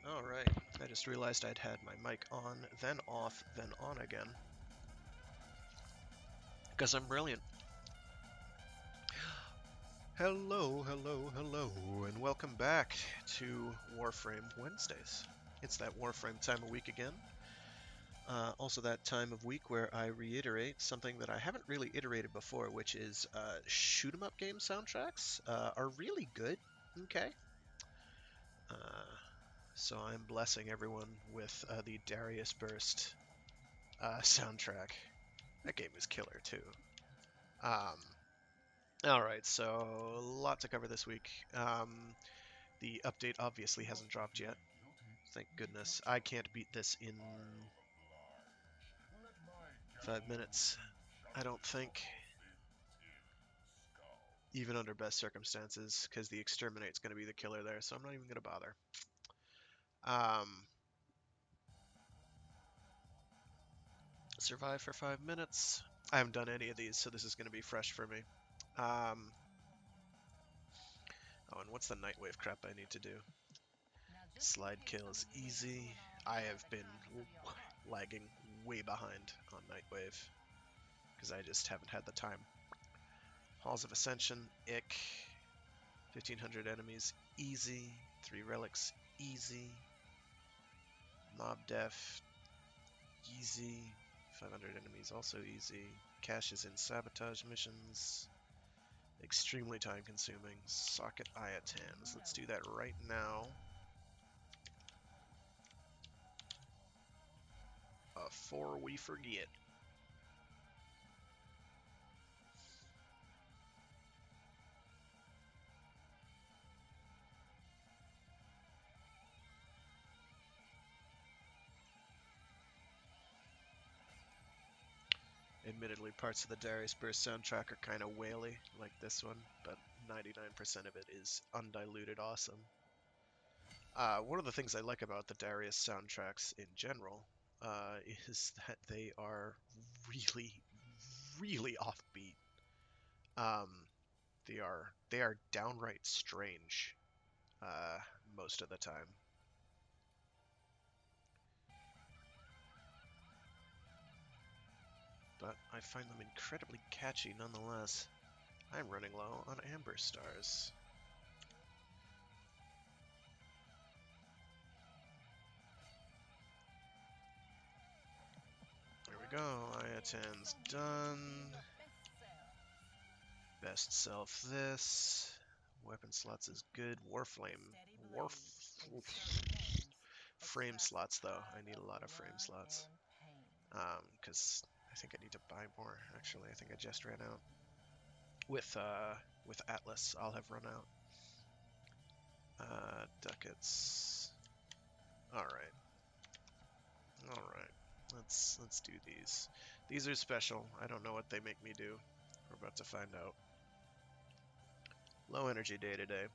Alright, I just realized I'd had my mic on, then off, then on again. Because I'm brilliant. Hello, hello, hello, and welcome back to Warframe Wednesdays. It's that Warframe time of week again. Also that time of week where I reiterate something that I haven't really iterated before, which is shoot-'em-up game soundtracks are really good, okay? Uh, so I'm blessing everyone with the Darius Burst soundtrack. That game is killer too. Um, all right, so a lot to cover this week. The update obviously hasn't dropped yet. Thank goodness. I can't beat this in 5 minutes. I don't think, even under best circumstances, because the exterminate's going to be the killer there, so I'm not even going to bother. Survive for 5 minutes. I haven't done any of these, so this is going to be fresh for me. Oh, and what's the Nightwave crap I need to do? Slide kill is easy. I have been lagging way behind on Nightwave because I just haven't had the time. Halls of Ascension, ick. 1500 enemies, easy. 3 relics, easy. Mob def, easy. 500 enemies, also easy. Caches in sabotage missions, extremely time consuming. Socket Iatans, let's do that right now. Before we forget. Admittedly, parts of the Darius Burst soundtrack are kind of whaley, like this one, but 99% of it is undiluted awesome. One of the things I like about the Darius soundtracks in general is that they are really, really offbeat. Um, they are downright strange most of the time. But I find them incredibly catchy nonetheless. I'm running low on Amber Stars. There we go, Iatan's done. Best self this. Weapon slots is good. Frame slots though. I need a lot of frame slots. Because I think I need to buy more. Actually, I think I just ran out. With Atlas, I'll have run out. Ducats. All right. All right. Let's do these. These are special. I don't know what they make me do. We're about to find out. Low energy day today.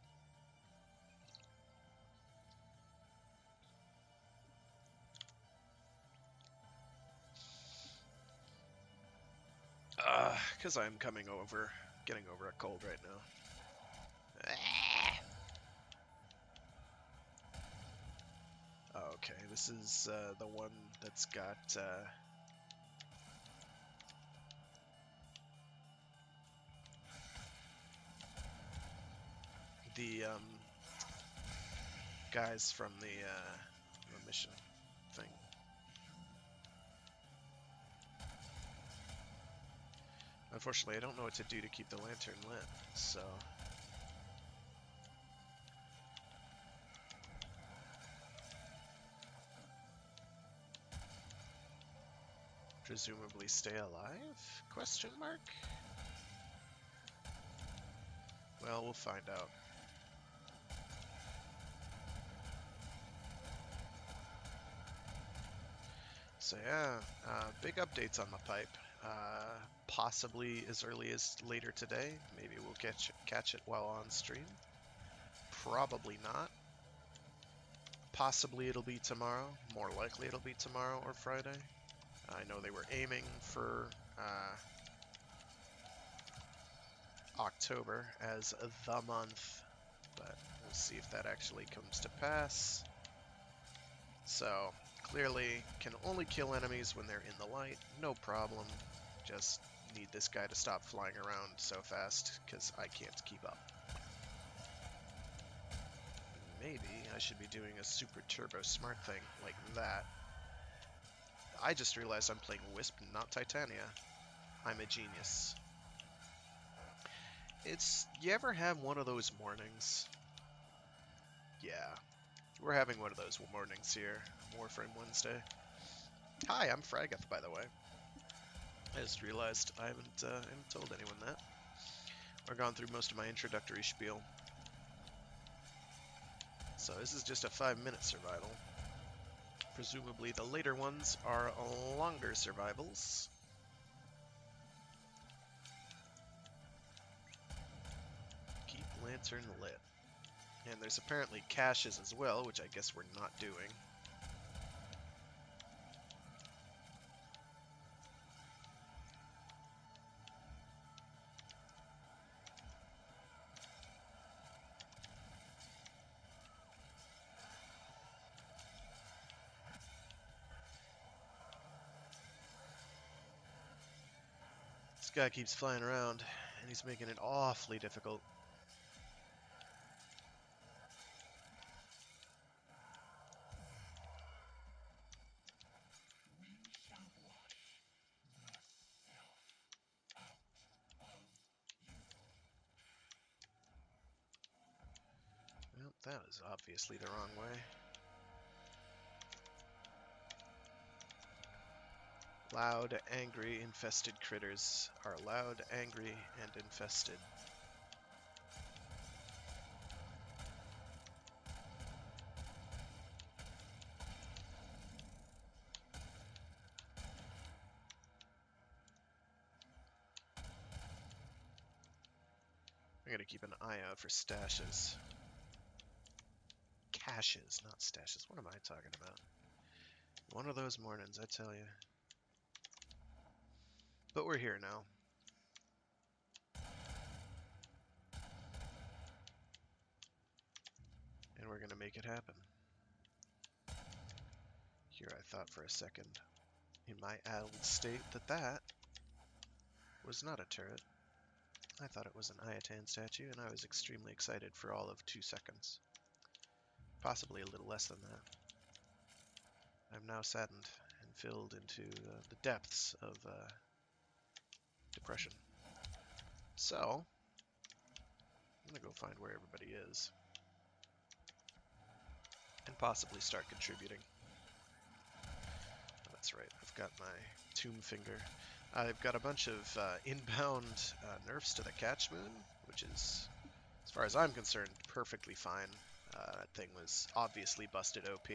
Because I'm getting over a cold right now. Okay, this is the one that's got the guys from the mission thing. Unfortunately, I don't know what to do to keep the lantern lit, so... Presumably stay alive? Question mark? Well, we'll find out. So yeah, big updates on the pipe. Possibly as early as later today. Maybe we'll catch it while on stream. Probably not. Possibly it'll be tomorrow. More likely it'll be tomorrow or Friday. I know they were aiming for October as the month, but we'll see if that actually comes to pass. So, clearly can only kill enemies when they're in the light, no problem. Just need this guy to stop flying around so fast, because I can't keep up. Maybe I should be doing a super turbo smart thing like that. I just realized I'm playing Wisp, not Titania. I'm a genius. You ever have one of those mornings? Yeah, we're having one of those mornings here, Warframe Wednesday. Hi, I'm Fraggoth, by the way. I just realized I haven't told anyone that. I've gone through most of my introductory spiel. So this is just a 5-minute survival. Presumably the later ones are longer survivals. Keep lantern lit. And there's apparently caches as well, which I guess we're not doing. This guy keeps flying around, and he's making it awfully difficult. Well, that is obviously the wrong way. Loud, angry, infested critters are loud, angry, and infested. I gotta keep an eye out for stashes. Caches, not stashes. What am I talking about? One of those mornings, I tell you. But we're here now. And we're gonna make it happen. Here I thought for a second, in my addled state, that was not a turret. I thought it was an Ayatan statue, and I was extremely excited for all of 2 seconds. Possibly a little less than that. I'm now saddened and filled into the depths of depression. So, I'm gonna go find where everybody is. And possibly start contributing. That's right, I've got my tomb finger. I've got a bunch of inbound nerfs to the Catch Moon, which is, as far as I'm concerned, perfectly fine. That thing was obviously busted OP.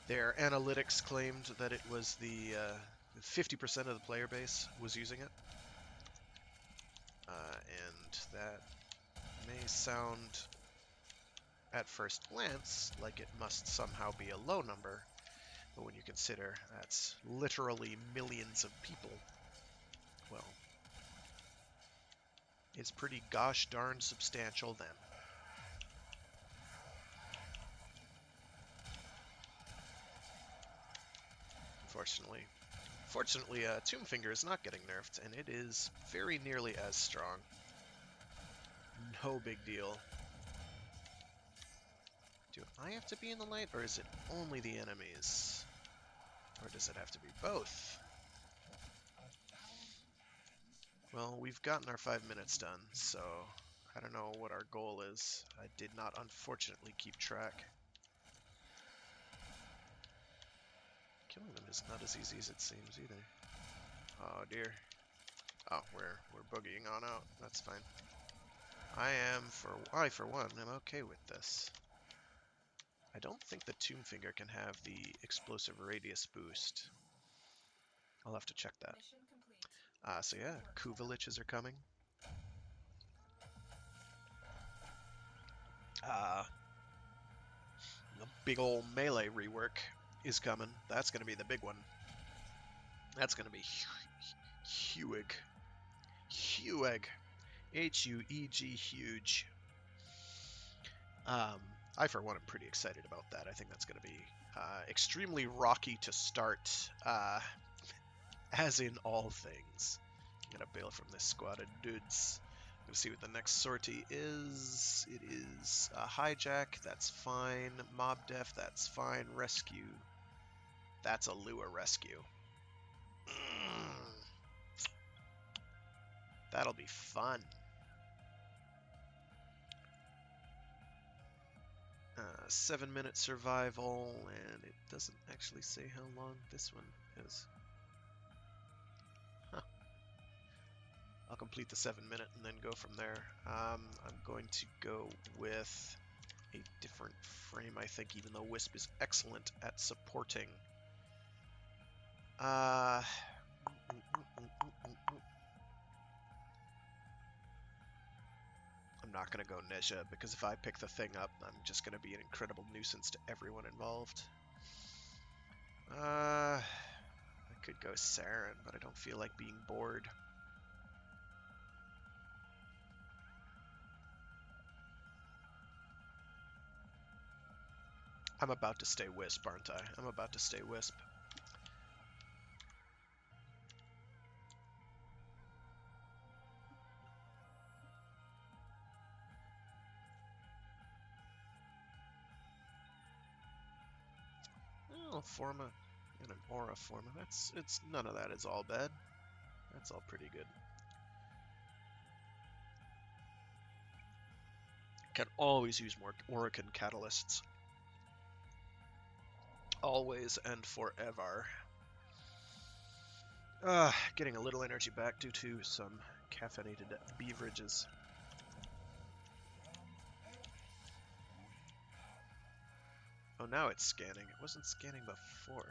Their analytics claimed that it was the 50% of the player base was using it. And that may sound, at first glance, like it must somehow be a low number, but when you consider that's literally millions of people, well, it's pretty gosh darn substantial then. Fortunately, Tomb Finger is not getting nerfed, and it is very nearly as strong. No big deal. Do I have to be in the light, or is it only the enemies? Or does it have to be both? Well, we've gotten our 5 minutes done, so I don't know what our goal is. I did not, unfortunately, keep track. Killing them is not as easy as it seems either. Oh dear. Oh, we're boogieing on out. That's fine. I for one am okay with this. I don't think the Tomb Finger can have the explosive radius boost. I'll have to check that. So yeah, Kuvaliches are coming. The big old melee rework is coming. That's going to be the big one. That's going to be Hueg. Hueg. Hueg. Huge. I, for one, am pretty excited about that. I think that's going to be extremely rocky to start, as in all things. I'm going to bail from this squad of dudes. I'm going to see what the next sortie is. It is a hijack. That's fine. Mob def. That's fine. Rescue. That's a Lua rescue. That'll be fun. 7-minute survival, and it doesn't actually say how long this one is. Huh. I'll complete the 7-minute and then go from there. I'm going to go with a different frame, I think, even though Wisp is excellent at supporting. I'm not going to go Nezha, because if I pick the thing up, I'm just going to be an incredible nuisance to everyone involved. I could go Saren, but I don't feel like being bored. I'm about to stay Wisp, aren't I? I'm about to stay Wisp. Oh, Forma and an Aura Forma. It's none of that is all bad. That's all pretty good. Can always use more Orokin catalysts. Always and forever. Getting a little energy back due to some caffeinated beverages. Oh, now it's scanning. It wasn't scanning before.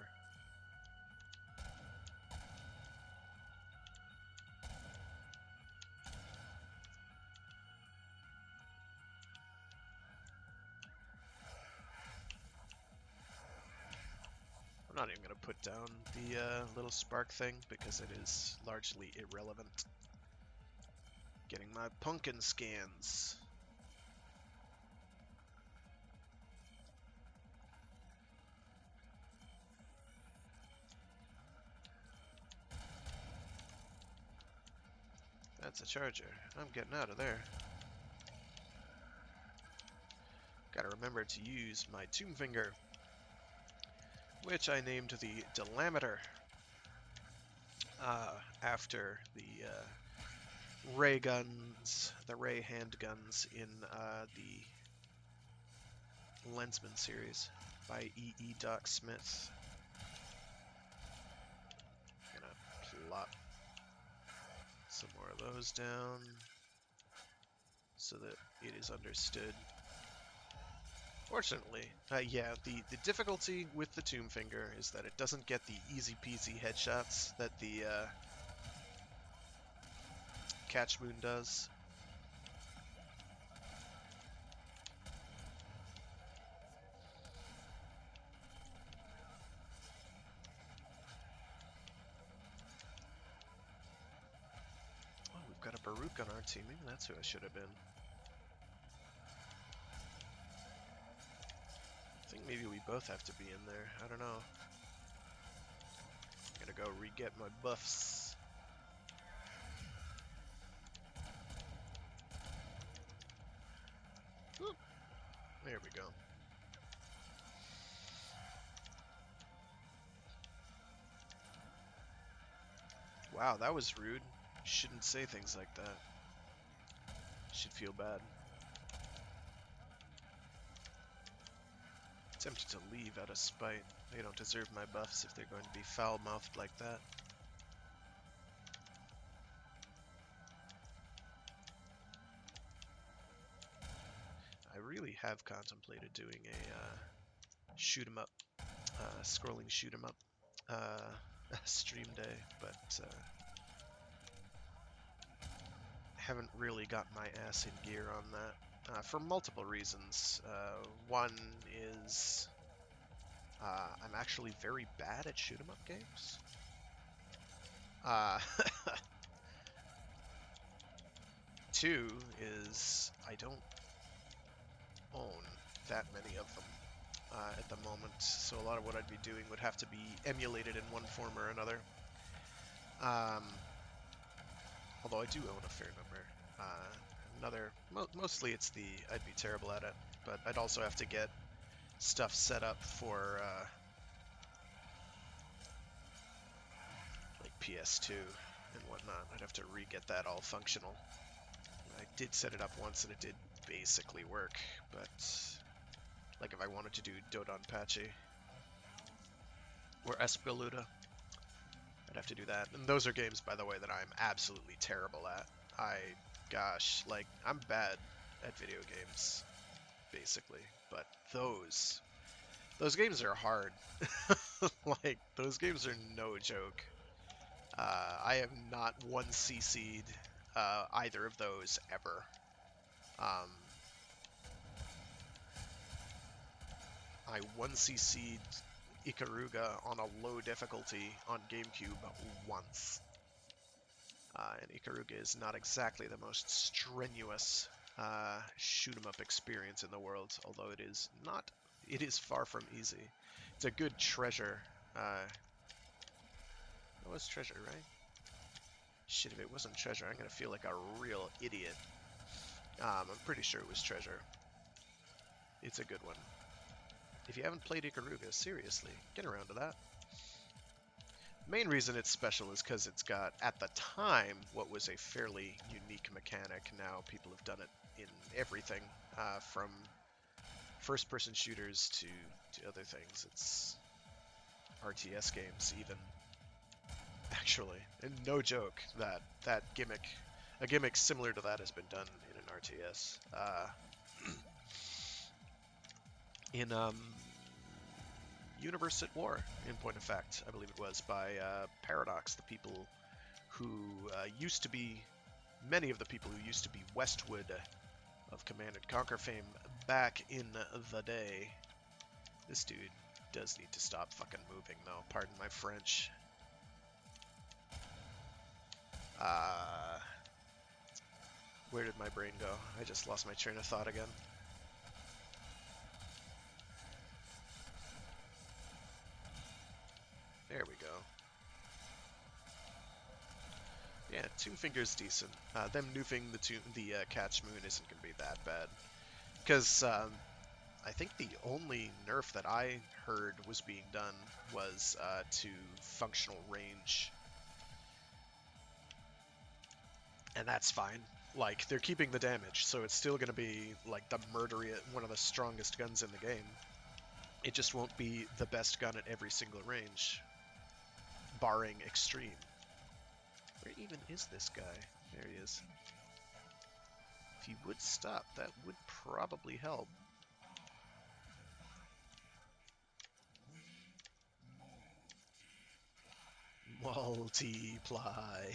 I'm not even going to put down the little spark thing because it is largely irrelevant. Getting my pumpkin scans. That's a charger. I'm getting out of there. Gotta remember to use my Tomb Finger, which I named the Delameter, after the ray guns, the ray handguns in the Lensman series by E.E. Doc Smith. Gonna plop some more of those down so that it is understood. Fortunately, yeah, the difficulty with the Tomb Finger is that it doesn't get the easy peasy headshots that the Catch Moon does. Oh, we've got a Baruch on our team. Maybe that's who I should have been. I think maybe we both have to be in there. I don't know. Gotta go re-get my buffs. Whoop. There we go. Wow, that was rude. Shouldn't say things like that. Should feel bad. Tempted to leave out of spite. They don't deserve my buffs if they're going to be foul-mouthed like that. I really have contemplated doing a shoot 'em up, scrolling shoot 'em up stream day, but haven't really got my ass in gear on that. For multiple reasons. One is I'm actually very bad at shoot 'em up games. Two is I don't own that many of them at the moment, so a lot of what I'd be doing would have to be emulated in one form or another. Although I do own a fair number. Mostly it's I'd be terrible at it, but I'd also have to get stuff set up for like PS2 and whatnot. I'd have to re-get that all functional. I did set it up once and it did basically work, but like if I wanted to do Dodonpachi or Espgaluda, I'd have to do that. And those are games, by the way, that I'm absolutely terrible at. Gosh, like, I'm bad at video games, basically. But those games are hard. Like, those games are no joke. I have not 1cc'd either of those ever. I 1cc'd Ikaruga on a low difficulty on GameCube once. And Ikaruga is not exactly the most strenuous shoot-'em-up experience in the world, although it is far from easy. It's a good treasure. It was treasure, right? Shit, if it wasn't treasure, I'm gonna feel like a real idiot. I'm pretty sure it was treasure. It's a good one. If you haven't played Ikaruga, seriously, get around to that. Main reason it's special is because it's got, at the time, what was a fairly unique mechanic. Now people have done it in everything, from first-person shooters to other things. It's RTS games, even. Actually, and no joke, that gimmick, a gimmick similar to that has been done in an RTS. In Universe at War, in point of fact, I believe it was, by Paradox, the people who used to be, many of the people who used to be Westwood of Command & Conquer fame back in the day. This dude does need to stop fucking moving, though. Pardon my French. Where did my brain go? I just lost my train of thought again. There we go. Yeah, Tomb Finger's decent. Them newfing the Catch Moon isn't going to be that bad. Because I think the only nerf that I heard was being done was to functional range. And that's fine. Like, they're keeping the damage, so it's still going to be, like, the one of the strongest guns in the game. It just won't be the best gun at every single range, barring extreme. Where even is this guy? There he is. If he would stop, that would probably help. Multiply.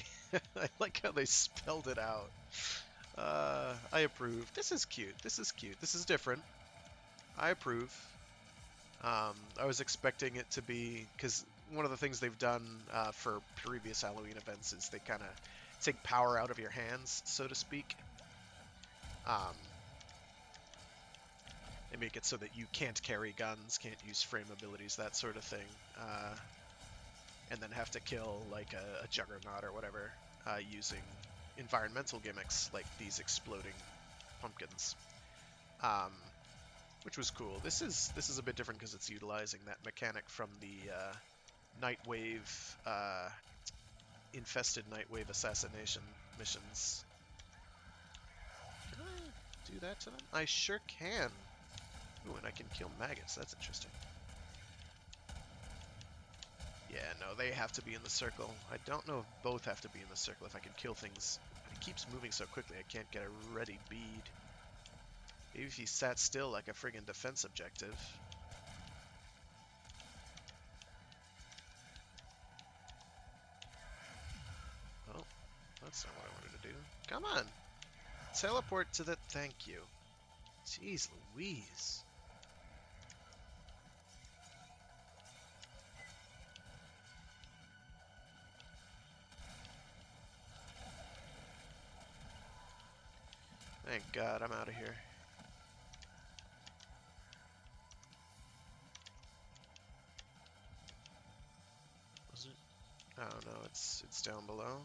I like how they spelled it out. I approve. This is cute. This is cute. This is different. I approve. I was expecting it to be, because one of the things they've done for previous Halloween events is they kind of take power out of your hands, so to speak. They make it so that you can't carry guns, can't use frame abilities, that sort of thing. And then have to kill like a juggernaut or whatever using environmental gimmicks like these exploding pumpkins. Which was cool. This is a bit different because it's utilizing that mechanic from the Nightwave, infested Nightwave assassination missions. Can I do that to them? I sure can. Ooh, and I can kill maggots. That's interesting. Yeah, no, they have to be in the circle. I don't know if both have to be in the circle if I can kill things. But he keeps moving so quickly I can't get a ready bead. Maybe if he sat still like a friggin' defense objective. Oh, that's not what I wanted to do. Come on! Teleport to the... Thank you. Jeez Louise. Thank God I'm out of here. Oh no, it's down below.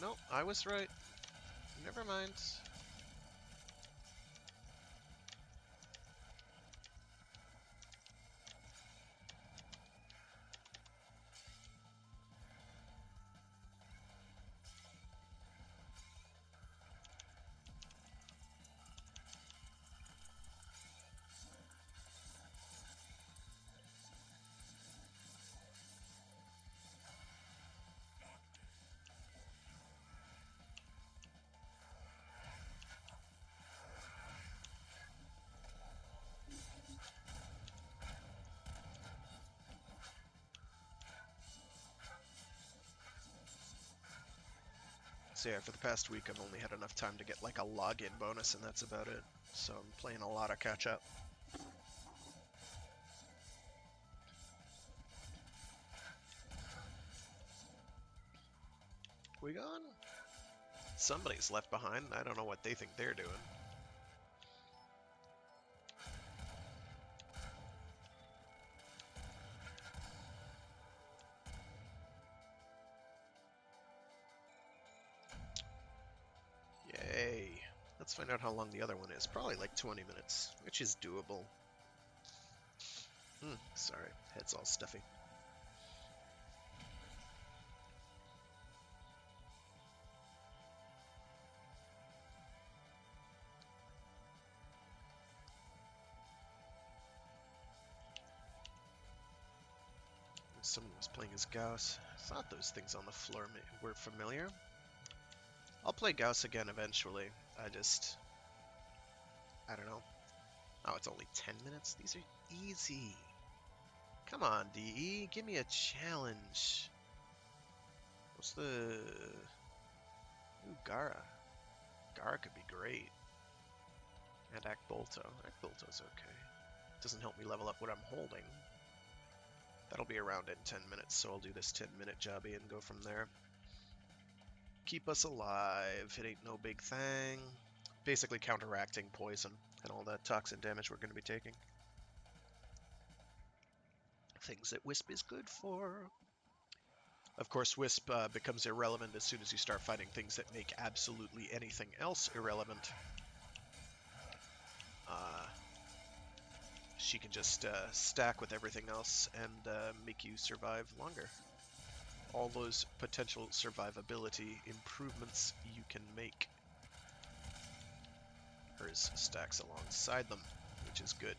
Nope, I was right. Never mind. So yeah, for the past week I've only had enough time to get like a login bonus and that's about it. So I'm playing a lot of catch up. We gone? Somebody's left behind. I don't know what they think they're doing. Yay. Let's find out how long the other one is. Probably like 20 minutes, which is doable. Sorry, head's all stuffy. Someone was playing as Gauss. I thought those things on the floor were familiar. I'll play Gauss again eventually. I don't know. Oh, it's only 10 minutes? These are easy. Come on, DE, give me a challenge. What's the... Ooh, Gara. Gara could be great. And Akbolto. Akbolto's okay. Doesn't help me level up what I'm holding. That'll be around in 10 minutes, so I'll do this 10-minute jobby and go from there. Keep us alive. It ain't no big thing. Basically counteracting poison and all that toxin damage we're going to be taking. Things that Wisp is good for. Of course, Wisp becomes irrelevant as soon as you start fighting things that make absolutely anything else irrelevant. She can just stack with everything else and make you survive longer. All those potential survivability improvements you can make. Hers stacks alongside them, which is good.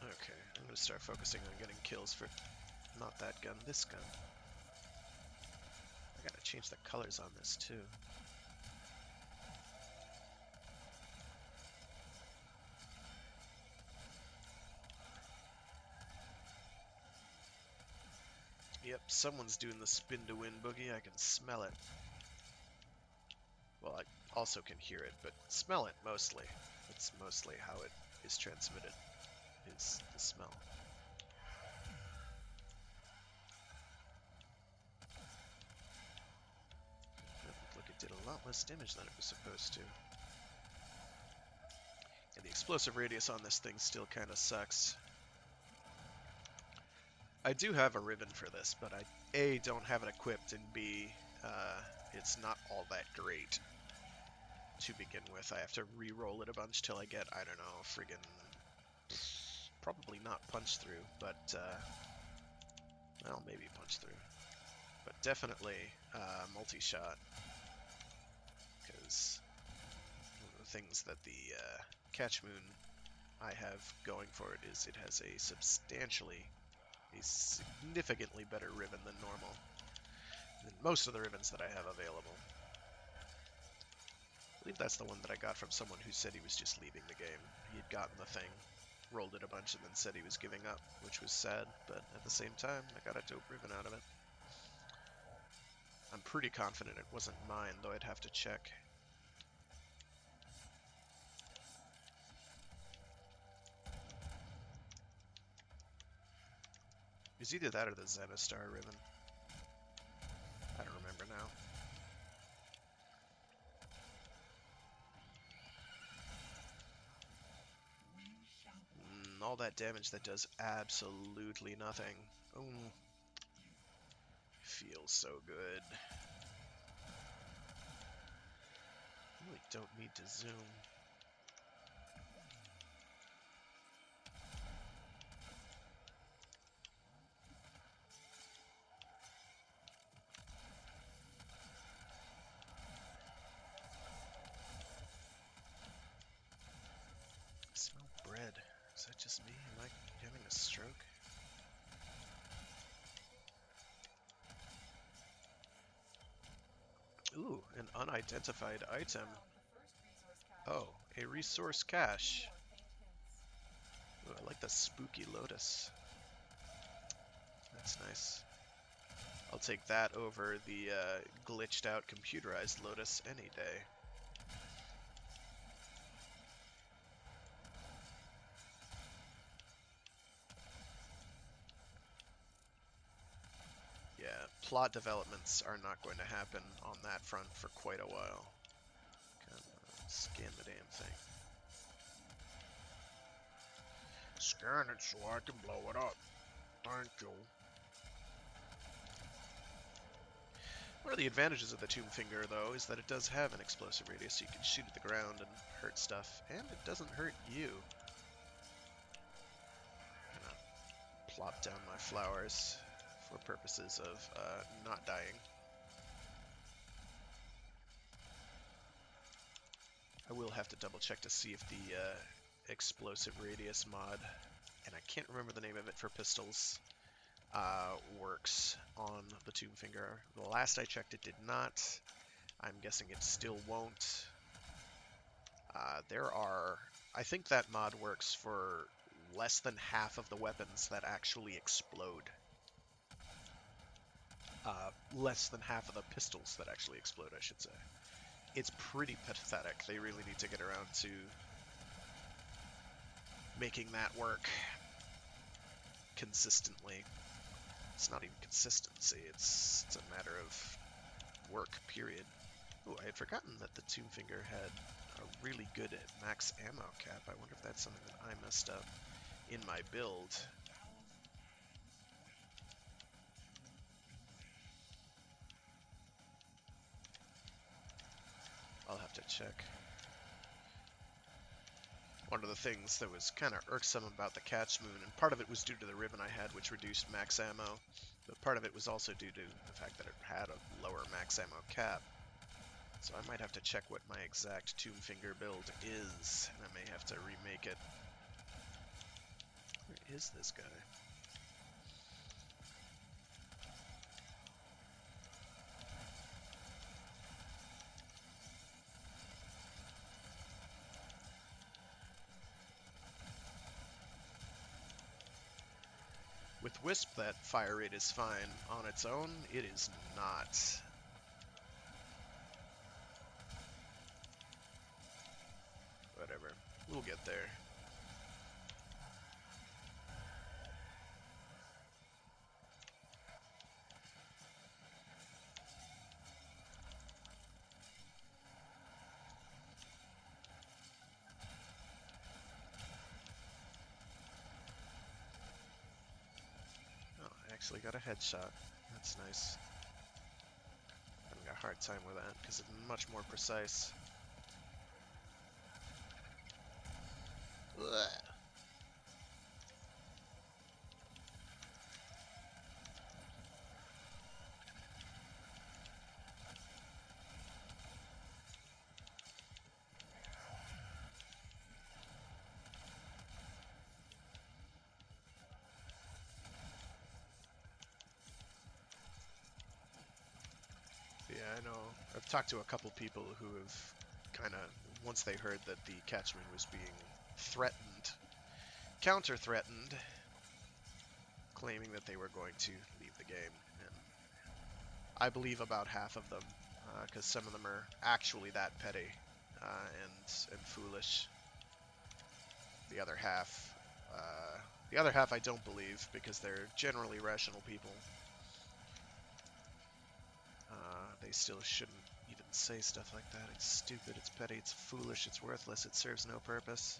Okay, I'm going to start focusing on getting kills for not that gun, this gun. I gotta change the colors on this too. Yep, someone's doing the spin to win boogie. I can smell it. Well, I also can hear it, but smell it mostly. It's mostly how it is transmitted, is the smell. Look, it did a lot less damage than it was supposed to. And the explosive radius on this thing still kind of sucks. I do have a ribbon for this, but I A, don't have it equipped, and B, it's not all that great to begin with. I have to re-roll it a bunch till I get, I don't know, friggin' probably not punch through, but well, maybe punch through, but definitely multi-shot, because one of the things that the Catch Moon I have going for it is it has a significantly better ribbon than normal, than most of the ribbons that I have available. I believe that's the one that I got from someone who said he was just leaving the game. He had gotten the thing, rolled it a bunch, and then said he was giving up, which was sad, but at the same time, I got a dope ribbon out of it. I'm pretty confident it wasn't mine, though I'd have to check. It was either that or the Zenostar ribbon. I don't remember now. all that damage that does absolutely nothing. Feels so good. Really don't need to zoom. I smell bread. Is that just me? Am I having a stroke? Ooh, an unidentified item. Oh, a resource cache. Ooh, I like the spooky lotus. That's nice. I'll take that over the glitched out computerized lotus any day. Yeah, plot developments are not going to happen on that front for quite a while. Scan the damn thing. Scan it so I can blow it up. Thank you. One of the advantages of the Tomb Finger, though, is that it does have an explosive radius, so you can shoot at the ground and hurt stuff, and it doesn't hurt you. I'm gonna plop down my flowers for purposes of not dying. I will have to double check to see if the explosive radius mod, and I can't remember the name of it for pistols, works on the Tomb Finger. The last I checked, it did not. I'm guessing it still won't. I think that mod works for less than half of the weapons that actually explode. Less than half of the pistols that actually explode, I should say. It's pretty pathetic. They really need to get around to making that work consistently. It's not even consistency, it's a matter of work, period. Oh, I had forgotten that the Tomb Finger had a really good max ammo cap. I wonder if that's something that I messed up in my build. I'll have to check. One of the things that was kind of irksome about the Catch Moon, and part of it was due to the ribbon I had, which reduced max ammo, but part of it was also due to the fact that it had a lower max ammo cap. So I might have to check what my exact Tomb Finger build is, and I may have to remake it. Where is this guy? With Wisp, that fire rate is fine. On its own, it is not. Whatever. We'll get there. Oh, I actually got a headshot. That's nice. Having a hard time with that because it's much more precise. Ugh. Yeah, I know. I've talked to a couple people who have kind of, once they heard that the Catchman was being threatened, counter-threatened, claiming that they were going to leave the game. And I believe about half of them, because some of them are actually that petty and foolish. The other half, I don't believe, because they're generally rational people. They still shouldn't even say stuff like that. It's stupid, it's petty, it's foolish, it's worthless, it serves no purpose.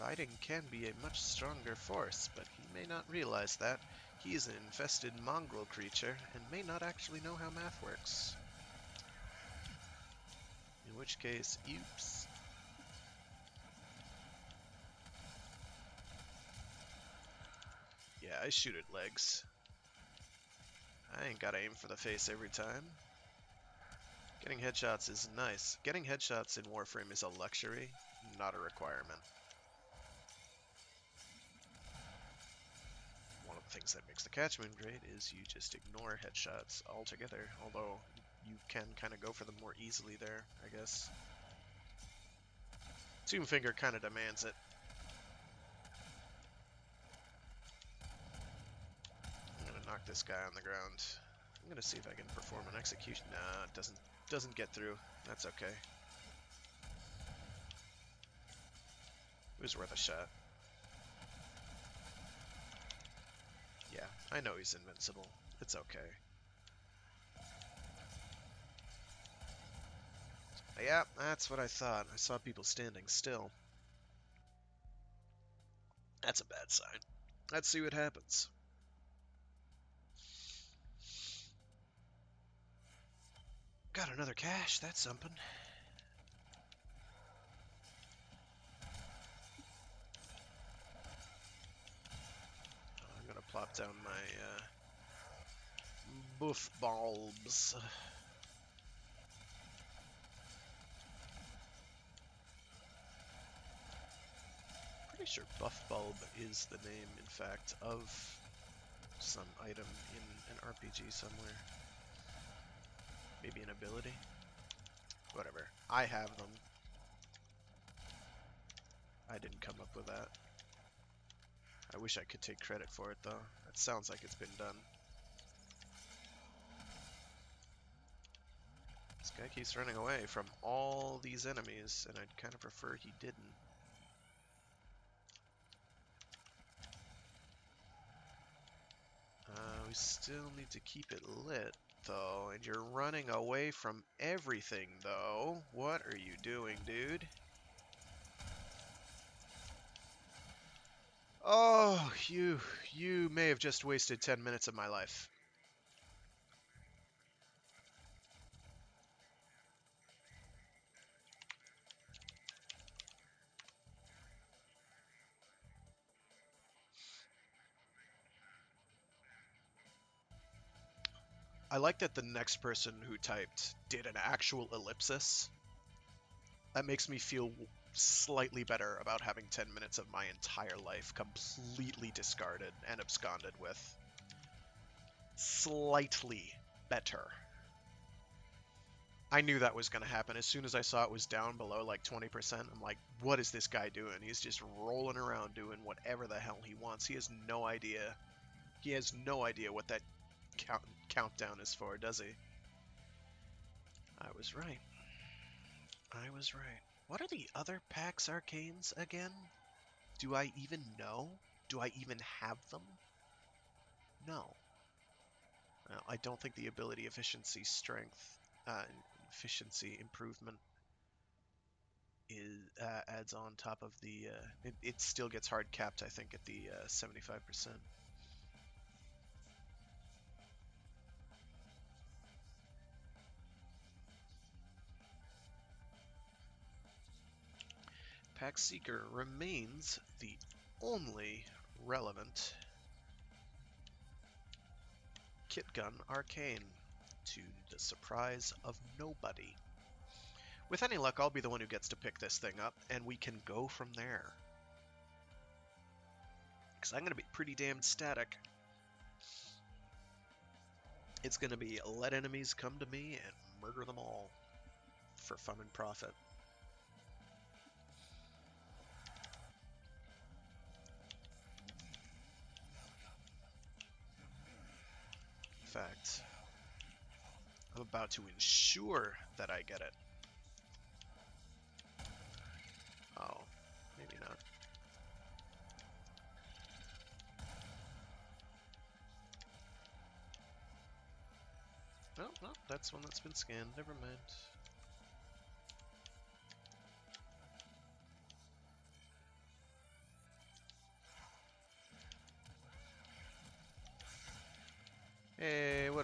Fighting can be a much stronger force, but he may not realize that. He is an infested mongrel creature and may not actually know how math works. In which case, oops. Yeah, I shoot at legs. I ain't gotta aim for the face every time. Getting headshots is nice. Getting headshots in Warframe is a luxury, not a requirement. One of the things that makes the catchment great is you just ignore headshots altogether, although you can kind of go for them more easily there, I guess. Tomb Finger kind of demands it. I'm gonna knock this guy on the ground. I'm gonna see if I can perform an execution. Nah, it doesn't get through. That's okay. It was worth a shot. Yeah, I know he's invincible. It's okay. Yeah, that's what I thought. I saw people standing still. That's a bad sign. Let's see what happens. Got another cache, that's something. I'm gonna plop down my buff bulbs. Pretty sure buff bulb is the name, in fact, of some item in an RPG somewhere. Maybe an ability? Whatever. I have them. I didn't come up with that. I wish I could take credit for it, though. It sounds like it's been done. This guy keeps running away from all these enemies, and I'd kind of prefer he didn't. We still need to keep it lit, though, and you're running away from everything, though. What are you doing, dude? Oh, you may have just wasted 10 minutes of my life. I like that the next person who typed did an actual ellipsis. That makes me feel slightly better about having 10 minutes of my entire life completely discarded and absconded with. Slightly better. I knew that was going to happen. As soon as I saw it was down below like 20%, I'm like, what is this guy doing? He's just rolling around doing whatever the hell he wants. He has no idea. He has no idea what that countdown is for, does he? I was right. I was right. What are the other PAX arcanes again? Do I even know? Do I even have them? No. Well, I don't think the ability efficiency strength efficiency improvement is adds on top of the it still gets hard capped, I think, at the 75%. Pack Seeker remains the only relevant kit gun arcane, to the surprise of nobody. With any luck, I'll be the one who gets to pick this thing up, and we can go from there. Because I'm going to be pretty damn static. It's going to be let enemies come to me and murder them all for fun and profit. In fact, I'm about to ensure that I get it. Oh, maybe not. No, that's one that's been scanned. Never mind.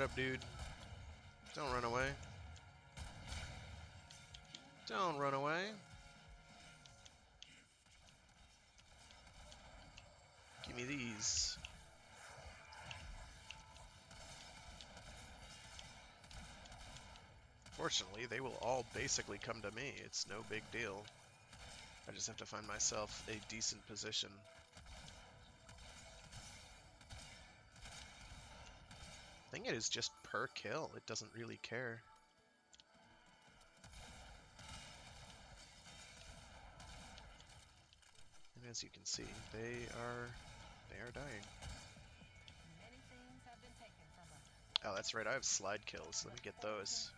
up, dude. Don't run away. Don't run away. Give me these. Fortunately, they will all basically come to me. It's no big deal. I just have to find myself a decent position. I think it is just per kill. It doesn't really care. And as you can see, they are dying. Oh, that's right. I have slide kills. Let me get those.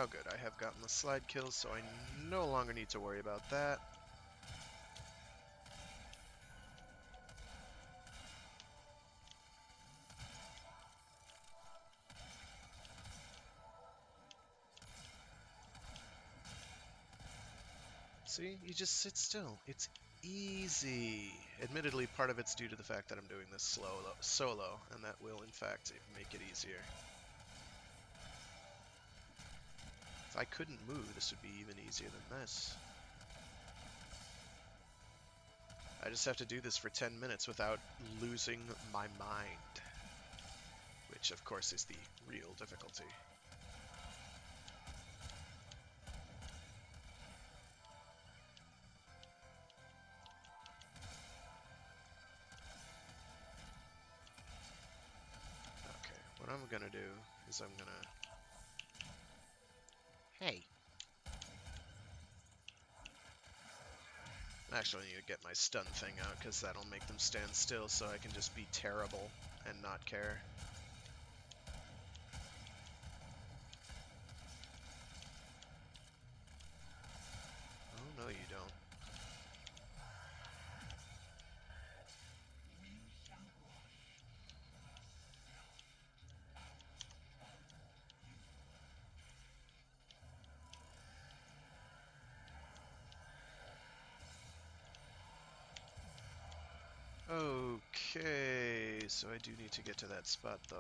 Oh good, I have gotten the slide kills, so I no longer need to worry about that. See, you just sit still. It's easy. Admittedly, part of it's due to the fact that I'm doing this solo, and that will, in fact, make it easier. If I couldn't move, this would be even easier than this. I just have to do this for 10 minutes without losing my mind, which, of course, is the real difficulty. Okay, what I'm gonna do is I'm gonna... Hey! Actually, I need to get my stun thing out, because that'll make them stand still, so I can just be terrible and not care. Oh, no you don't. Okay, so I do need to get to that spot, though.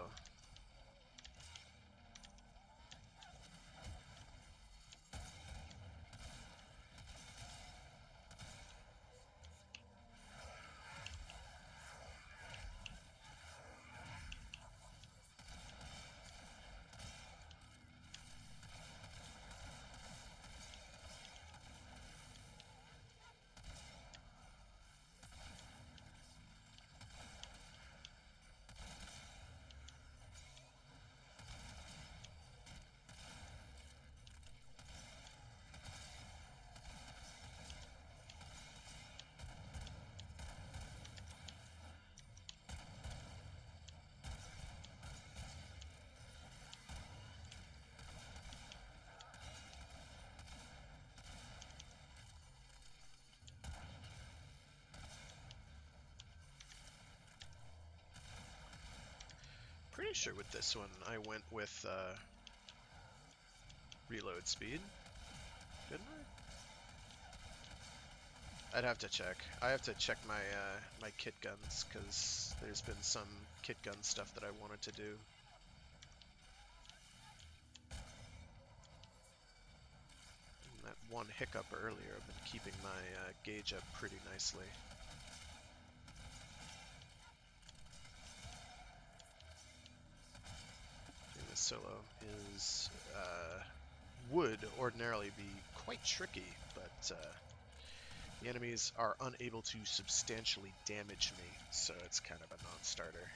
Pretty sure with this one I went with reload speed, didn't I? I'd have to check. I have to check my my kit guns, because there's been some kit gun stuff that I wanted to do. And that one hiccup earlier, I've been keeping my gauge up pretty nicely. This solo is would ordinarily be quite tricky, but the enemies are unable to substantially damage me, so it's kind of a non-starter.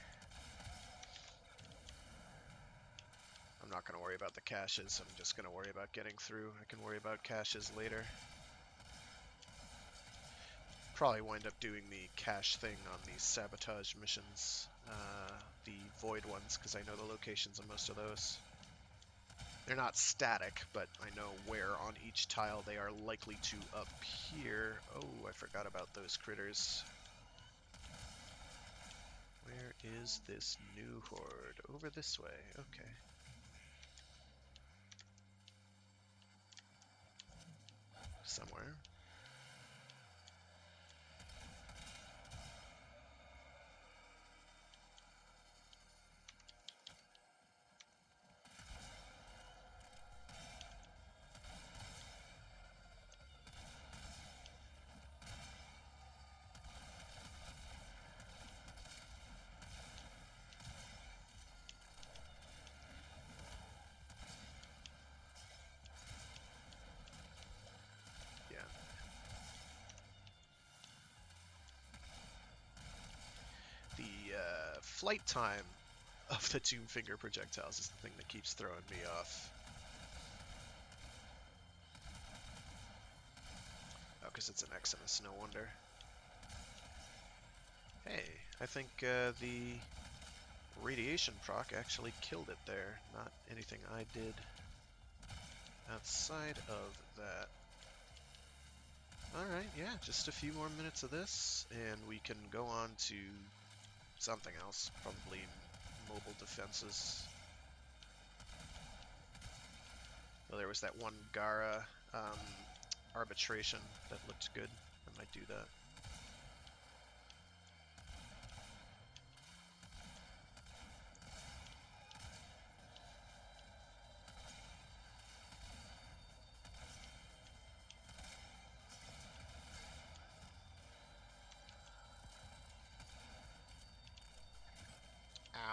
I'm not going to worry about the caches, I'm just going to worry about getting through. I can worry about caches later. Probably wind up doing the cache thing on the sabotage missions, the void ones, because I know the locations of most of those. They're not static, but I know where on each tile they are likely to appear. Oh, I forgot about those critters. Where is this new horde? Over this way. Okay. Somewhere. Yeah. The flight time of the Tomb Finger projectiles is the thing that keeps throwing me off. Oh, because it's an Eximus, no wonder. Hey, I think the radiation proc actually killed it there, not anything I did outside of that. Alright, yeah, just a few more minutes of this, and we can go on to something else, probably mobile defenses. Well, there was that one Gara arbitration that looked good. I might do that.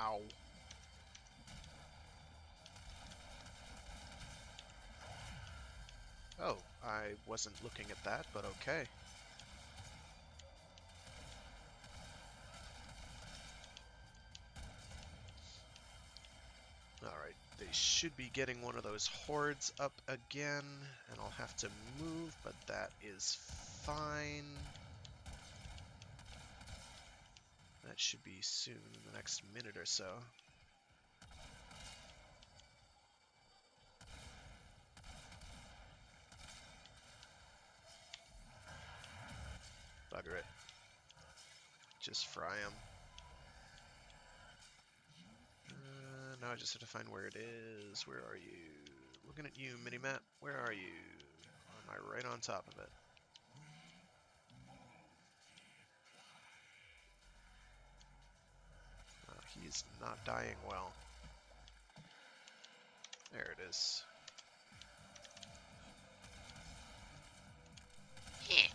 Ow. Oh, I wasn't looking at that, but okay. Alright, they should be getting one of those hordes up again, and I'll have to move, but that is fine. That should be soon, in the next minute or so. Bugger it. Just fry them. Now I just have to find where it is. Where are you? Looking at you, minimap. Where are you? Am I right on top of it? He's not dying well. There it is. Yeah.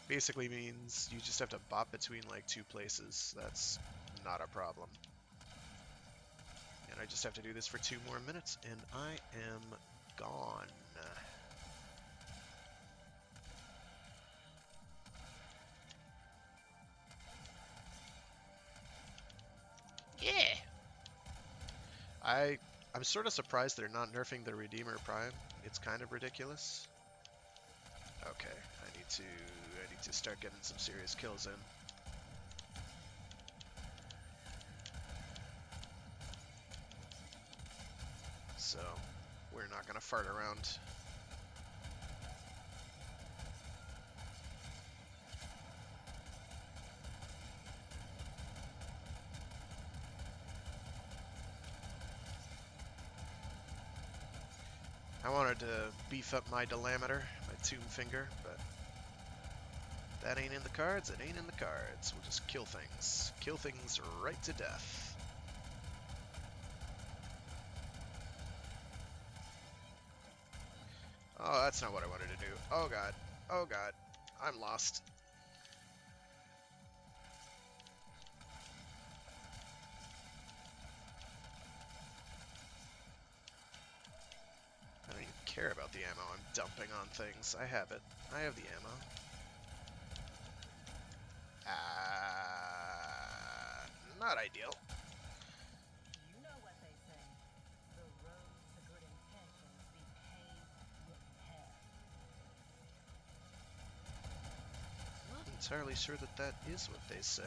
Basically means you just have to bop between like two places. That's not a problem. And I just have to do this for 2 more minutes, and I am gone. Yeah. I'm sort of surprised they're not nerfing the Redeemer Prime. It's kind of ridiculous. Okay, I need to start getting some serious kills in. So, we're not gonna fart around. I wanted to beef up my Dilameter, my Tomb Finger, but that ain't in the cards, it ain't in the cards. We'll just kill things. Kill things right to death. Oh, that's not what I wanted to do. Oh god. Oh god. I'm lost. I don't even care about the ammo I'm dumping on things. I have it. I have the ammo. Not ideal. You know what they say. The road to good intentions be paved with hell. Not entirely sure that that is what they say.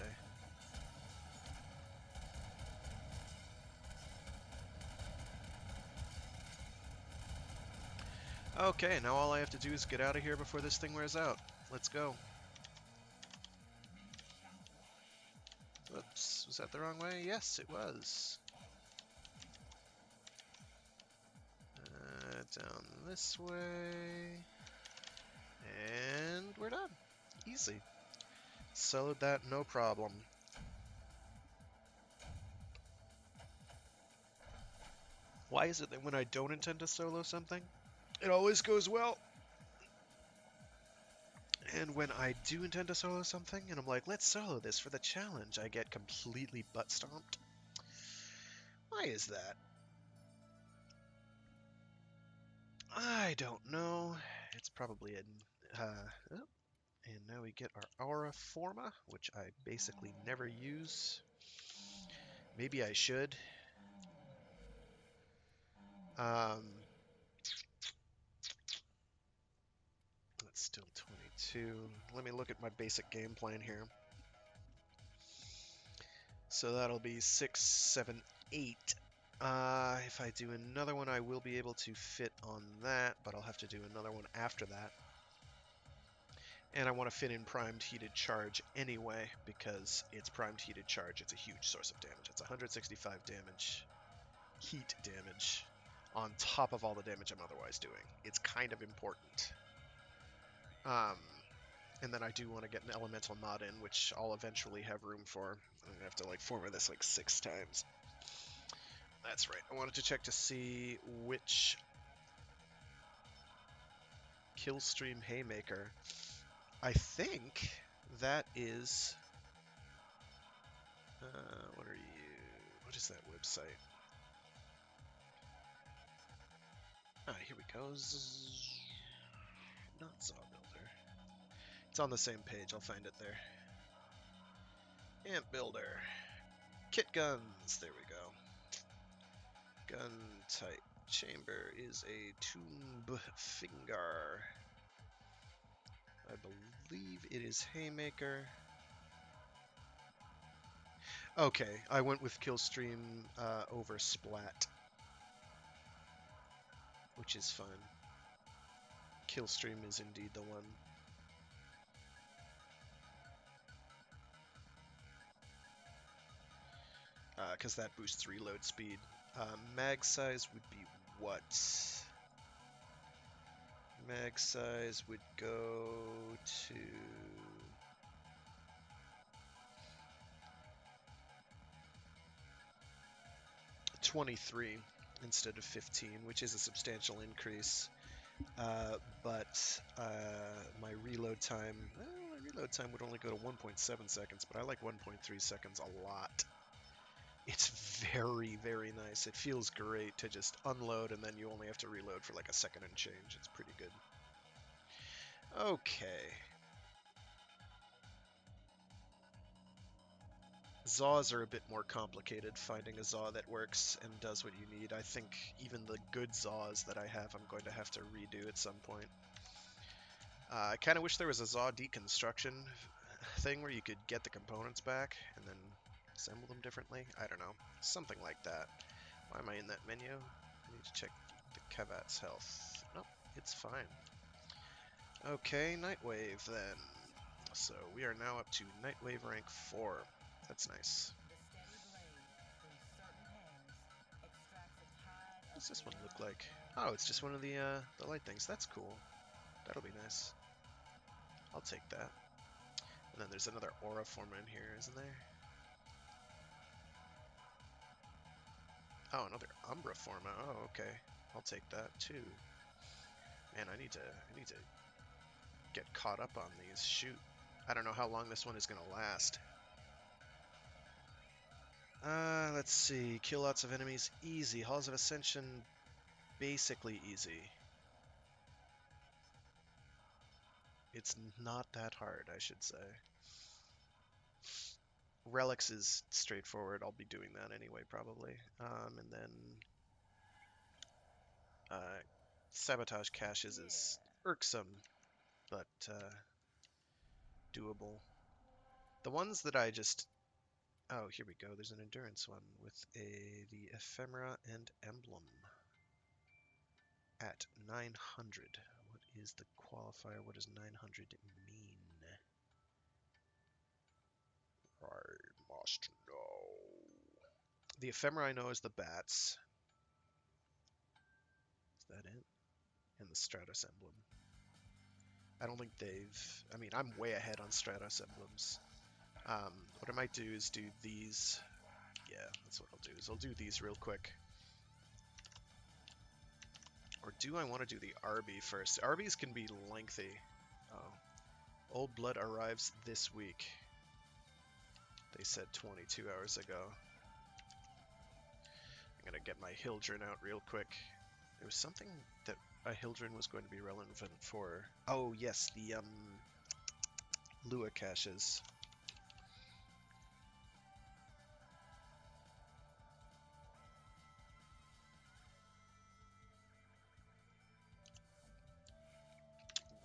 Okay, now all I have to do is get out of here before this thing wears out. Let's go. Oops, was that the wrong way? Yes, it was. Down this way. And we're done. Easy. Soloed that, no problem. Why is it that when I don't intend to solo something, it always goes well? And when I do intend to solo something, and I'm like, let's solo this for the challenge, I get completely butt stomped. Why is that? I don't know. It's probably oh, and now we get our aura forma, which I basically never use. Maybe I should. Um, that's still 22. Let me look at my basic game plan here. So that'll be 6, 7, 8. If I do another one, I will be able to fit on that, but I'll have to do another one after that. And I want to fit in primed heated charge anyway, because it's primed heated charge. It's a huge source of damage. It's 165 damage, heat damage, on top of all the damage I'm otherwise doing. It's kind of important. And then I do want to get an elemental mod in, which I'll eventually have room for. I'm going to have to like format this like 6 times. That's right. I wanted to check to see which Killstream Haymaker. I think that is... what are you... What is that website? Ah, here we go. Not Saw Builder. It's on the same page. I'll find it there. Amp Builder. Kit guns. There we go. Gun type. Chamber is a Tomb Finger. I believe it is Haymaker. Okay, I went with Killstream over Splat, which is fine. Killstream is indeed the one. Because that boosts reload speed. Mag size would be what? Mag size would go to 23 instead of 15, which is a substantial increase. But my reload time, well, my reload time would only go to 1.7 seconds, but I like 1.3 seconds a lot. It's very, very nice. It feels great to just unload and then you only have to reload for like a second and change. It's pretty good. Okay. Zaws are a bit more complicated, finding a Zaw that works and does what you need. I think even the good Zaws that I have, I'm going to have to redo at some point. I kind of wish there was a Zaw deconstruction thing where you could get the components back and then assemble them differently. I don't know. Something like that. Why am I in that menu? I need to check the Kavat's health. Nope, it's fine. Okay, Nightwave then. So we are now up to Nightwave rank 4. That's nice. What does this one look like? Oh, it's just one of the light things. That's cool. That'll be nice. I'll take that. And then there's another aura forma in here, isn't there? Oh, another Umbra forma. Oh, okay. I'll take that too. Man, I need to get caught up on these. Shoot. I don't know how long this one is gonna last. Let's see. Kill lots of enemies. Easy. Halls of Ascension, basically easy. It's not that hard, I should say. Relics is straightforward. I'll be doing that anyway, probably. And then Sabotage Caches is irksome, but doable. The ones that I just... Oh, here we go. There's an endurance one with the Ephemera and Emblem. at 900. What is the qualifier? What does 900 mean? I must know. The ephemera I know is the bats. Is that it? And the Stratos emblem. I don't think they've... I mean, I'm way ahead on Stratos emblems. What I might do is do these. Yeah, that's what I'll do, is I'll do these real quick. Or do I want to do the RB first? RBs can be lengthy. Oh. Old Blood arrives this week. They said 22 hours ago. I'm gonna get my Hildren out real quick. There was something that a Hildren was going to be relevant for. Oh yes, the Lua caches.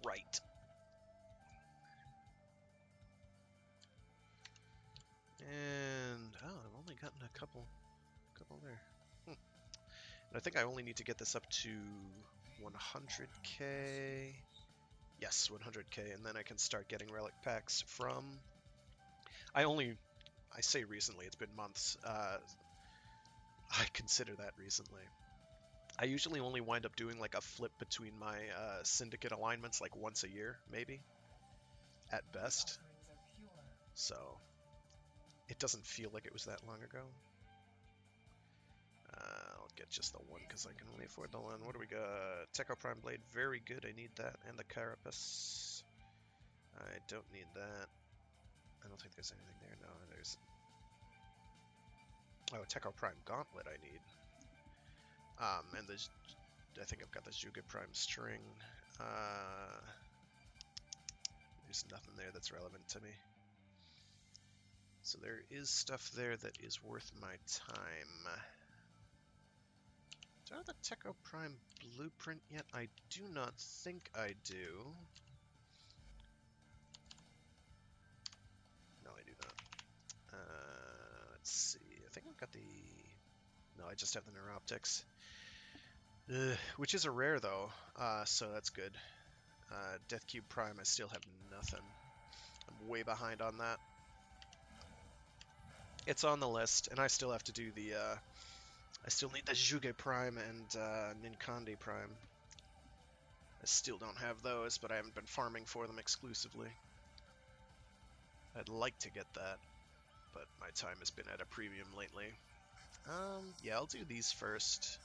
Right. And oh, I've only gotten a couple there. And I think I only need to get this up to 100k. Yes, 100k, and then I can start getting relic packs from... I say recently, it's been months. I consider that recently. I usually only wind up doing like a flip between my syndicate alignments like once a year, maybe, at best. So it doesn't feel like it was that long ago. I'll get just the one because I can only afford the one. What do we got? Techo Prime Blade, very good. I need that. And the Carapace. I don't need that. I don't think there's anything there. No, there's... Oh, Techo Prime Gauntlet I need. And the... I think I've got the Juga Prime String. There's nothing there that's relevant to me. So there is stuff there that is worth my time. Do I have the Techo Prime blueprint yet? I do not think I do. No, I do not. Let's see. I think I've got the... No, I just have the Neuroptics. Which is a rare, though, so that's good. Death Cube Prime, I still have nothing. I'm way behind on that. It's on the list, and I still have to do the... I still need the Juge Prime and Ninkandi Prime. I still don't have those, but I haven't been farming for them exclusively. I'd like to get that, but my time has been at a premium lately. Yeah, I'll do these first.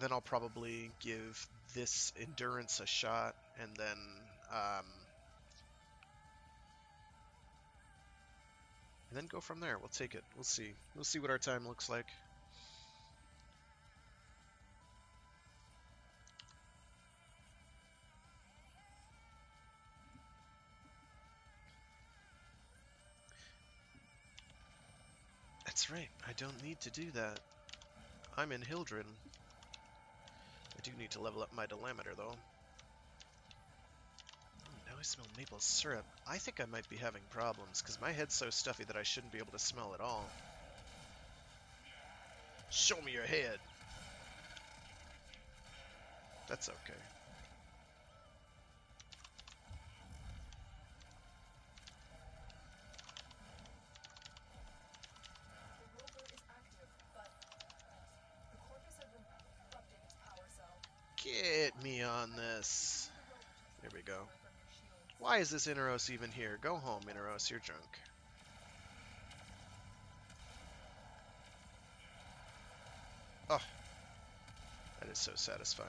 Then I'll probably give this Endurance a shot, and then go from there. We'll take it. We'll see. We'll see what our time looks like. That's right. I don't need to do that. I'm in Hildren. I do need to level up my Delameter, though. Now I smell maple syrup. I think I might be having problems, because my head's so stuffy that I shouldn't be able to smell at all. Show me your head! That's okay. Get me on this. There we go. Why is this Inaros even here? Go home, Inaros. You're drunk. Oh. That is so satisfying.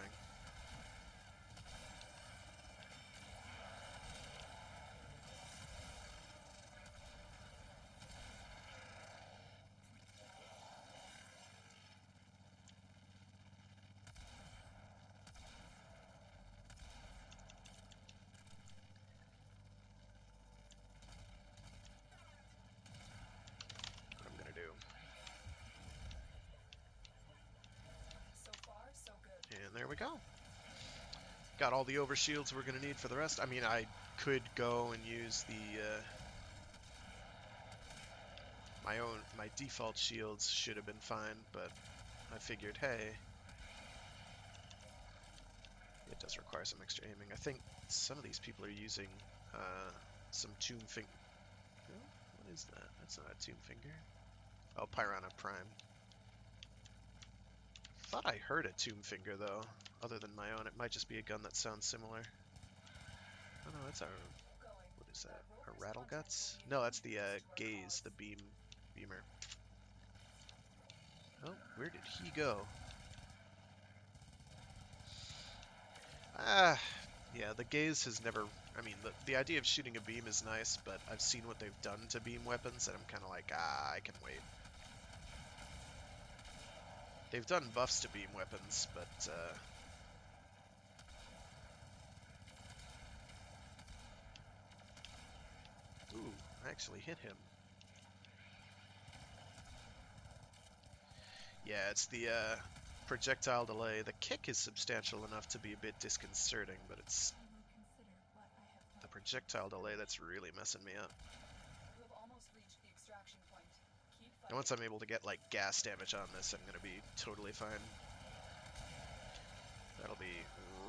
What I'm gonna do. And there we go. Got all the overshields we're gonna need for the rest. I mean, I could go and use the my default shields should have been fine, but I figured, hey, it does require some extra aiming. I think some of these people are using some Tomb Finger. Oh, what is that? That's not a Tomb Finger. Oh, Piranha Prime. Thought I heard a Tomb Finger though, other than my own. It might just be a gun that sounds similar. Oh no, that's our. What is that? A Rattle Guts? No, that's the Gaze, the beamer. Oh, where did he go? Ah, yeah, the Gaze has never. I mean, the idea of shooting a beam is nice, but I've seen what they've done to beam weapons, and I'm kind of like, I can wait. They've done buffs to beam weapons, but ooh, I actually hit him. Yeah, it's the projectile delay. The kick is substantial enough to be a bit disconcerting, but it's the projectile delay that's really messing me up. And once I'm able to get like gas damage on this, I'm gonna be totally fine. That'll be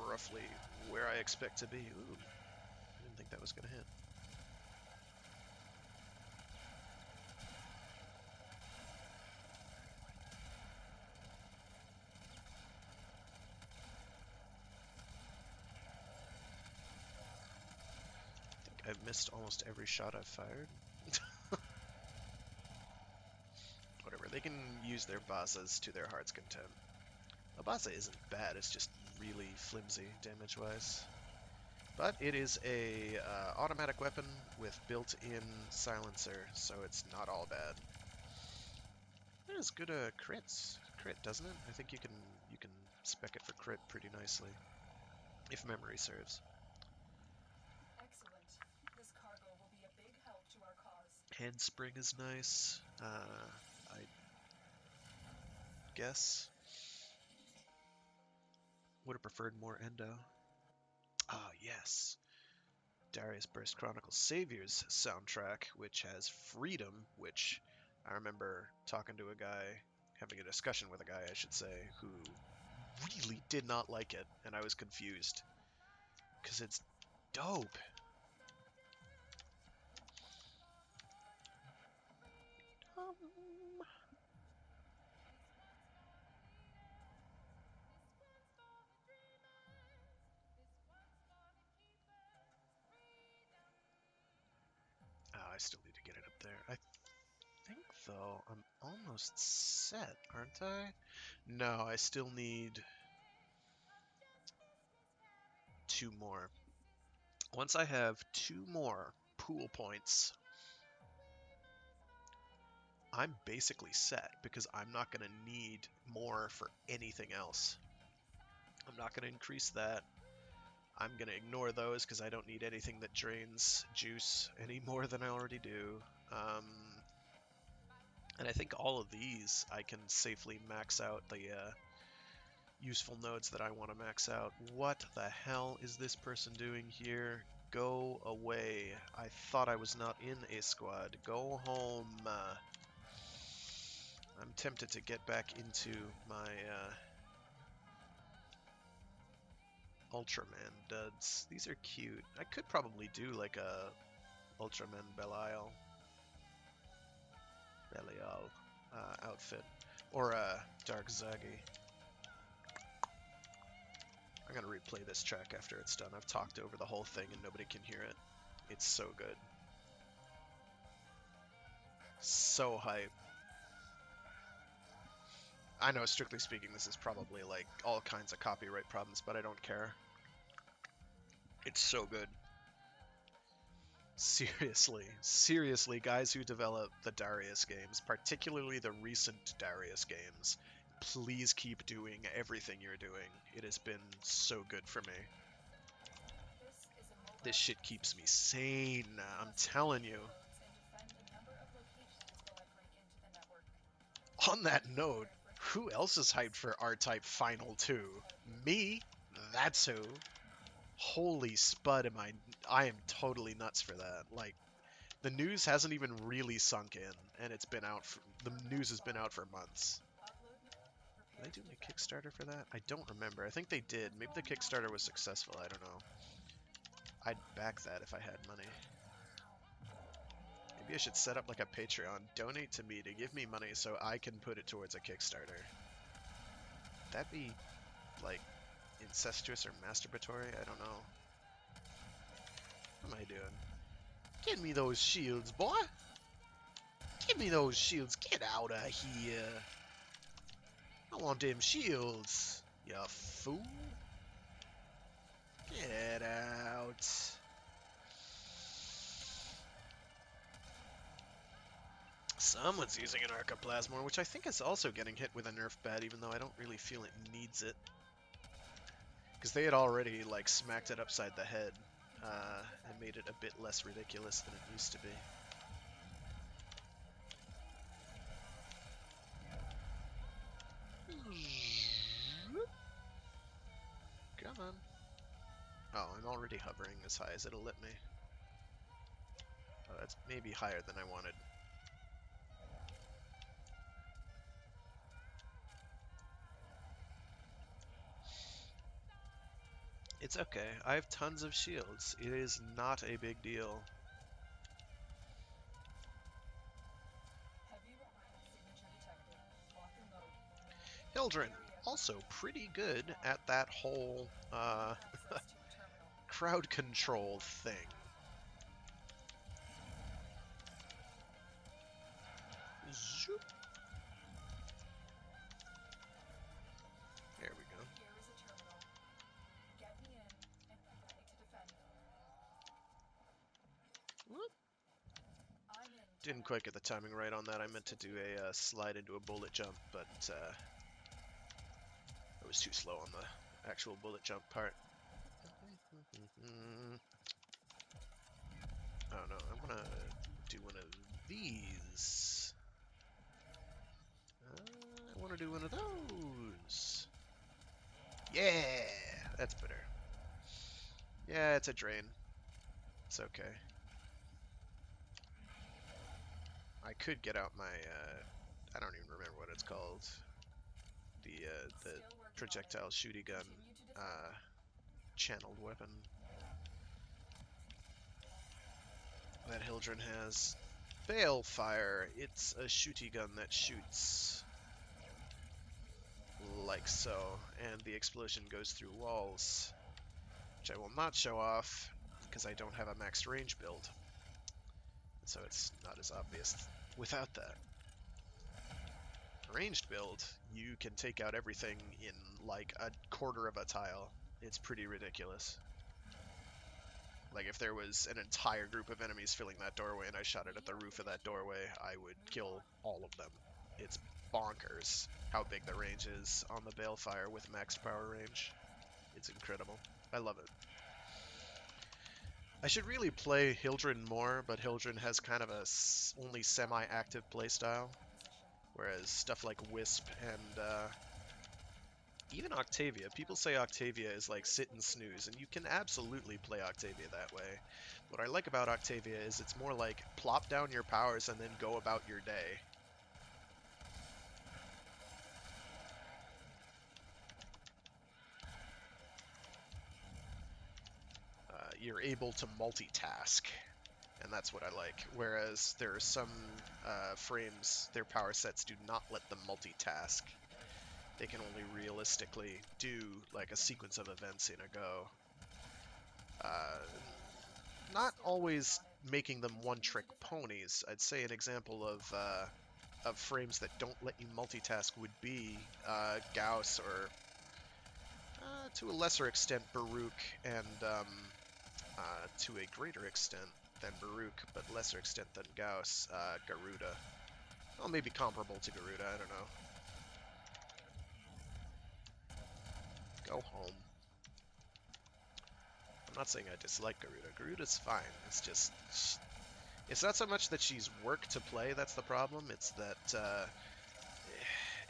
roughly where I expect to be. Ooh, I didn't think that was gonna hit. I think I've missed almost every shot I've fired. Whatever, they can use their Vazas to their heart's content. A Vaza isn't bad, it's just really flimsy damage-wise. But it is a automatic weapon with built-in silencer, so it's not all bad. It has good crit, doesn't it? I think you can spec it for crit pretty nicely, if memory serves. Excellent. This cargo will be a big help to our cause. Handspring is nice. I guess would have preferred more endo. Ah, yes. Darius Burst Chronicles Savior's soundtrack, which has Freedom, which I remember talking to a guy, having a discussion with a guy, I should say, who really did not like it, and I was confused. Because it's dope. Oh, I still need to get it up there. I think, though, I'm almost set, aren't I? No, I still need 2 more. Once I have 2 more pool points, I'm basically set because I'm not going to need more for anything else. I'm not going to increase that. I'm going to ignore those because I don't need anything that drains juice any more than I already do. And I think all of these I can safely max out the useful nodes that I want to max out. What the hell is this person doing here? Go away. I thought I was not in a squad. Go home. I'm tempted to get back into my Ultraman duds. These are cute. I could probably do like a Ultraman Belial outfit. Or a Dark Zagi. I'm gonna replay this track after it's done. I've talked over the whole thing and nobody can hear it. It's so good. So hype. I know, strictly speaking, this is probably like all kinds of copyright problems, but I don't care. It's so good. Seriously, guys who develop the Darius games, particularly the recent Darius games, please keep doing everything you're doing. It has been so good for me. This shit keeps me sane, I'm telling you. On that note, who else is hyped for R-Type Final 2? Me? That's who. Holy spud am I am totally nuts for that. Like, the news hasn't even really sunk in, and it's been out for, the news has been out for months. Did they do a Kickstarter for that? I don't remember. I think they did. Maybe the Kickstarter was successful. I don't know. I'd back that if I had money. Maybe I should set up like a Patreon. Donate to me to give me money so I can put it towards a Kickstarter. That'd be, like, incestuous or masturbatory? I don't know. What am I doing? Give me those shields, boy! Give me those shields! Get out of here! I want them shields, you fool! Get out! Someone's using an Archoplasmor, which I think is also getting hit with a nerf bat, even though I don't really feel it needs it. Because they had already, like, smacked it upside the head, and made it a bit less ridiculous than it used to be. Come on. Oh, I'm already hovering as high as it'll let me. Oh, that's maybe higher than I wanted. It's okay. I have tons of shields. It is not a big deal. Hildren, also pretty good at that whole crowd control thing. Zoop. There we go. Whoop. Didn't quite get the timing right on that. I meant to do a slide into a bullet jump, but I was too slow on the actual bullet jump part. Oh no, I want to do one of these. I want to do one of those. Yeah, that's better. Yeah, it's a drain. It's okay. I could get out my, I don't even remember what it's called. The projectile shooty gun, channeled weapon that Hildren has. Balefire. It's a shooty gun that shoots like so, and the explosion goes through walls, which I will not show off because I don't have a maxed range build, so it's not as obvious without that. Ranged build, you can take out everything in like a quarter of a tile. It's pretty ridiculous. Like if there was an entire group of enemies filling that doorway and I shot it at the roof of that doorway, I would kill all of them. It's bonkers how big the range is on the Balefire with maxed power range. It's incredible. I love it. I should really play Hildren more, but Hildren has kind of a only semi-active playstyle, whereas stuff like Wisp and even Octavia. People say Octavia is like sit and snooze, and you can absolutely play Octavia that way. What I like about Octavia is it's more like plop down your powers and then go about your day. You're able to multitask, and that's what I like. Whereas there are some frames, their power sets do not let them multitask. They can only realistically do like a sequence of events in a go. Not always making them one-trick ponies. I'd say an example of frames that don't let you multitask would be Gauss, or to a lesser extent Baruch, and to a greater extent than Baruch, but lesser extent than Gauss, Garuda. Well, maybe comparable to Garuda, I don't know. Go home. I'm not saying I dislike Garuda. Garuda's fine. It's just... It's not so much that she's work to play that's the problem, it's that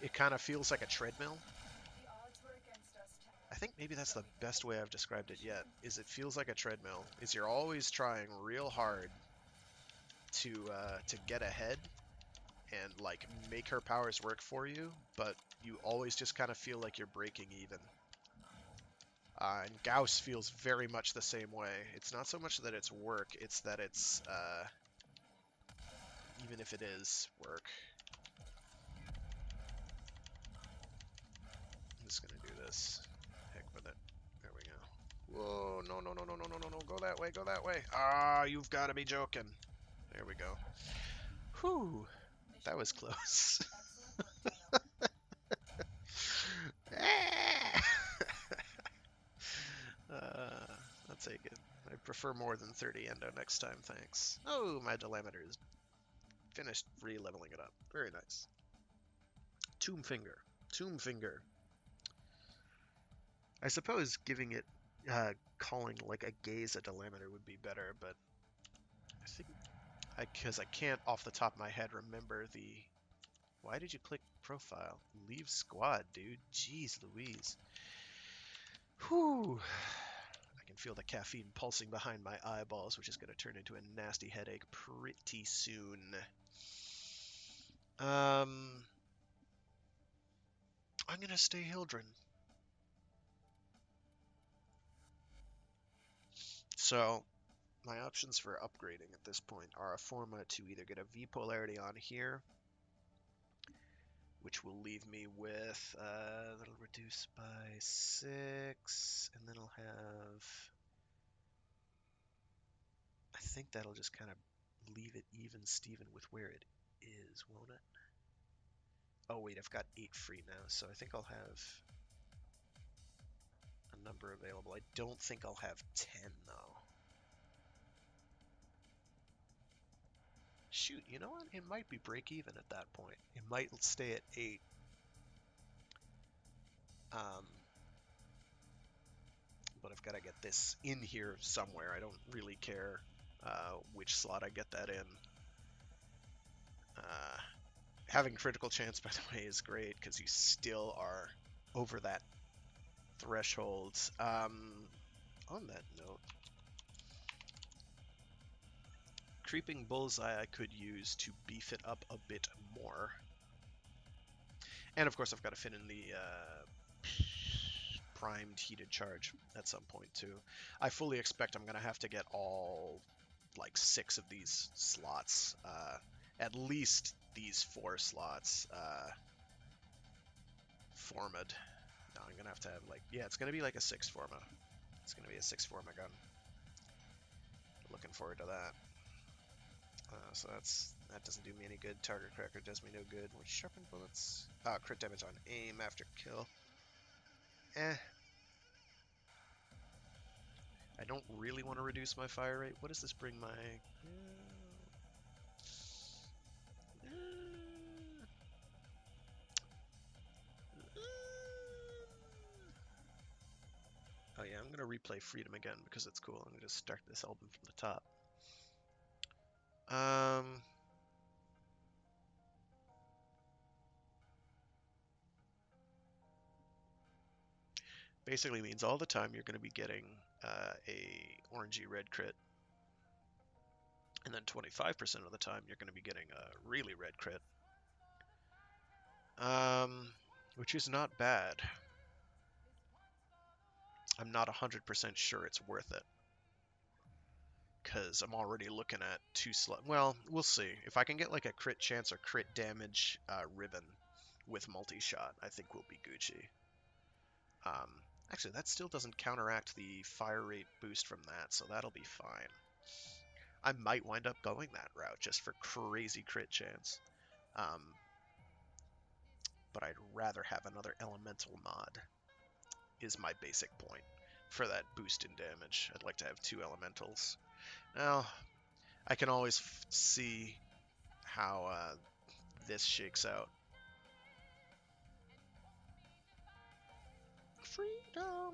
it kind of feels like a treadmill. I think maybe that's the best way I've described it yet, is it feels like a treadmill. Is you're always trying real hard to get ahead, and like make her powers work for you, but you always just kind of feel like you're breaking even. And Gauss feels very much the same way. It's not so much that it's work, it's that it's, even if it is work. I'm just gonna do this. Heck with it. There we go. Whoa, no, no, no, no, no, no, no, no, go that way, go that way. Ah, you've got to be joking. There we go. Whew, that was close. I'll take it. I prefer more than 30 endo next time, thanks. Oh, my Delameter is finished re-leveling it up. Very nice. Tomb Finger. Tomb Finger. I suppose giving it, calling like a gaze a Delameter would be better, but I think, because I can't off the top of my head remember the... Why did you click profile? Leave squad, dude. Jeez Louise. Whew. I can feel the caffeine pulsing behind my eyeballs, which is going to turn into a nasty headache pretty soon. I'm going to stay Hildren. So, my options for upgrading at this point are a Forma to either get a V polarity on here, which will leave me with, that'll reduce by 6, and then I'll have, I think that'll just kind of leave it even Steven with where it is, won't it? Oh wait, I've got 8 free now, so I think I'll have a number available. I don't think I'll have 10 though. Shoot, you know what? It might be break even at that point. It might stay at 8. But I've got to get this in here somewhere. I don't really care which slot I get that in. Having critical chance, by the way, is great because you still are over that threshold. On that note, Creeping Bullseye I could use to beef it up a bit more. And of course I've got to fit in the primed heated charge at some point too. I fully expect I'm going to have to get all like 6 of these slots. At least these 4 slots formed. No, I'm going to have like, yeah, it's going to be like a 6 Forma. It's going to be a 6 Forma gun. Looking forward to that. So that doesn't do me any good. Target cracker does me no good. Which sharpened bullets? Crit damage on aim after kill. I don't really want to reduce my fire rate. What does this bring my... Oh yeah, I'm going to replay Freedom again because it's cool. I'm going to just start this album from the top. Basically means all the time you're going to be getting a orangey red crit. And then 25% of the time you're going to be getting a really red crit. Which is not bad. I'm not 100% sure it's worth it. Because I'm already looking at 2 slots. Well, we'll see. If I can get like a crit chance or crit damage ribbon with multi-shot, I think we'll be Gucci. Actually, that still doesn't counteract the fire rate boost from that, so that'll be fine. I might wind up going that route just for crazy crit chance. But I'd rather have another elemental mod, is my basic point. For that boost in damage, I'd like to have 2 elementals. Now, I can always see how this shakes out. Freedom!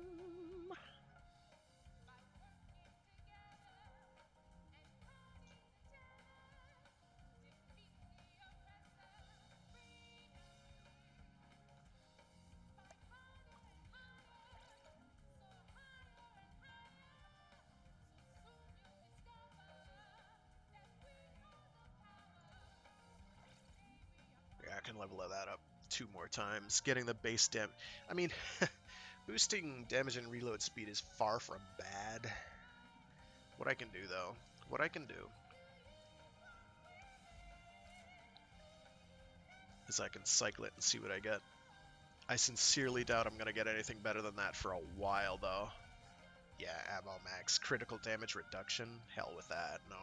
level of that up 2 more times. Getting the base damage. I mean, boosting damage and reload speed is far from bad. What I can do, though, what I can do is I can cycle it and see what I get. I sincerely doubt I'm going to get anything better than that for a while, though. Yeah, ammo max. Critical damage reduction? Hell with that, no.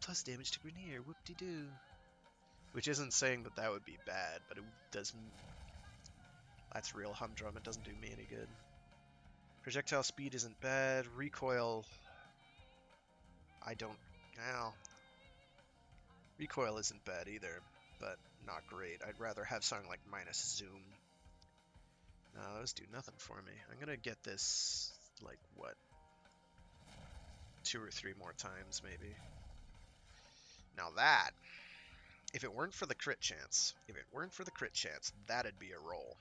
Plus damage to Grenier, whoop-de-doo. Which isn't saying that that would be bad, but it does... That's real humdrum, it doesn't do me any good. Projectile speed isn't bad. Recoil... I don't... Well... Recoil isn't bad either, but not great. I'd rather have something like minus zoom. No, those do nothing for me. I'm gonna get this, like, what? 2 or 3 more times, maybe. Now that, if it weren't for the crit chance, that'd be a roll.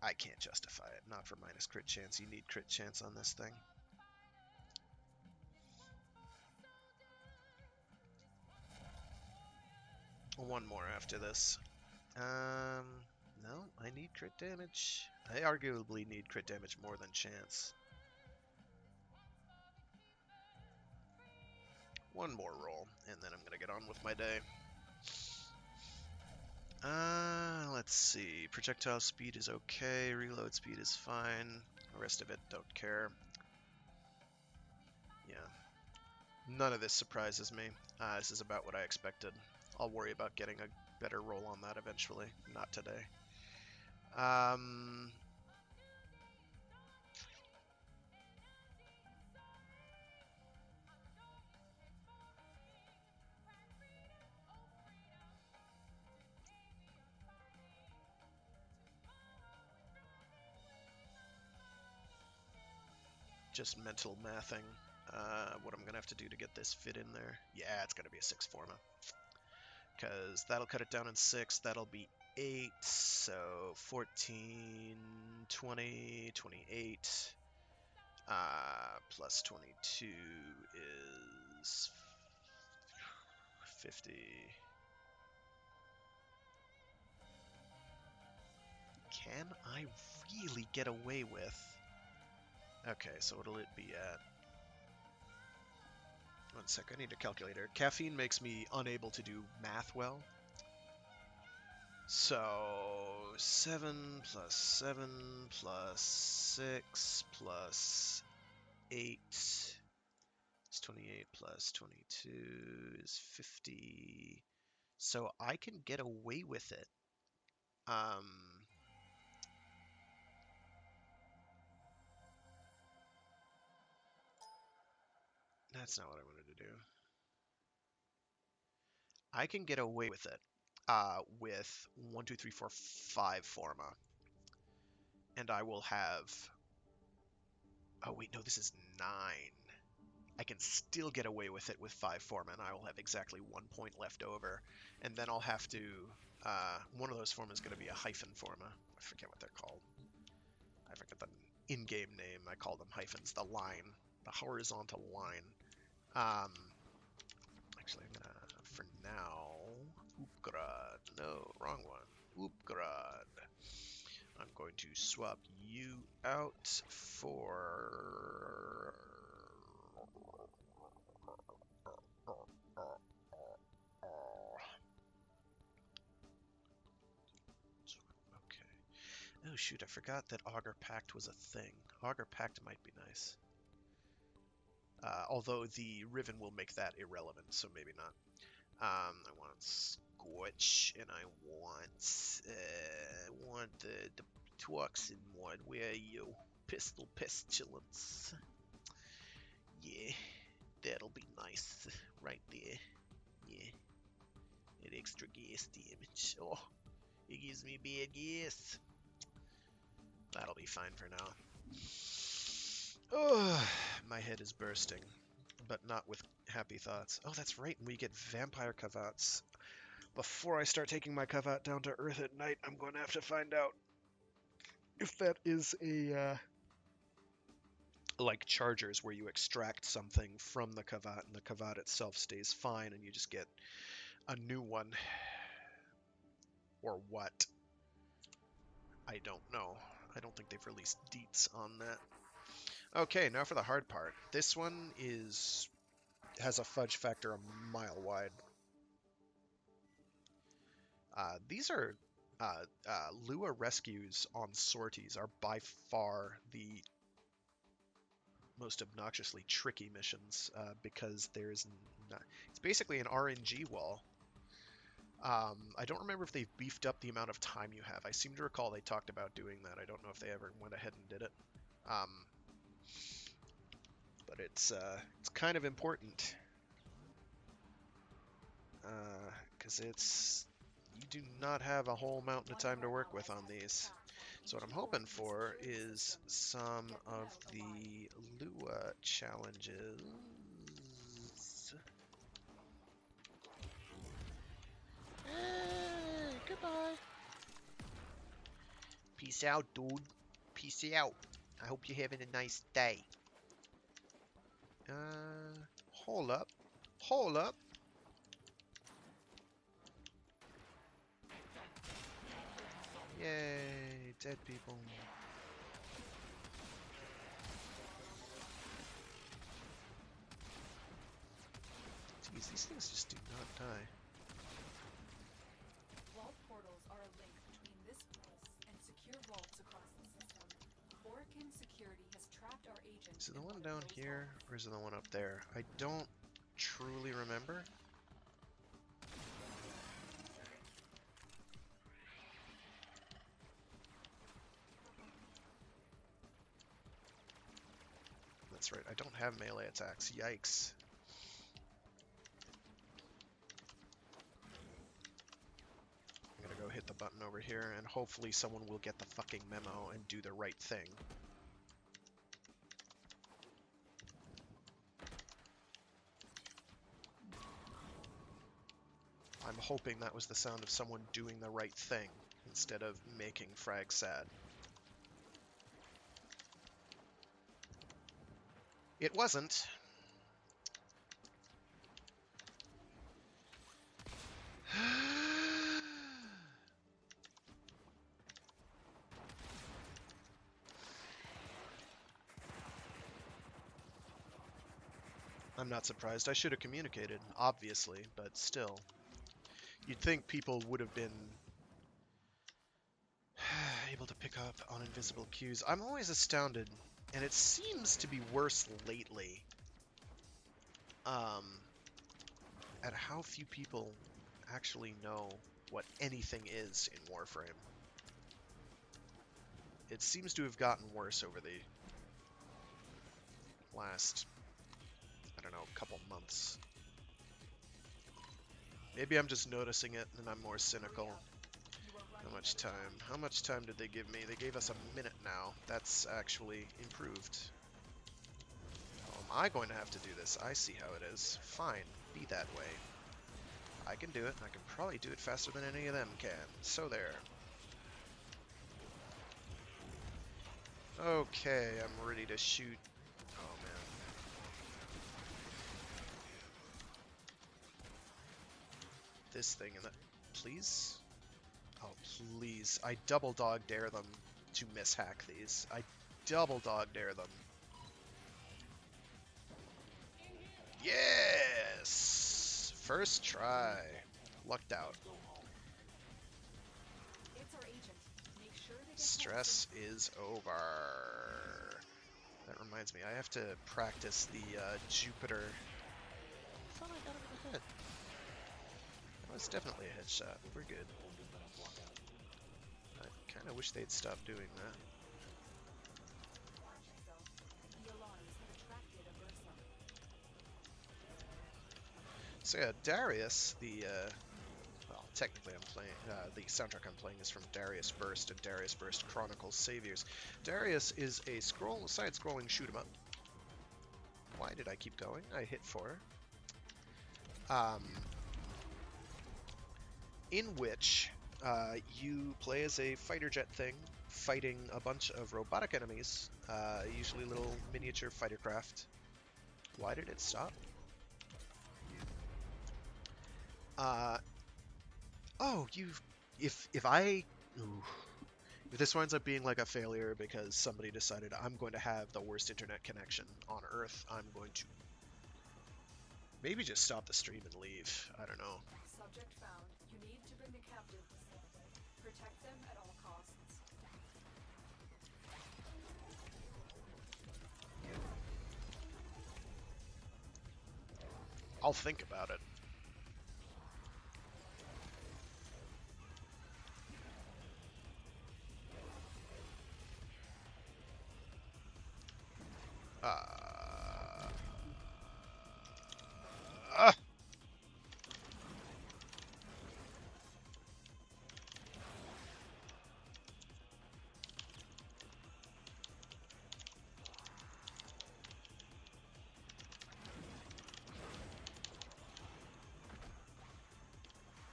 I can't justify it. Not for minus crit chance. You need crit chance on this thing. One more after this. No, I need crit damage. I arguably need crit damage more than chance. One more roll, and then I'm gonna get on with my day. Let's see. Projectile speed is okay. Reload speed is fine. The rest of it, don't care. Yeah. None of this surprises me. This is about what I expected. I'll worry about getting a better roll on that eventually. Not today. Just mental mathing. What I'm going to have to do to get this fit in there. Yeah, it's going to be a 6 forma. Because that'll cut it down in 6. That'll be 8. So 14, 20, 28. Plus 22 is 50. Can I really get away with... Okay, so what'll it be at? One sec, I need a calculator. Caffeine makes me unable to do math well. So, 7 plus 7 plus 6 plus 8 is 28 plus 22 is 50. So I can get away with it. That's not what I wanted to do. I can get away with it with 1, 2, 3, 4, 5 forma. And I will have... Oh, wait, no, this is 9. I can still get away with it with 5 forma, and I will have exactly 1 point left over. And then I'll have to... one of those formas is going to be a hyphen forma. I forget what they're called. I forget the in-game name. I call them hyphens. The line. The horizontal line. Actually, I'm gonna, for now, Oopgrad. No, wrong one. Oopgrad. I'm going to swap you out for... Okay. Oh shoot, I forgot that Augur Pact was a thing. Augur Pact might be nice. Although the Riven will make that irrelevant, so maybe not. I want Scorch, and I want the Toxin one. Where are you? Pistol Pestilence. Yeah, that'll be nice right there. Yeah, that extra gas damage. Oh, it gives me bad gas. That'll be fine for now. Oh, my head is bursting, but not with happy thoughts. Oh, that's right, and we get vampire Kavats. Before I start taking my Kavat down to Earth at night, I'm going to have to find out if that is a like chargers where you extract something from the kavat and the kavat itself stays fine and you just get a new one. Or what? I don't know. I don't think they've released deets on that. Okay, now for the hard part. This one has a fudge factor a mile wide. These are Lua rescues on sorties are by far the most obnoxiously tricky missions because it's basically an RNG wall. I don't remember if they've beefed up the amount of time you have. I seem to recall they talked about doing that. I don't know if they ever went ahead and did it. Um, but it's kind of important because you do not have a whole mountain of time to work with on these. So what I'm hoping for is some of the Lua challenges. Hey, goodbye. Peace out, dude. Peace out. I hope you're having a nice day. Hold up. Hold up. Yay, dead people. Jeez, these things just do not die. Vault portals are a link between this place and secure vaults across the system. Orokin Security has trapped our agents. Is it the one down here, or is it the one up there? I don't truly remember. That's right, I don't have melee attacks. Yikes. I'm gonna go hit the button over here, and hopefully someone will get the fucking memo and do the right thing. I'm hoping that was the sound of someone doing the right thing, instead of making Frag sad. It wasn't. I'm not surprised. I should have communicated, obviously, but still. You'd think people would have been able to pick up on invisible cues. I'm always astounded, and it seems to be worse lately, at how few people actually know what anything is in Warframe. It seems to have gotten worse over the last, I don't know, couple months. Maybe I'm just noticing it and I'm more cynical. How much time? How much time did they give me? They gave us a minute now. That's actually improved. Oh, am I going to have to do this? I see how it is. Fine, be that way. I can do it, and I can probably do it faster than any of them can. So there. Okay, I'm ready to shoot. Oh, man. This thing and that. Please? Oh, please. I double dog dare them to mishack these. I double dog dare them. Yes! First try. Lucked out. It's our agent. Make sure they get Stress is over. That reminds me, I have to practice the Jupiter. I thought I got him in the head. That was definitely a headshot. We're good. I kind of wish they'd stop doing that. the alarms have attracted a Versa. So yeah, Darius, well, technically I'm playing, the soundtrack I'm playing is from Darius Burst and Darius Burst Chronicles Saviors. Darius is a side-scrolling shoot-'em-up. Why did I keep going? I hit 4. In which you play as a fighter jet thing fighting a bunch of robotic enemies, usually little miniature fighter craft. Why did it stop? Oh, if I, ooh, if this winds up being like a failure because somebody decided I'm going to have the worst internet connection on Earth, I'm going to maybe just stop the stream and leave. I don't know. Subject found. You need to bring the captive to standby. Protect them at all costs. I'll think about it. Uh,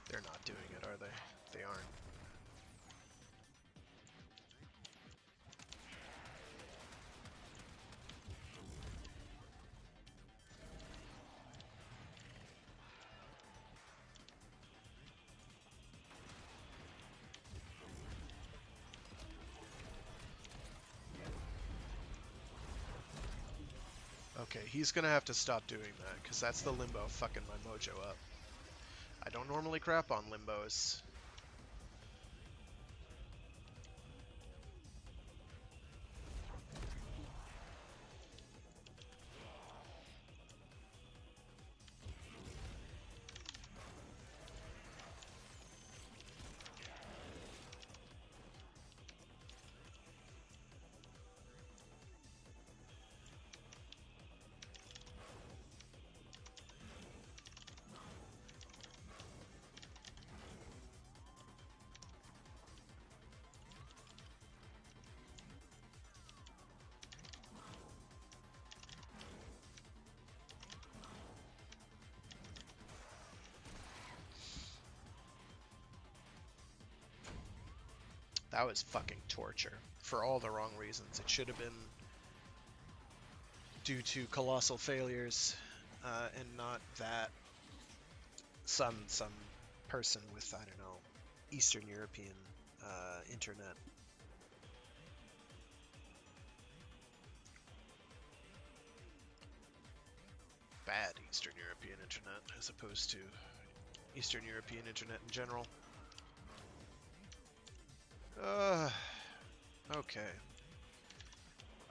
they're not doing it, are they? They aren't. Okay, he's gonna have to stop doing that, because that's the limbo fucking my mojo up. I don't normally crap on limbos. That was fucking torture. For all the wrong reasons. It should have been due to colossal failures, and not that some person with, I don't know, Eastern European internet. Bad Eastern European internet, as opposed to Eastern European internet in general. Okay.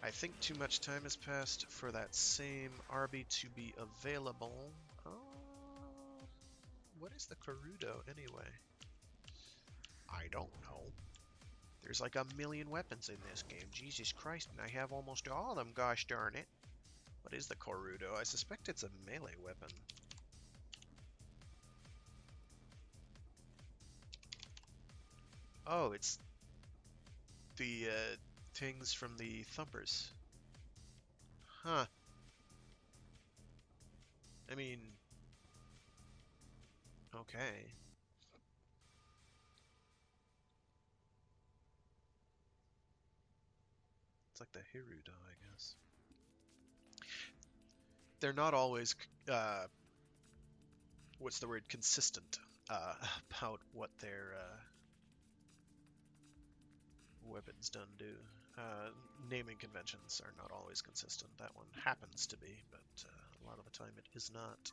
I think too much time has passed for that same Arby to be available. What is the Karudo anyway? I don't know. There's like a million weapons in this game. Jesus Christ, and I have almost all of them, gosh darn it. What is the Korudo? I suspect it's a melee weapon. Oh, it's the things from the Thumpers. Huh. I mean, okay. It's like the Hirudo, I guess. They're not always, what's the word, consistent about what their weapons done do. Naming conventions are not always consistent. That one happens to be, but a lot of the time it is not.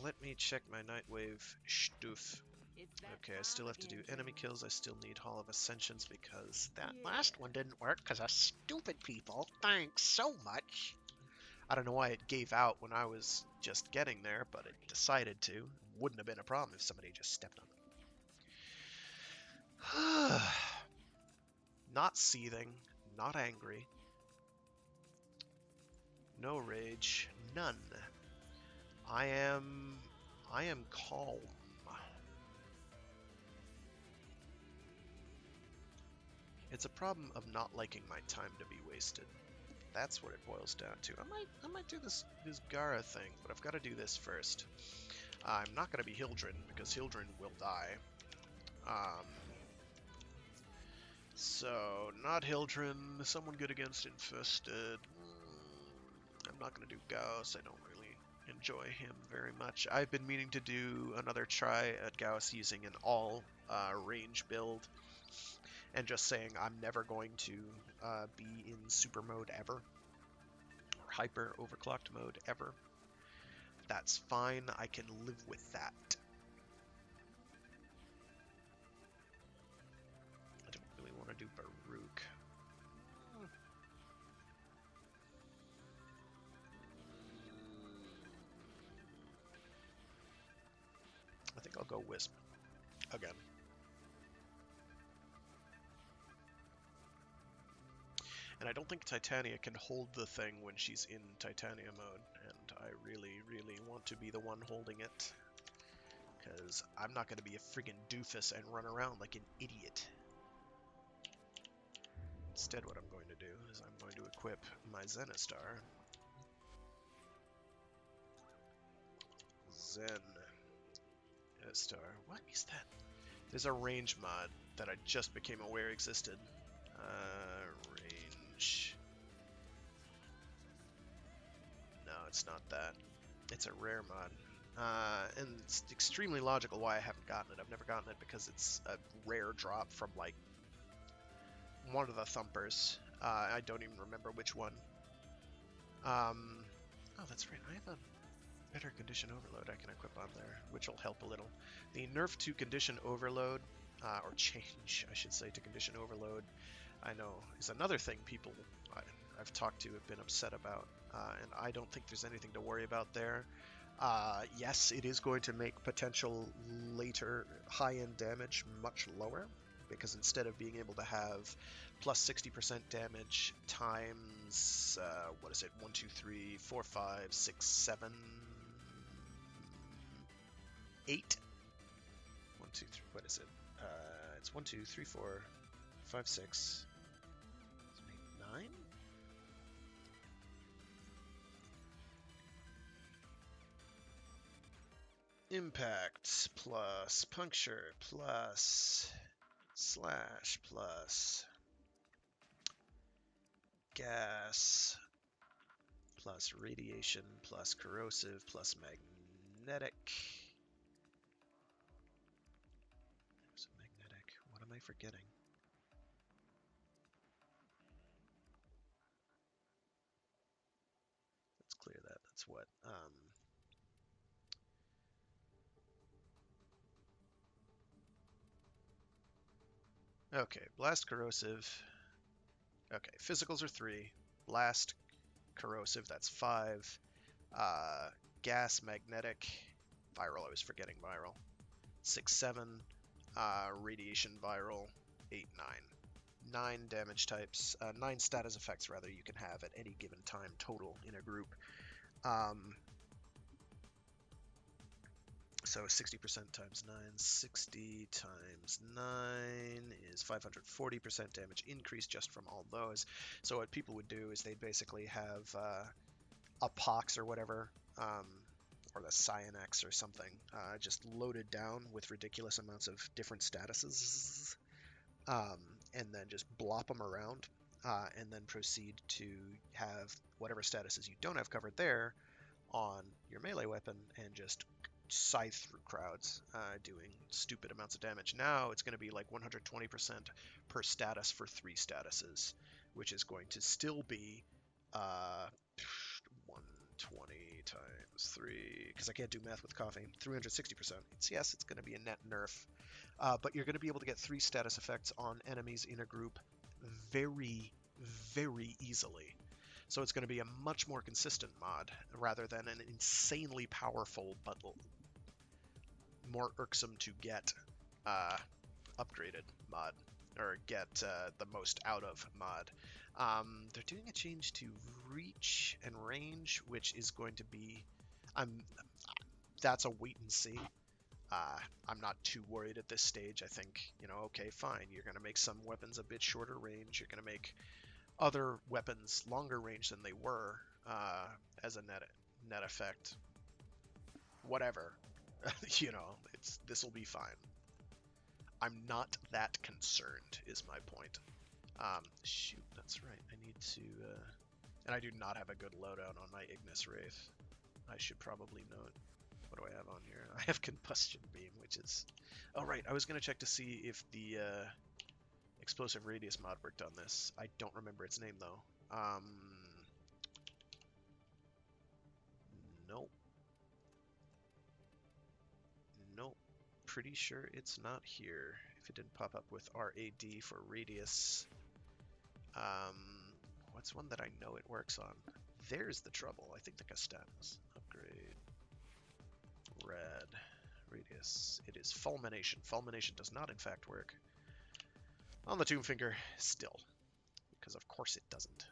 Let me check my Nightwave stuff. Okay, I still have to do enemy kills. I still need Hall of Ascensions because that last one didn't work because of stupid people. Thanks so much. I don't know why it gave out when I was just getting there, but it decided to. Wouldn't have been a problem if somebody just stepped on it. Not seething, not angry. No rage, none. I am calm. It's a problem of not liking my time to be wasted. That's what it boils down to. I might do this Gara thing, but I've got to do this first. I'm not going to be Hildren because Hildren will die. So, not Hildren, someone good against Infested. I'm not going to do Gauss, I don't really enjoy him very much. I've been meaning to do another try at Gauss using an all range build, and just saying I'm never going to be in super mode ever, or hyper overclocked mode ever. That's fine, I can live with that. I don't really want to do Baruch. I think I'll go Wisp again. And I don't think Titania can hold the thing when she's in Titania mode, and I really, really want to be the one holding it, because I'm not going to be a friggin' doofus and run around like an idiot. Instead, what I'm going to do is I'm going to equip my Zenistar. Zenistar. What is that? There's a range mod that I just became aware existed. Range. No, it's not that. It's a rare mod. And it's extremely logical why I haven't gotten it. I've never gotten it because it's a rare drop from, like, one of the Thumpers. I don't even remember which one. Oh, that's right. I have a better Condition Overload I can equip on there, which will help a little. The nerf to Condition Overload, or change, I should say, to Condition Overload, I know is another thing people I've talked to have been upset about, and I don't think there's anything to worry about there. Yes, it is going to make potential later high-end damage much lower, because instead of being able to have plus 60% damage times, what is it, 1, 2, 3, 4, 5, 6, 7, 8? 1, 2, 3, what is it? It's 1, 2, 3, 4, 5, 6, 9? Impact plus puncture plus slash plus gas plus radiation plus corrosive plus magnetic. There's a magnetic. What am I forgetting? Let's clear that. That's what. Okay, blast corrosive. Okay, physicals are 3. Blast corrosive, that's 5. Gas magnetic. Viral, I was forgetting viral. 6, 7. Radiation viral. 8, 9. 9 damage types, 9 status effects rather you can have at any given time total in a group. So 60% times 9, 60 times 9 is 540% damage increase just from all those. So what people would do is they'd basically have a pox or whatever, or the Cyanax or something, just loaded down with ridiculous amounts of different statuses, and then just blop them around, and then proceed to have whatever statuses you don't have covered there on your melee weapon and just scythe through crowds, doing stupid amounts of damage. Now it's going to be like 120% per status for 3 statuses, which is going to still be 120 times 3, because I can't do math with coffee, 360%. Yes, it's going to be a net nerf, but you're going to be able to get 3 status effects on enemies in a group very, very easily. So it's going to be a much more consistent mod rather than an insanely powerful but more irksome to get upgraded mod, or get the most out of mod. They're doing a change to reach and range, which is going to be, that's a wait and see. I'm not too worried at this stage. I think, okay, fine. You're going to make some weapons a bit shorter range. You're going to make other weapons longer range than they were, as a net effect. Whatever. This will be fine. I'm not that concerned, is my point. Shoot, that's right. I need to, and I do not have a good loadout on my Ignis Wraith. I should probably note. What do I have on here? I have Combustion Beam, which is... Oh, right, I was going to check to see if the Explosive Radius mod worked on this. I don't remember its name, though. Nope. Nope. Pretty sure it's not here. If it didn't pop up with RAD for Radius. What's one that I know it works on? There's the trouble. I think the Castanis. Upgrade. Red. Radius. It is Fulmination. Fulmination does not, in fact, work on the Tombfinger still. Because of course it doesn't.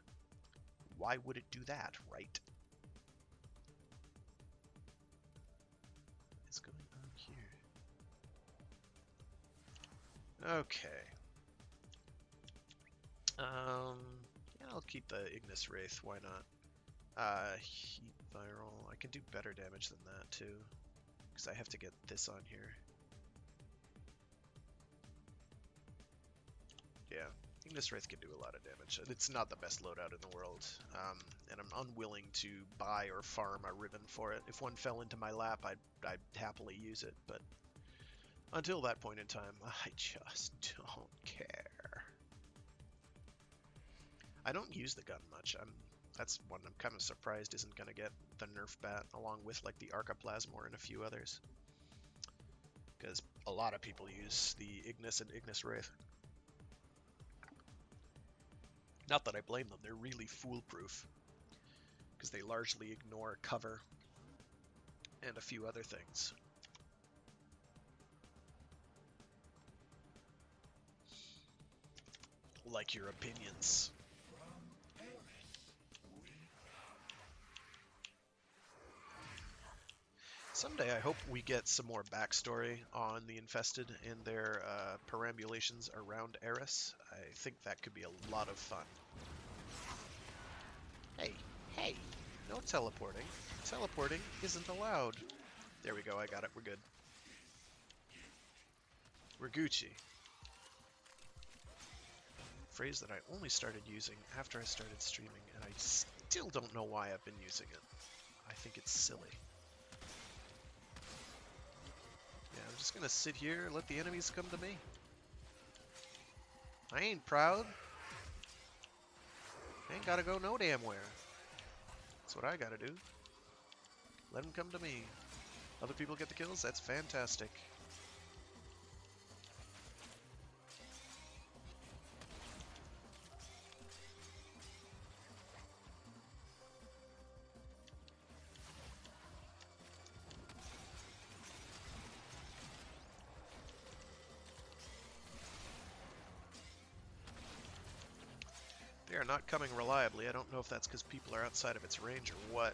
Why would it do that, right? What's going on here? Okay. Yeah, I'll keep the Ignis Wraith, why not? Heat Viral. I can do better damage than that, too. Because I have to get this on here. Yeah, Ignis Wraith can do a lot of damage. It's not the best loadout in the world, and I'm unwilling to buy or farm a ribbon for it. If one fell into my lap, I'd happily use it, but until that point in time, I just don't care. I don't use the gun much. That's one I'm kind of surprised isn't going to get the Nerf bat, along with like the Arcaplasmor and a few others. Because a lot of people use the Ignis and Ignis Wraith. Not that I blame them, they're really foolproof. Because they largely ignore cover and a few other things. Like your opinions. Someday I hope we get some more backstory on the Infested and their perambulations around Eris. I think that could be a lot of fun. Hey, no teleporting. Teleporting isn't allowed. There we go, I got it, we're good. We're Gucci. Phrase that I only started using after I started streaming, and I still don't know why I've been using it. I think it's silly. Yeah, I'm just gonna sit here and let the enemies come to me. I ain't proud. I ain't gotta go no damn where. That's what I gotta do. Let them come to me. Other people get the kills? That's fantastic. They are not coming reliably. I don't know if that's because people are outside of its range or what.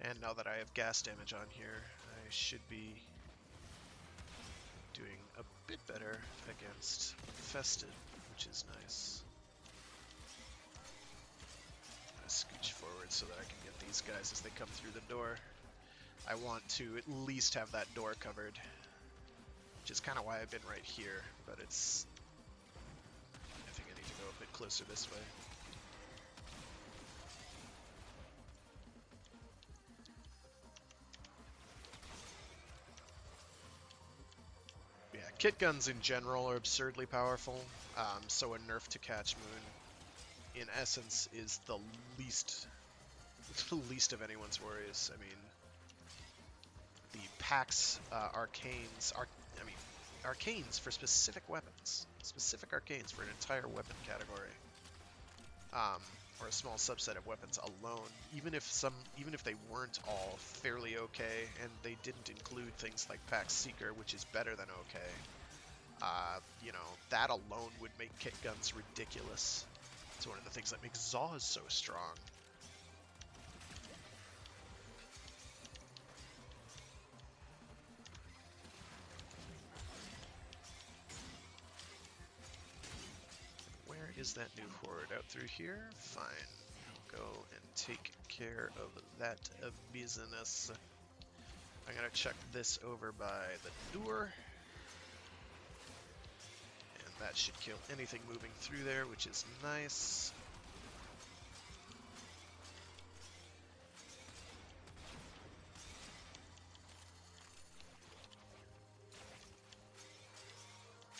And now that I have gas damage on here, I should be doing a bit better against Infested, which is nice. Scooch forward so that I can get these guys as they come through the door. I want to at least have that door covered, which is kind of why I've been right here, but it's... I think I need to go a bit closer this way. Yeah, kit guns in general are absurdly powerful, so a nerf to Catch Moon in essence is the least of anyone's worries. I mean, the PAX arcanes for specific weapons, specific arcanes for an entire weapon category, or a small subset of weapons alone. Even if they weren't all fairly okay, and they didn't include things like PAX Seeker, which is better than okay, you know, that alone would make kit guns ridiculous. It's one of the things that makes Zaws so strong. is that new horde? Out through here? Fine. I'll go and take care of that business. I'm gonna check this over by the door. And that should kill anything moving through there, which is nice.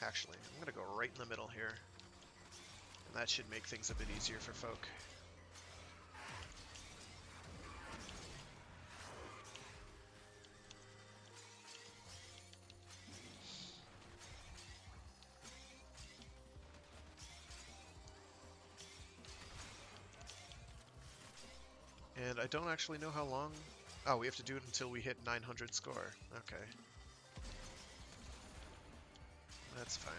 Actually, I'm gonna go right in the middle here. And that should make things a bit easier for folk. And I don't actually know how long... Oh, we have to do it until we hit 900 score. Okay. That's fine.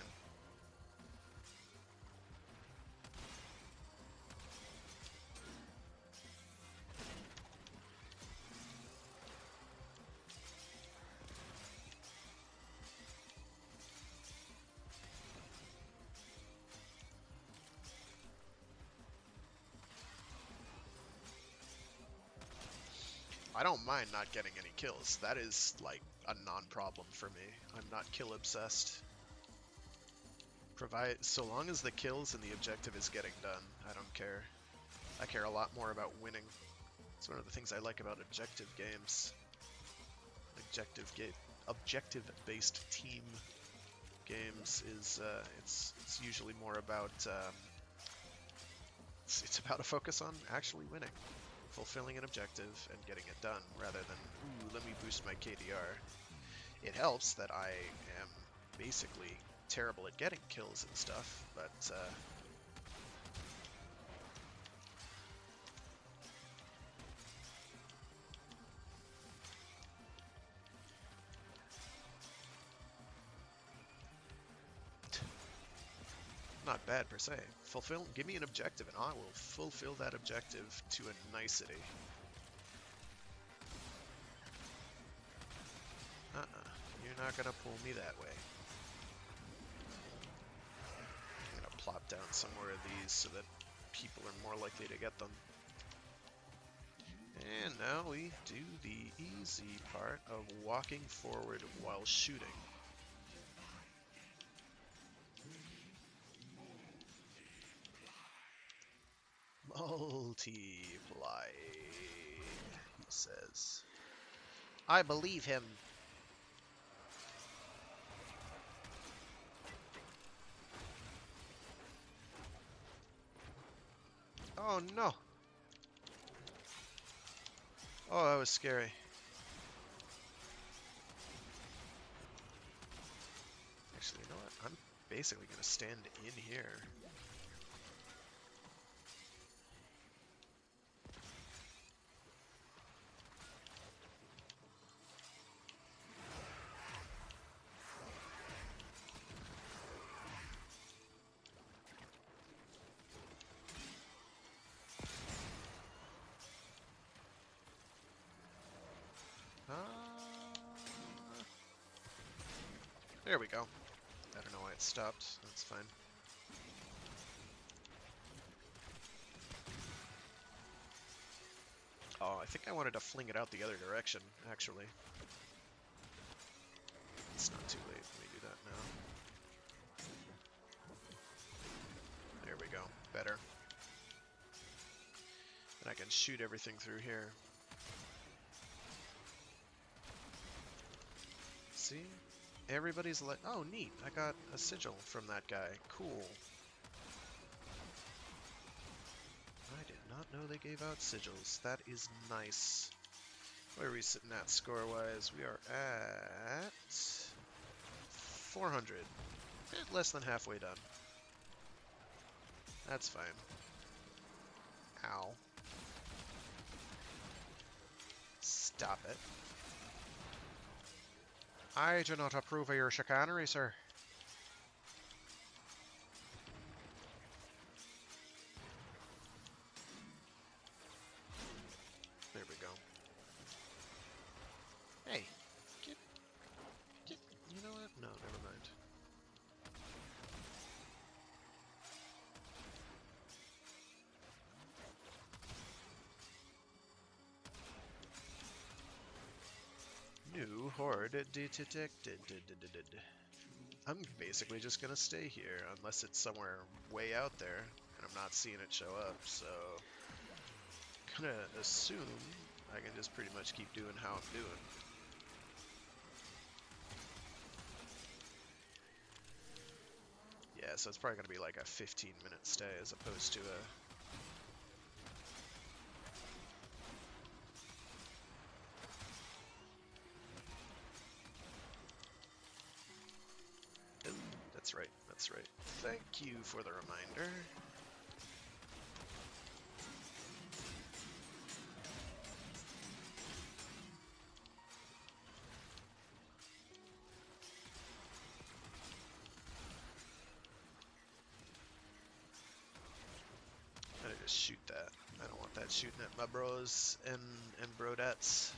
I don't mind not getting any kills. That is, like, a non-problem for me. I'm not kill-obsessed. So long as the kills and the objective is getting done, I don't care. I care a lot more about winning. It's one of the things I like about objective games. Objective-based team games is, it's usually more about, it's about a focus on actually winning. Fulfilling an objective and getting it done, rather than, ooh, let me boost my KDR. It helps that I am basically terrible at getting kills and stuff, but not bad per se. Give me an objective and I will fulfill that objective to a nicety. You're not gonna pull me that way. I'm gonna plop down some more of these so that people are more likely to get them. And now we do the easy part of walking forward while shooting. Multiply, he says. I believe him. Oh no. Oh, that was scary. Actually, you know what? I'm basically going to stand in here. There we go. I don't know why it stopped. That's fine. Oh, I think I wanted to fling it out the other direction, actually. It's not too late. Let me do that now. There we go. Better. And I can shoot everything through here. See? Everybody's like, oh, neat. I got a sigil from that guy. Cool. I did not know they gave out sigils. That is nice. Where are we sitting at score-wise? We are at 400. Less than halfway done. That's fine. Ow. Stop it. I do not approve of your chicanery, sir. There we go. Hey, get, you know what? No, never mind. New horde detected. I'm basically just gonna stay here unless it's somewhere way out there and I'm not seeing it show up, so gonna assume I can just pretty much keep doing how I'm doing. Yeah, so it's probably gonna be like a 15-minute stay as opposed to a... Oh, that's right, that's right. Thank you for the reminder. I'm gonna just shoot that. I don't want that shooting at my bros and brodettes.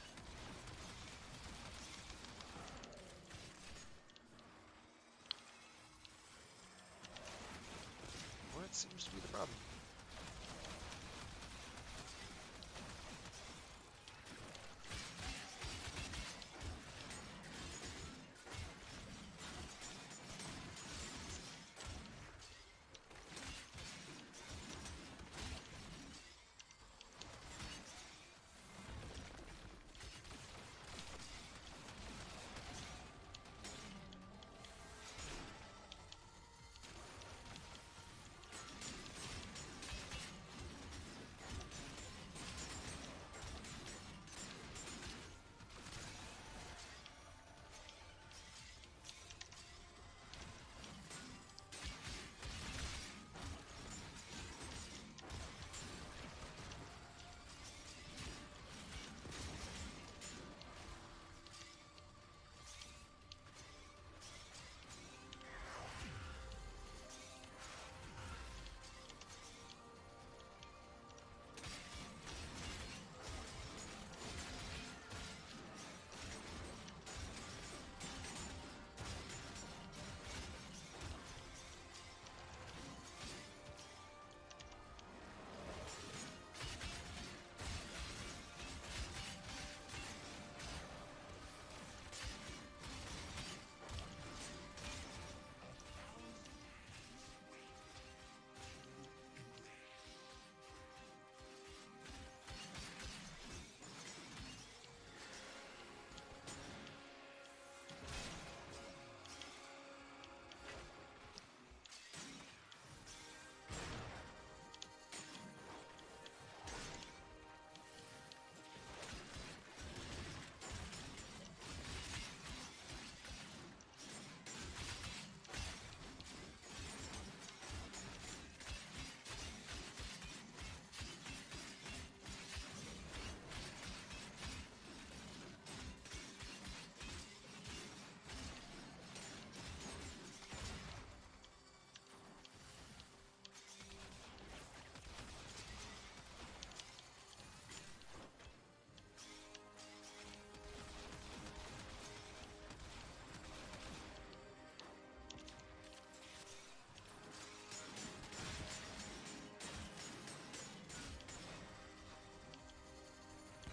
What seems to be the problem?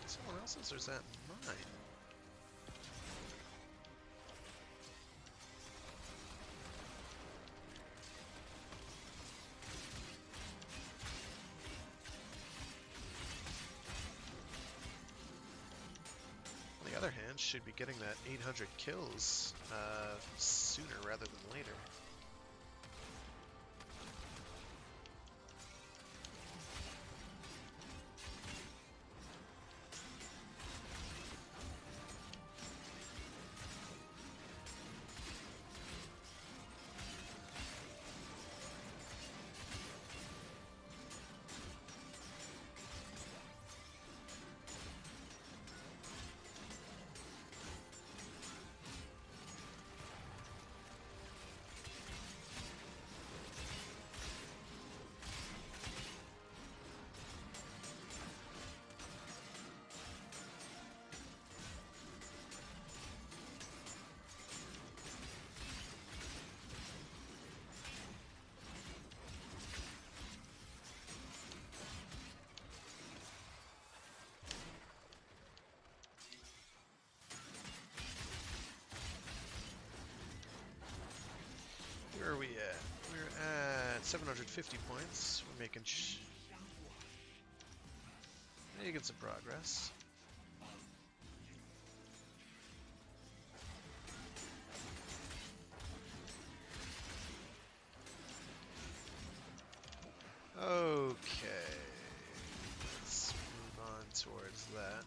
Someone else's, or is that mine? On the other hand, should be getting that 800 kills sooner rather than later. 750 points. We're making making some progress. Okay, let's move on towards that.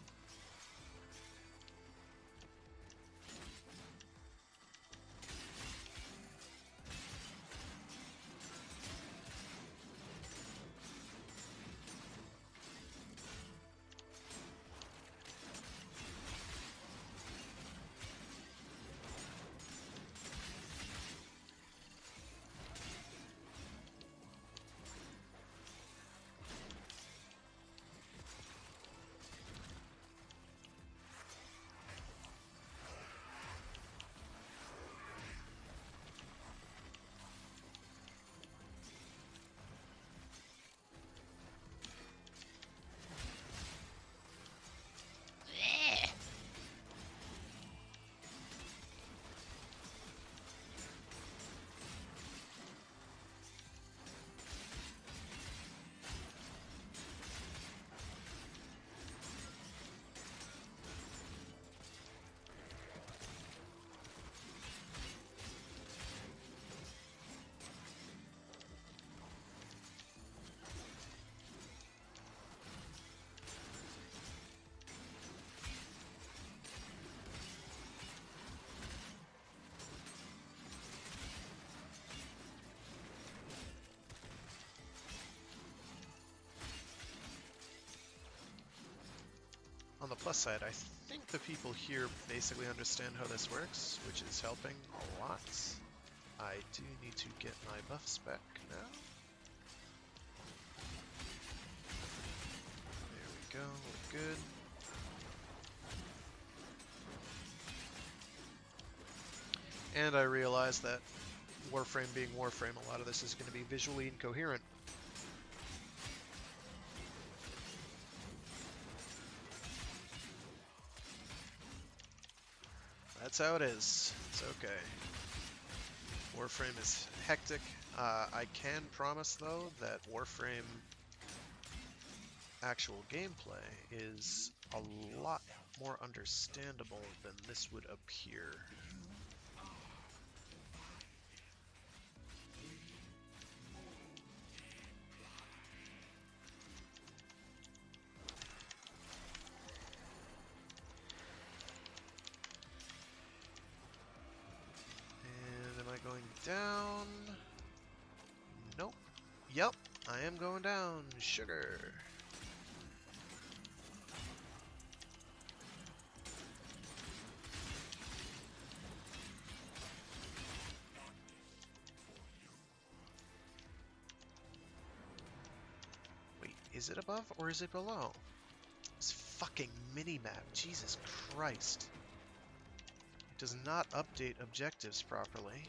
On the plus side, I think the people here basically understand how this works, which is helping a lot. I do need to get my buffs back now. There we go, we're good. And I realized that Warframe being Warframe, a lot of this is going to be visually incoherent. That's how it is. It's okay. Warframe is hectic. I can promise, though, that Warframe actual gameplay is a lot more understandable than this would appear. And am I going down? Nope. Yep, I am going down. Sugar. Wait, is it above or is it below? This fucking mini-map, Jesus Christ. It does not update objectives properly.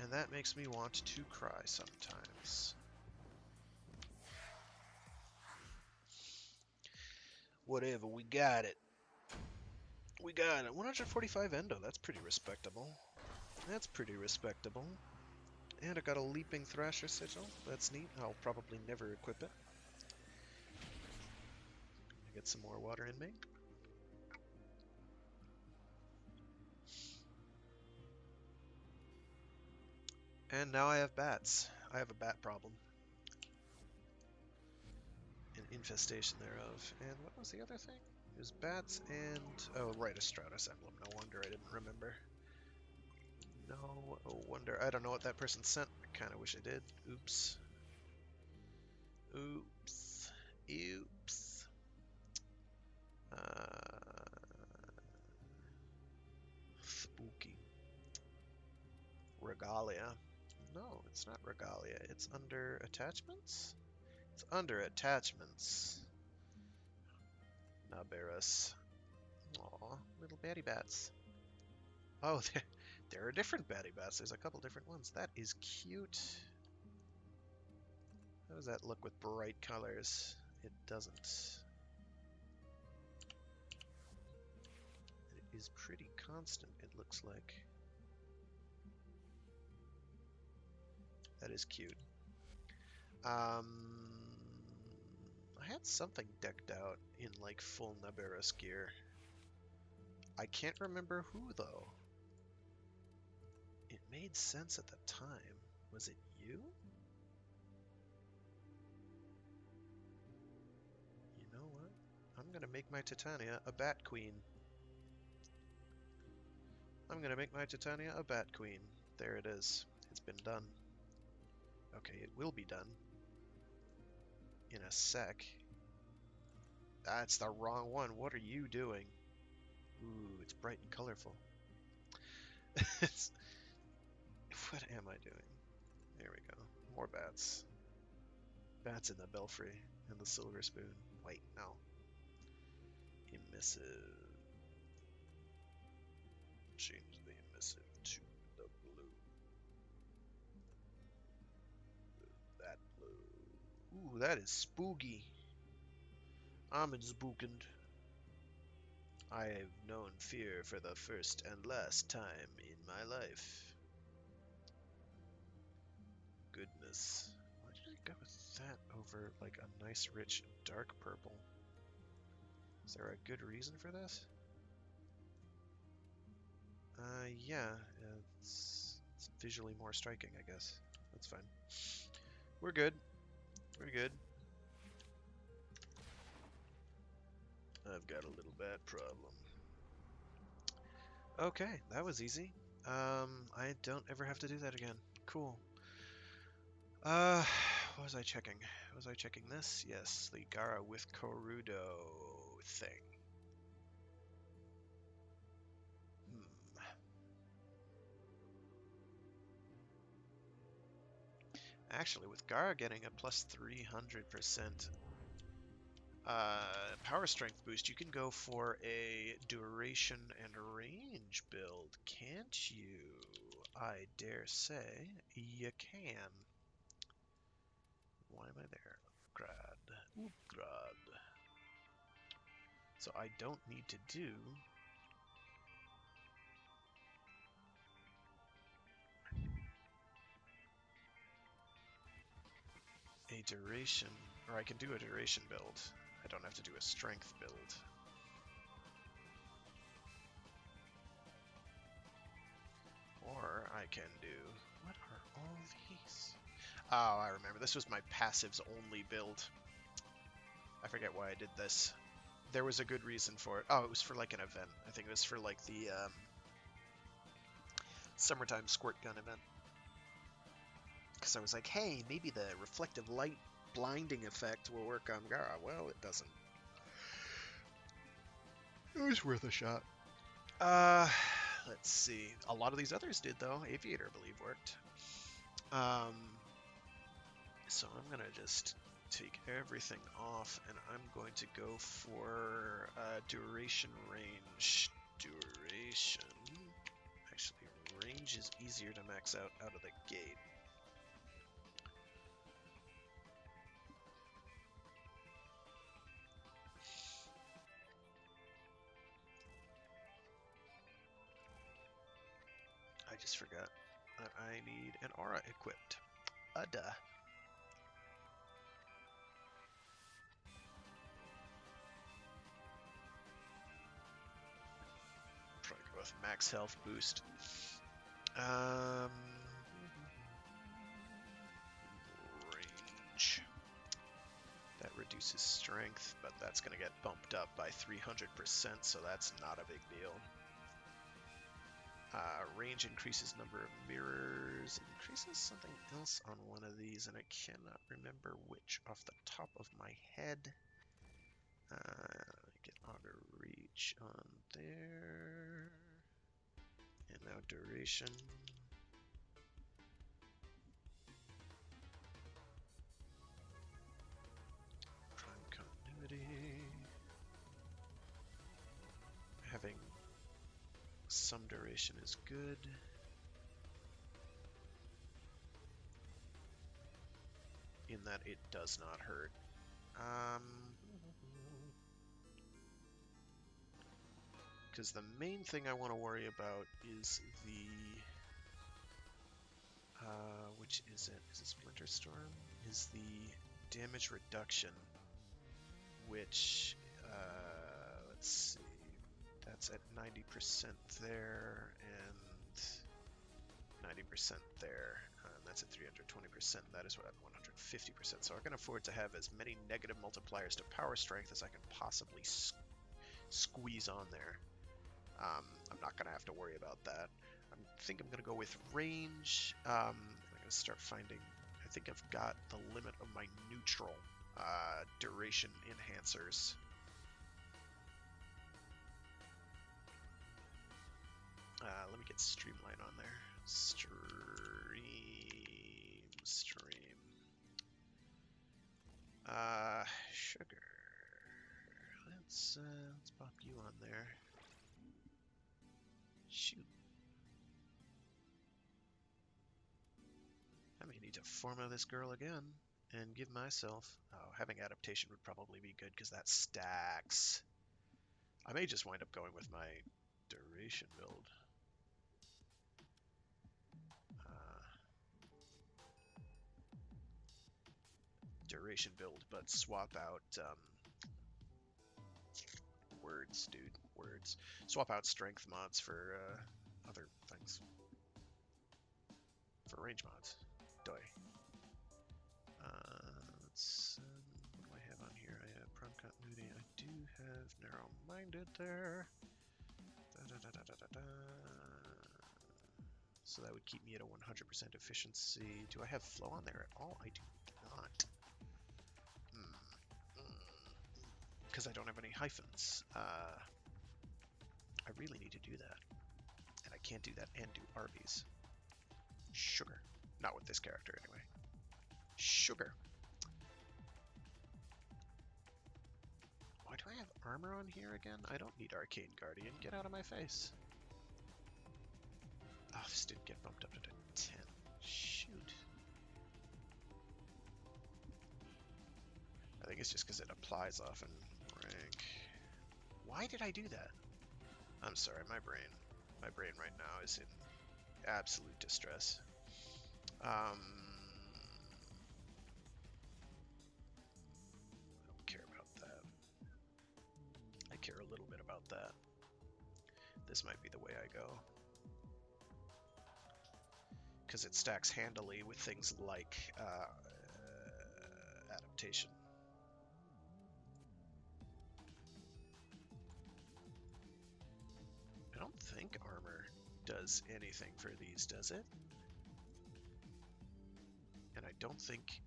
And that makes me want to cry sometimes. Whatever, we got it. We got it. 145 endo, that's pretty respectable. That's pretty respectable. And I got a leaping thrasher sigil. That's neat. I'll probably never equip it. Get some more water in me. And now I have bats. I have a bat problem. An infestation thereof. And what was the other thing? It was bats and... oh, right, a Stratus emblem. No wonder I didn't remember. No wonder. I don't know what that person sent. I kind of wish I did. Oops. Oops. Oops. Spooky. Regalia. No, it's not Regalia. It's under attachments? It's under attachments. Nabarus. Aw, little batty bats. Oh, there are different batty bats. There's a couple different ones. That is cute. How does that look with bright colors? It doesn't. It is pretty constant, it looks like. That is cute. I had something decked out in like full Naberas gear. I can't remember who though. It made sense at the time. Was it you? You know what? I'm gonna make my Titania a Bat Queen. I'm gonna make my Titania a Bat Queen. There it is. It's been done. Okay, it will be done. In a sec. That's the wrong one. What are you doing? Ooh, it's bright and colorful. What am I doing? There we go. More bats. Bats in the belfry and the silver spoon. Wait, no. Emissive. Change the emissive to the blue. That blue. Ooh, that is spooky. I'm spookened. I have known fear for the first and last time in my life. Goodness. Why did I go with that over like a nice rich dark purple? Is there a good reason for this? Yeah, it's visually more striking, I guess. That's fine. We're good. We're good. I've got a little bad problem. Okay, that was easy. I don't ever have to do that again. Cool. What was I checking? Was I checking this? Yes, the Gara with Korudo thing. Actually, with Gara getting a plus 300% power strength boost, you can go for a duration and range build, can't you? I dare say you can. Why am I there? Upgrad. Upgrad. So I don't need to do a duration, or I can do a duration build. I don't have to do a strength build. Or I can do... What are all these? Oh, I remember. This was my passives only build. I forget why I did this. There was a good reason for it. Oh, it was for like an event. I think it was for like the summertime squirt gun event. Because I was like, hey, maybe the reflective light blinding effect will work on Gara. Well, it doesn't. It was worth a shot. Let's see. A lot of these others did, though. Aviator, I believe, worked. So I'm going to just take everything off, and I'm going to go for duration range. Duration. Actually, range is easier to max out of the gate. I just forgot that I need an aura equipped. Duh. Probably go with max health boost. Range. That reduces strength, but that's going to get bumped up by 300%, so that's not a big deal. Range increases number of mirrors. It increases something else on one of these, and I cannot remember which off the top of my head. Get auger reach on there. And now duration. Prime continuity. Having some duration is good. In that it does not hurt. Because the main thing I want to worry about is the which is it? Is it Splinter Storm? Is the damage reduction, which, let's see, that's at 90% there and 90% there. That's at 320%. That is what at 150%. So I can afford to have as many negative multipliers to power strength as I can possibly squeeze on there. I'm not going to have to worry about that. I think I'm going to go with range. I'm going to start finding, I think I've got the limit of my neutral duration enhancers. Let me get Streamline on there. Stream. Sugar. Let's pop you on there. Shoot. I may need to format this girl again and give myself... Oh, having adaptation would probably be good because that stacks. I may just wind up going with my duration build. Duration build, but swap out words, dude. Words. Swap out strength mods for other things. For range mods. Doi. What do I have on here? I have prime continuity. I do have narrow-minded there. So that would keep me at a 100% efficiency. Do I have flow on there at all? I do not. Because I don't have any hyphens. I really need to do that. And I can't do that and do Arby's. Sugar. Not with this character, anyway. Sugar. Why do I have armor on here again? I don't need Arcane Guardian. Get out of my face. Oh, this didn't get bumped up to 10. Shoot. I think it's just because it applies off in rank. Why did I do that? I'm sorry, my brain right now is in absolute distress. I don't care about that. I care a little bit about that. This might be the way I go. Because it stacks handily with things like adaptation. I don't think armor does anything for these, does it? And I don't think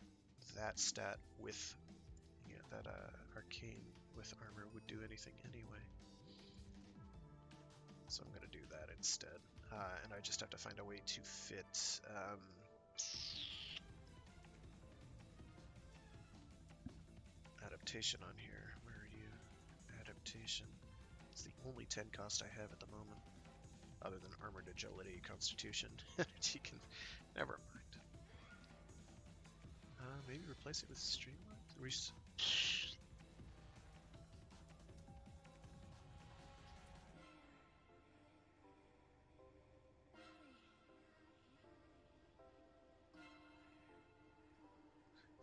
that stat with, yeah, that arcane with armor would do anything anyway. So I'm going to do that instead. And I just have to find a way to fit adaptation on here. Where are you? Adaptation. It's the only 10 cost I have at the moment. Other than armored agility, constitution. You can... Never mind. Maybe replace it with streamline?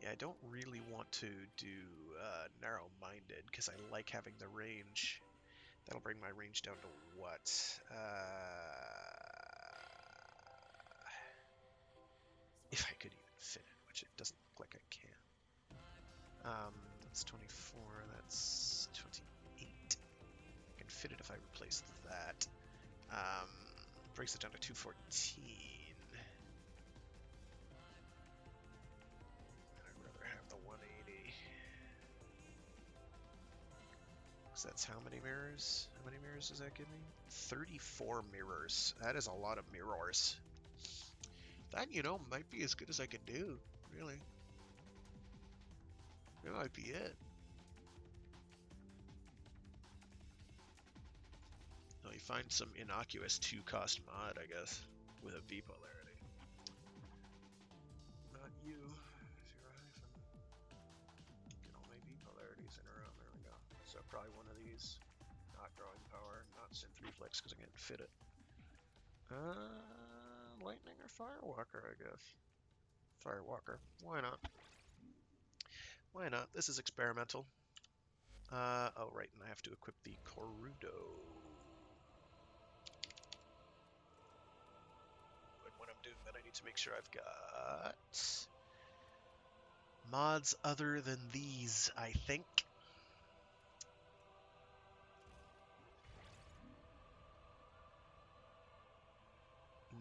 Yeah, I don't really want to do narrow-minded because I like having the range. That'll bring my range down to what? If I could even fit it, which it doesn't look like I can. That's 24, that's 28. I can fit it if I replace that. Brings it down to 214. I'd rather have the 180. So that's how many mirrors? How many mirrors does that give me? 34 mirrors. That is a lot of mirrors. That, you know, might be as good as I can do, really. That might be it. No, you find some innocuous 2-cost mod, I guess, with a V polarity. Not you. 0 hyphen. Get all my V polarities in a row. There we go. So probably one of these. Not drawing power, not synth reflex because I can't fit it. Lightning or Firewalker, I guess. Firewalker. Why not? Why not? This is experimental. Oh, right, and I have to equip the Corrudo. And when I'm doing that, I need to make sure I've got mods other than these, I think.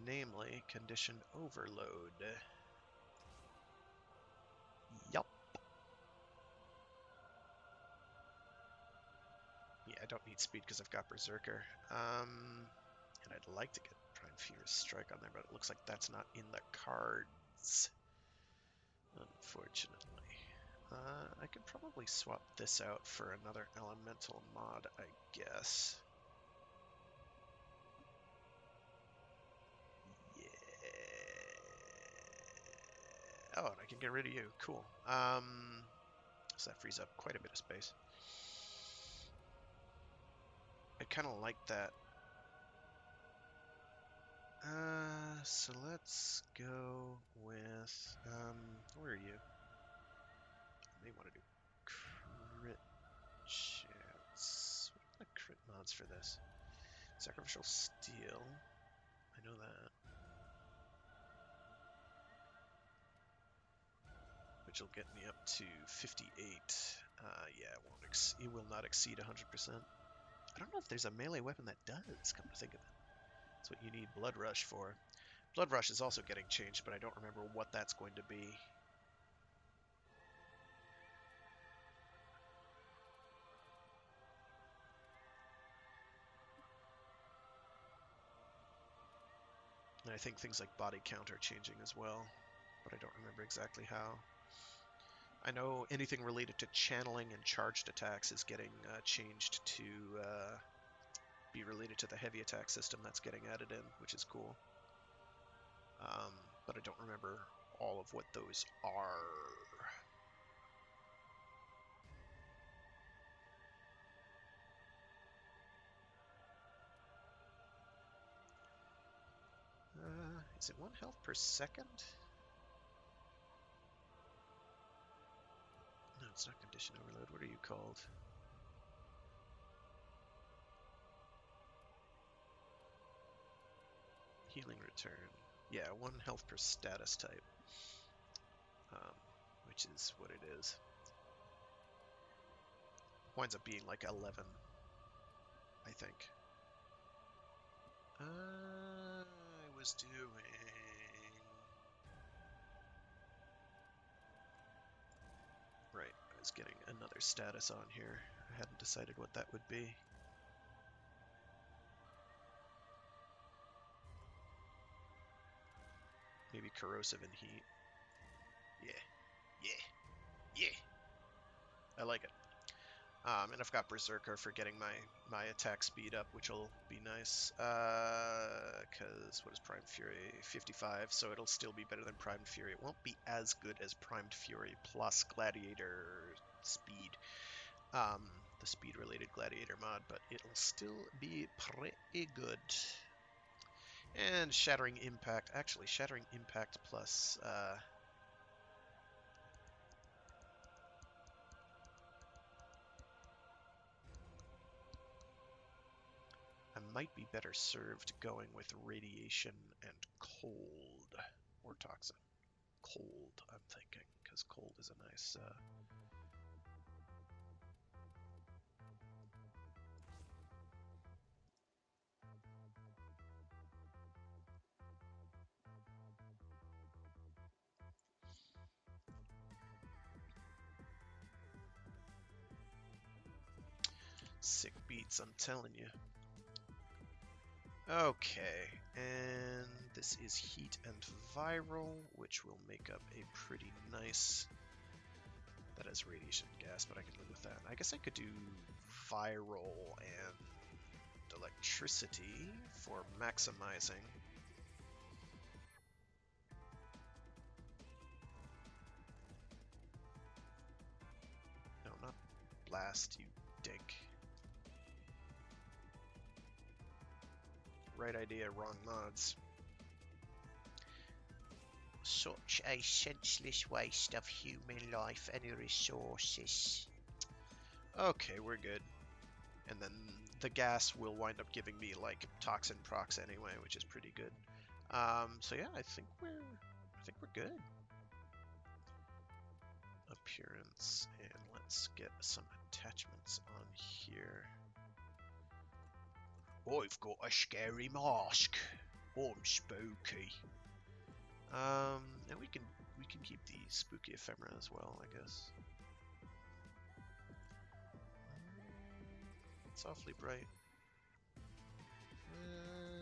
Namely, condition overload. Yup. Yeah, I don't need speed because I've got Berserker. And I'd like to get Prime Fierce Strike on there, but it looks like that's not in the cards, unfortunately. I could probably swap this out for another elemental mod, I guess. Yeah. Oh, and I can get rid of you. Cool. So that frees up quite a bit of space. I kind of like that. So let's go with, where are you? I may want to do crit chance. What are the crit mods for this? Sacrificial Steel. I know that. Which will get me up to 58. Yeah, it will not exceed 100%. I don't know if there's a melee weapon that does, come to think of it. That's what you need Blood Rush for. Blood Rush is also getting changed, but I don't remember what that's going to be. And I think things like body count are changing as well, but I don't remember exactly how. I know anything related to channeling and charged attacks is getting changed to be related to the heavy attack system that's getting added in, which is cool. But I don't remember all of what those are. Is it 1 health per second? No, it's not condition overload. What are you called? Healing return. Yeah, 1 health per status type. Which is what it is. Winds up being like 11, I think. I was doing... Right, I was getting another status on here. I hadn't decided what that would be. Maybe corrosive and heat. Yeah. I like it. And I've got Berserker for getting my attack speed up, which will be nice. Because what is Primed Fury? 55, so it'll still be better than Primed Fury. It won't be as good as Primed Fury plus Gladiator speed. The speed-related Gladiator mod, but it'll still be pretty good. And Shattering Impact. Actually, Shattering Impact plus... I might be better served going with Radiation and Cold. Or Toxin. Cold, I'm thinking, because Cold is a nice... sick beats, I'm telling you. Okay, and this is Heat and Viral, which will make up a pretty nice... That has Radiation Gas, but I can live with that. I guess I could do Viral and Electricity for maximizing. No, not Blast, you dink. Right idea, wrong mods. So Such a senseless waste of human life and resources. Okay, we're good. And then the gas will wind up giving me like toxin procs anyway, which is pretty good. So yeah, I think we're good. Appearance, and let's get some attachments on here. I've got a scary mask. I'm spooky. And we can keep the spooky ephemera as well, I guess. It's awfully bright.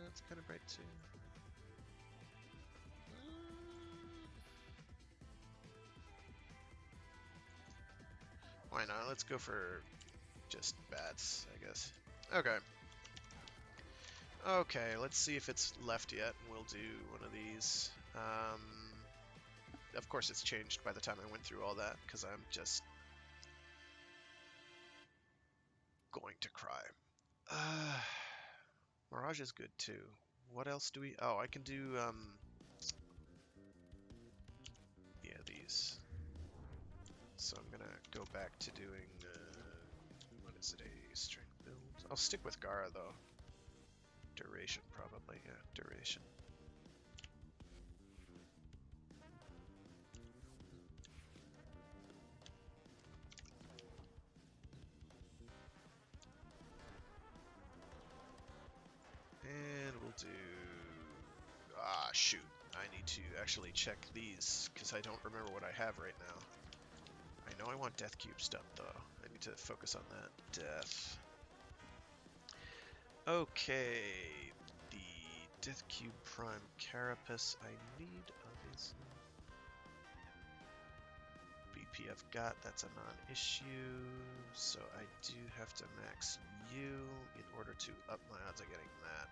It's kind of bright too. Why not? Let's go for just bats, I guess. Okay. Okay, let's see if it's left yet. We'll do one of these. Of course it's changed by the time I went through all that, because I'm just going to cry. Mirage is good too. What else do we... Oh, I can do, yeah, these. So I'm gonna go back to doing, what is it, a strength build? I'll stick with Gara though. Duration probably, yeah, duration. And we'll do... Ah, shoot. I need to actually check these, because I don't remember what I have right now. I know I want Death Cube stuff, though. I need to focus on that. Death. Okay. The Death Cube Prime Carapace I need, obviously. BP I've got, that's a non-issue. So I do have to max you in order to up my odds of getting that.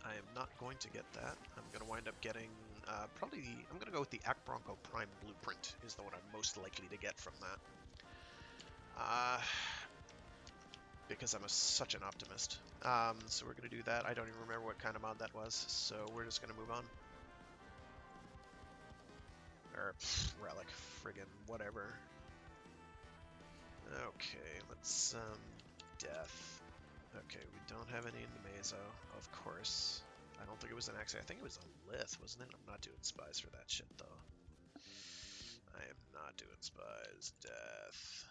I am not going to get that. I'm going to wind up getting probably I'm going to go with the Akbronco Prime Blueprint is the one I'm most likely to get from that. Because I'm such an optimist. So we're going to do that. I don't even remember what kind of mod that was, so we're just going to move on. Or relic, friggin' whatever. Okay, let's death. Okay, we don't have any in the Meso, of course. I don't think it was an axe. I think it was a lith, wasn't it? I'm not doing spies for that shit, though. I am not doing spies. Death.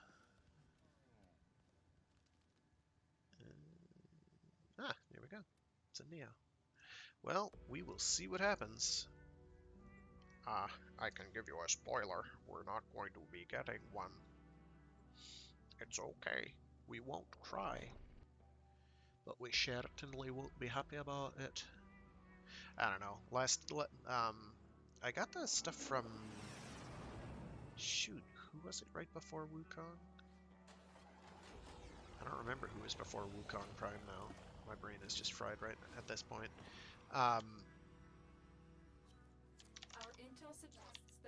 Here we go. It's a Neo. Well, we will see what happens. I can give you a spoiler. We're not going to be getting one. It's okay. We won't cry. But we certainly won't be happy about it. I don't know. I got the stuff from... Shoot, who was it right before Wukong? I don't remember who was before Wukong Prime now. My brain is just fried right at this point.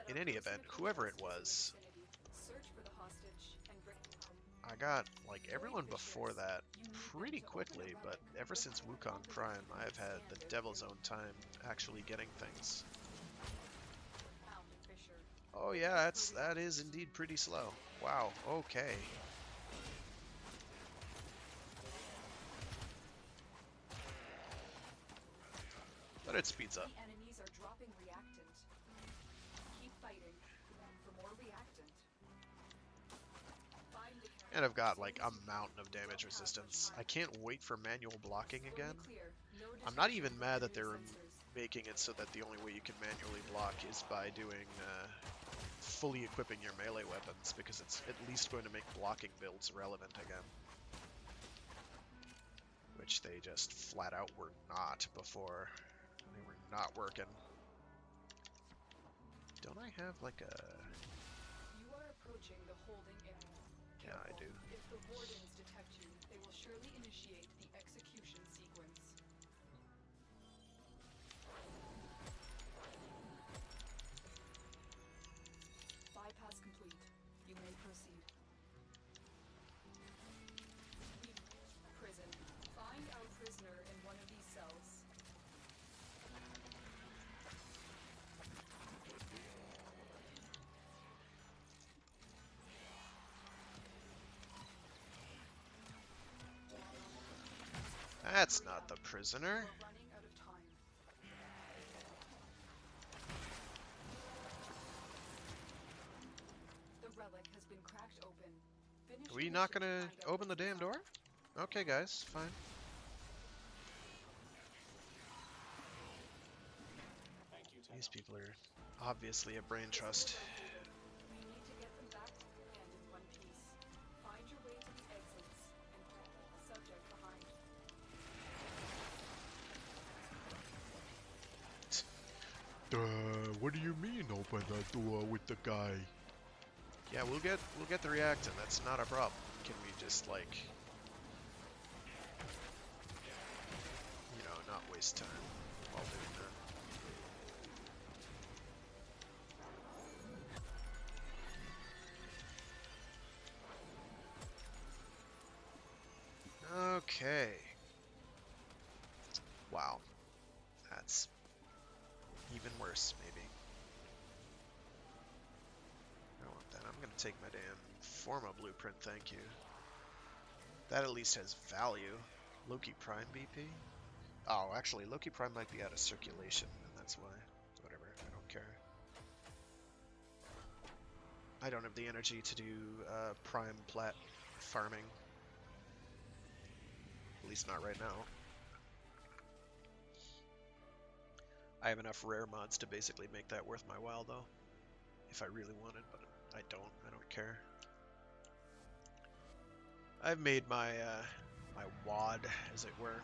In any event, whoever it was, I got, like, everyone before that pretty quickly, but ever since Wukong Prime, I've had the devil's own time actually getting things. Oh yeah, that is indeed pretty slow. Wow, okay. But it speeds up. And I've got like a mountain of damage resistance. I can't wait for manual blocking again. I'm not even mad that they're making it so that the only way you can manually block is by doing fully equipping your melee weapons, because it's at least going to make blocking builds relevant again. Which they just flat out were not before. They were not working. Don't I have like a... You are approaching the holding area. Yeah, I do. If the wardens detect you, they will surely initiate the execution sequence. Bypass complete. You may proceed. Prison. Find our prisoner in one of these cells. That's not the prisoner. We're running out of time. The relic has been cracked open. Finish Are we the not mission to gonna find out open the what's damn door? inside. Okay, guys, fine. These people are obviously a brain trust. We need to get them back to command in one piece. Find your way to the exits and keep the subject behind. What do you mean open the door with the guy? Yeah, we'll get the reactant. That's not a problem. Can we just like, you know, not waste time while doing that? Okay. Wow. That's even worse, maybe. I don't want that. I'm gonna take my damn Forma blueprint, thank you. That at least has value. Loki Prime BP? Oh, actually, Loki Prime might be out of circulation, and that's why. Whatever, I don't care. I don't have the energy to do Prime Plat farming. At least not right now. I have enough rare mods to basically make that worth my while, though. If I really wanted, but I don't. I don't care. I've made my my wad, as it were.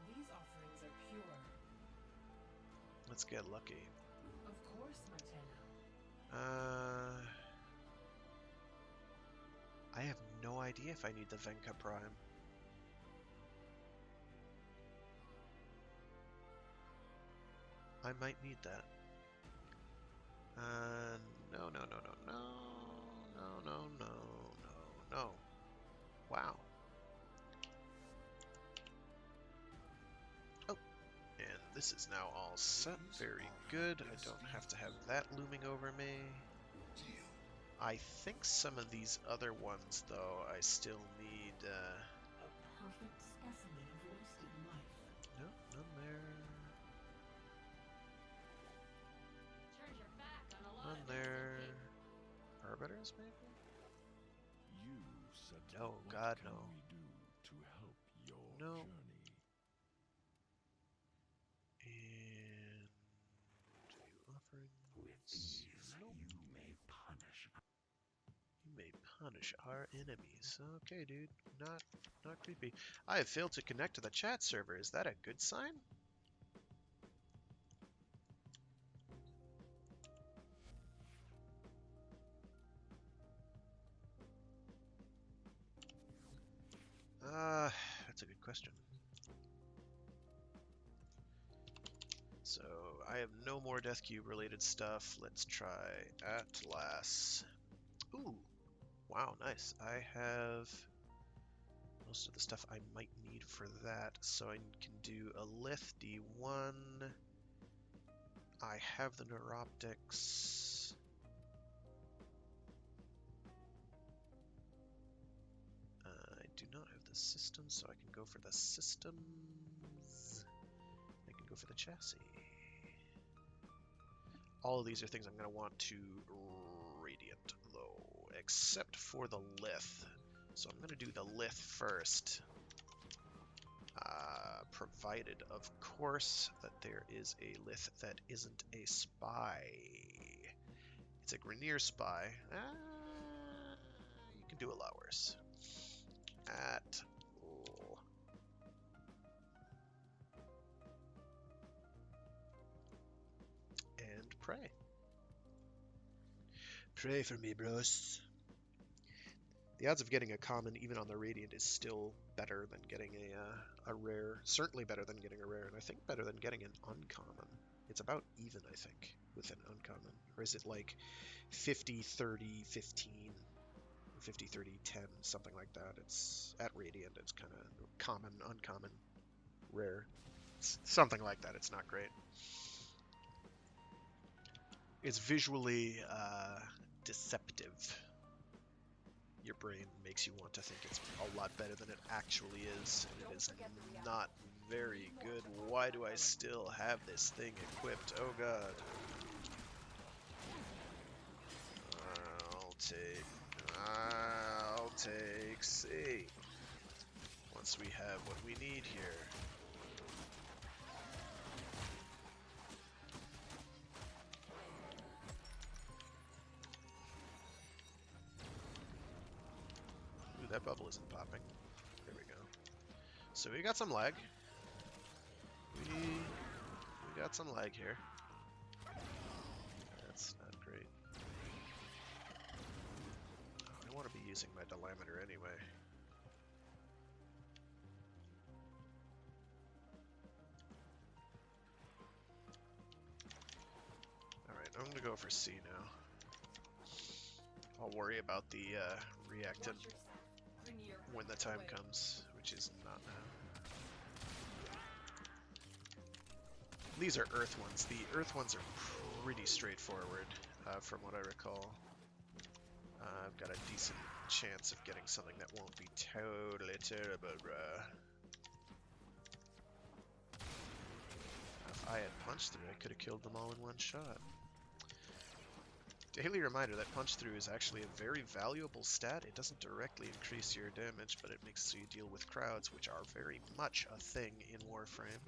These offerings are pure. Let's get lucky. Of course, Marteno. I have no idea if I need the Venka Prime. I might need that. No, no, no, no, no, no, no, no, no, no. Wow. Oh, and this is now all set. Very good. I don't have to have that looming over me. I think some of these other ones, though, I still need, A perfect specimen of wasted life. no, none there. Turn your back on a lot None of there. innocent Arbiters, maybe? You suggest No, what God, can no. we do to help your No. journey? And view offerings. Nope. You may punish. You may punish our enemies. Okay, dude. Not creepy. I have failed to connect to the chat server. Is that a good sign? That's a good question. So, I have no more Death Cube related stuff. Let's try Atlas. Ooh, wow, nice. I have most of the stuff I might need for that. So I can do a Lith D1. I have the Neuroptics. I do not have the system, so I can go for the systems. I can go for the chassis. All of these are things I'm going to want to Radiant, though, except for the Lith. So I'm going to do the Lith first. Provided, of course, that there is a Lith that isn't a spy. It's a Grineer spy. You can do a lot worse. And pray. Pray for me, bros. The odds of getting a common, even on the Radiant, is still better than getting a rare. Certainly better than getting a rare, and I think better than getting an uncommon. It's about even, I think, with an uncommon. Or is it like 50, 30, 15, 50, 30, 10, something like that? It's at Radiant, it's kind of common, uncommon, rare. It's something like that. It's not great. It's visually deceptive. your brain makes you want to think it's a lot better than it actually is, and it is not very good. Why do I still have this thing equipped? Oh god. I'll take C. Once we have what we need here. Ooh, that bubble isn't popping. There we go. So we got some lag. We got some lag here. That's not great. I want to be using my diameter anyway. Alright, I'm gonna go for C now. I'll worry about the reactant when the time comes, which is not now. These are Earth ones. The Earth ones are pretty straightforward, from what I recall. I've got a decent chance of getting something that won't be totally terrible, bruh. If I had punched through, I could have killed them all in one shot. Daily reminder that punch through is actually a very valuable stat. It doesn't directly increase your damage, but it makes you deal with crowds, which are very much a thing in Warframe.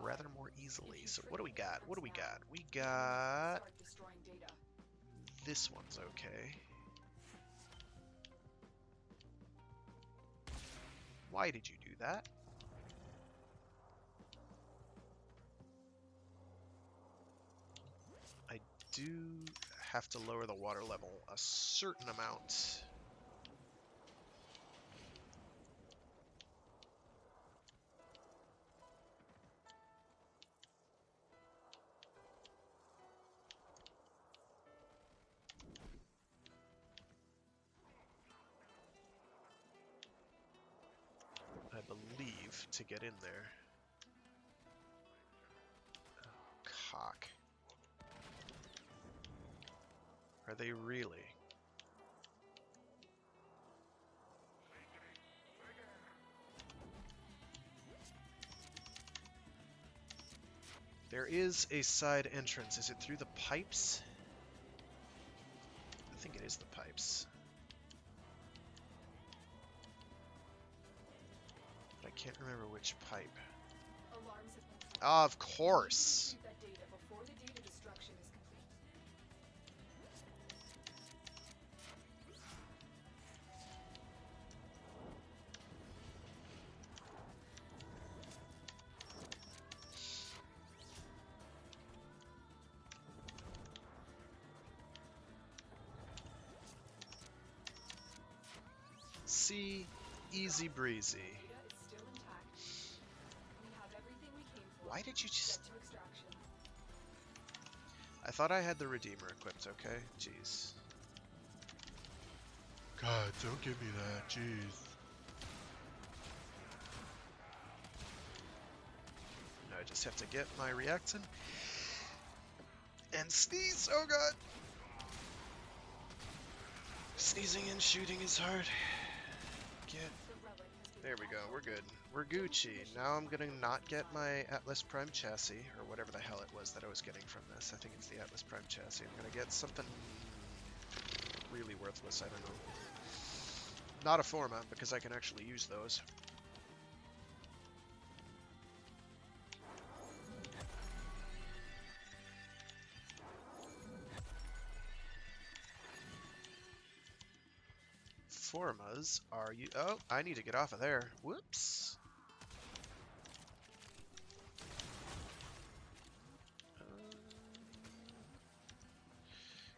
Rather more easily. So what do we got? What do we got? We got... This one's okay. Why did you do that? I do have to lower the water level a certain amount. I believe to get in there. Oh, cock. Are they really? There is a side entrance. Is it through the pipes? I think it is the pipes. But I can't remember which pipe. Of course! See, easy breezy. Why did you just... I thought I had the Redeemer equipped, okay? Jeez. God, don't give me that, jeez. Now I just have to get my reactant and sneeze, oh god! Sneezing and shooting is hard. There we go, we're good. We're Gucci. Now I'm gonna not get my Atlas Prime chassis, or whatever the hell it was that I was getting from this. I think it's the Atlas Prime chassis. I'm gonna get something really worthless, I don't know. Not a Forma, because I can actually use those. Formas are you? Oh, I need to get off of there. Whoops.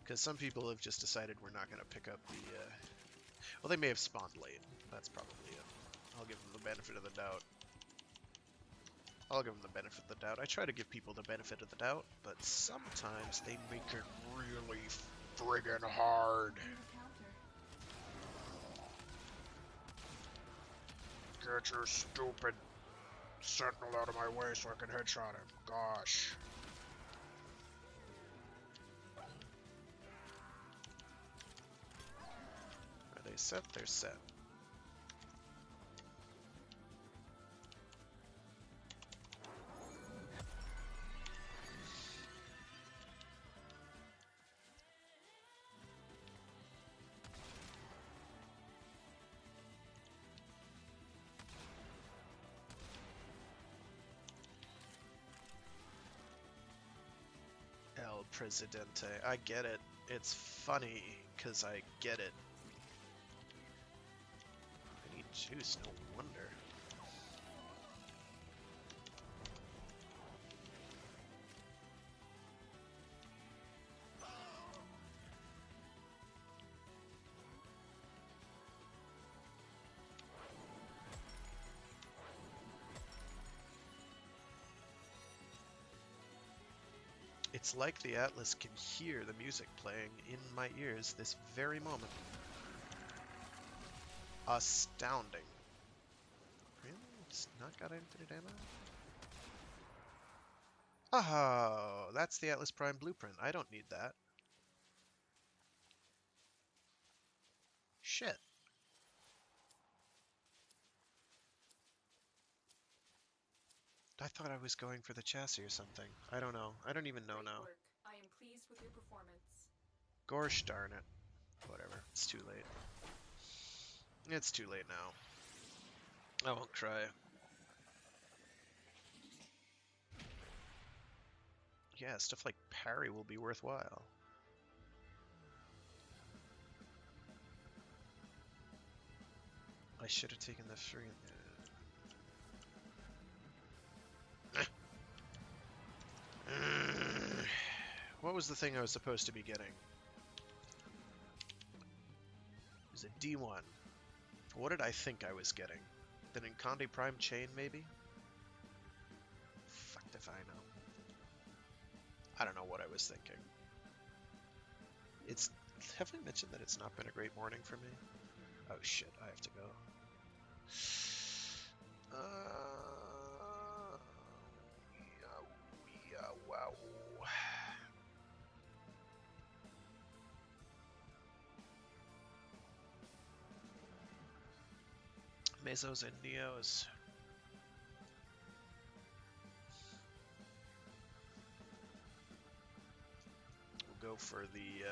Because some people have just decided we're not going to pick up the. Well, they may have spawned late. That's probably it. I'll give them the benefit of the doubt. I'll give them the benefit of the doubt. I try to give people the benefit of the doubt, but sometimes they make it really friggin' hard. Get your stupid sentinel out of my way so I can headshot him. Gosh. set, they're set. El Presidente. I get it. It's funny, because I get it. I need juice, no wonder. It's like the Atlas can hear the music playing in my ears this very moment. Astounding. Really? It's not got infinite ammo? Oh, that's the Atlas Prime blueprint. I don't need that. Shit. I thought I was going for the chassis or something. I don't know. I don't even know Great now. work. I am pleased with your performance. Gosh darn it. Whatever. It's too late. It's too late now. I won't cry. Yeah, stuff like parry will be worthwhile. I should have taken the free. What was the thing I was supposed to be getting? It was a D1. What did I think I was getting? The Ninkandi Prime chain, maybe? Fuck if I know. I don't know what I was thinking. It's... Have I mentioned that it's not been a great morning for me? Oh shit, I have to go. Wow. Mesos and Neos. We'll go for the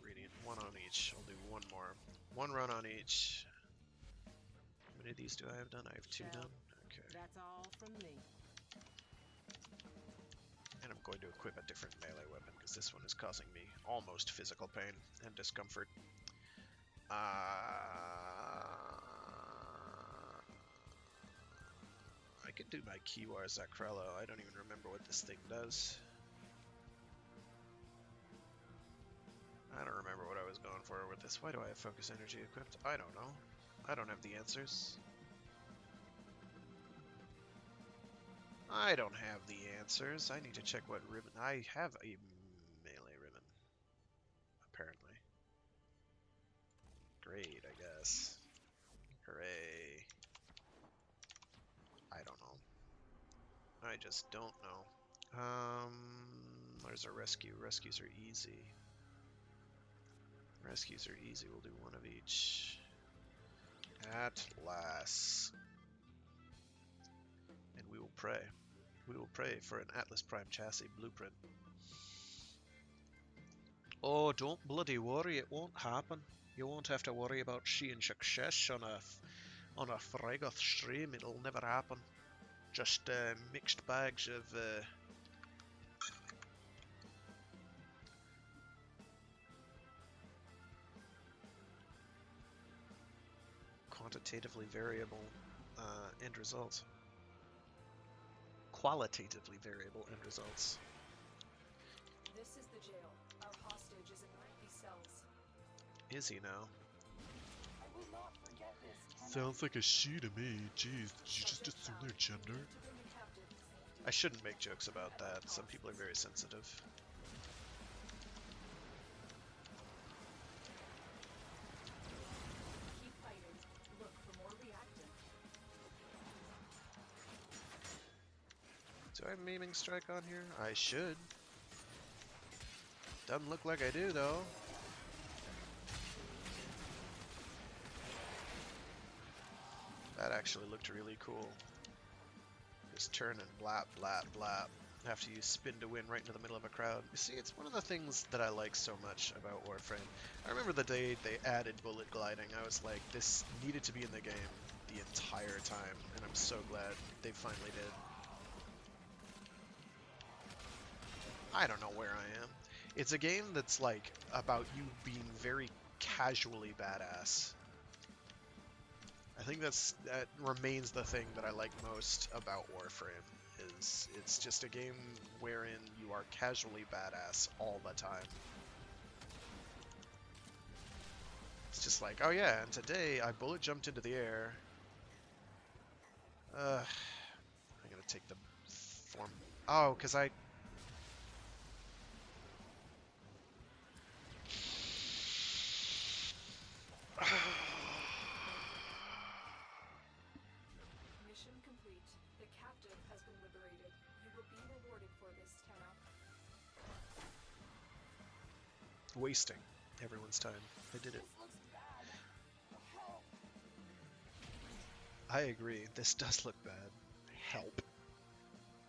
Radiant. One on each. I'll do one more. One run on each. How many of these do I have done? I have two done. Okay. That's all from me. And I'm going to equip a different melee weapon because this one is causing me almost physical pain and discomfort. I could do my Kiwar Zacrello. I don't even remember what this thing does. I don't remember what I was going for with this. Why do I have focus energy equipped? I don't know. I don't have the answers. I don't have the answers. I need to check what ribbon. I have a melee ribbon. Apparently. Great, I guess. Hooray. I don't know. I just don't know. There's a rescue. Rescues are easy. Rescues are easy. We'll do one of each. Atlas. And we will pray. We will pray for an Atlas Prime chassis blueprint. Oh, don't bloody worry. It won't happen. You won't have to worry about seeing success on a Fraggoth stream. It'll never happen. Just mixed bags of quantitatively variable end results. Qualitatively variable end results. This is the jail. Our hostage is in one of these cells. Is he now? I will not forget this. Sounds like a she to me. Jeez, did you just assume their gender? To bring the captive to safety. I shouldn't make jokes about that. Some people are very sensitive. Keep fighting. Look for more reactant. Do I have Maiming Strike on here? I should. Doesn't look like I do, though. That actually looked really cool. Just turn and blap, blap, blap. Have to use spin to win right into the middle of a crowd. You see, it's one of the things that I like so much about Warframe. I remember the day they added bullet gliding. I was like, this needed to be in the game the entire time, and I'm so glad they finally did. I don't know where I am. It's a game that's like about you being very casually badass. I think that remains the thing that I like most about Warframe. Is it's just a game wherein you are casually badass all the time. It's just like, oh yeah, and today I bullet jumped into the air. I'm gonna take the form. Oh, because I. Mission complete. The captive has been liberated. You will be rewarded for this, Tenno. Wasting everyone's time. I did it. This looks bad. Help. I agree. This does look bad. Help.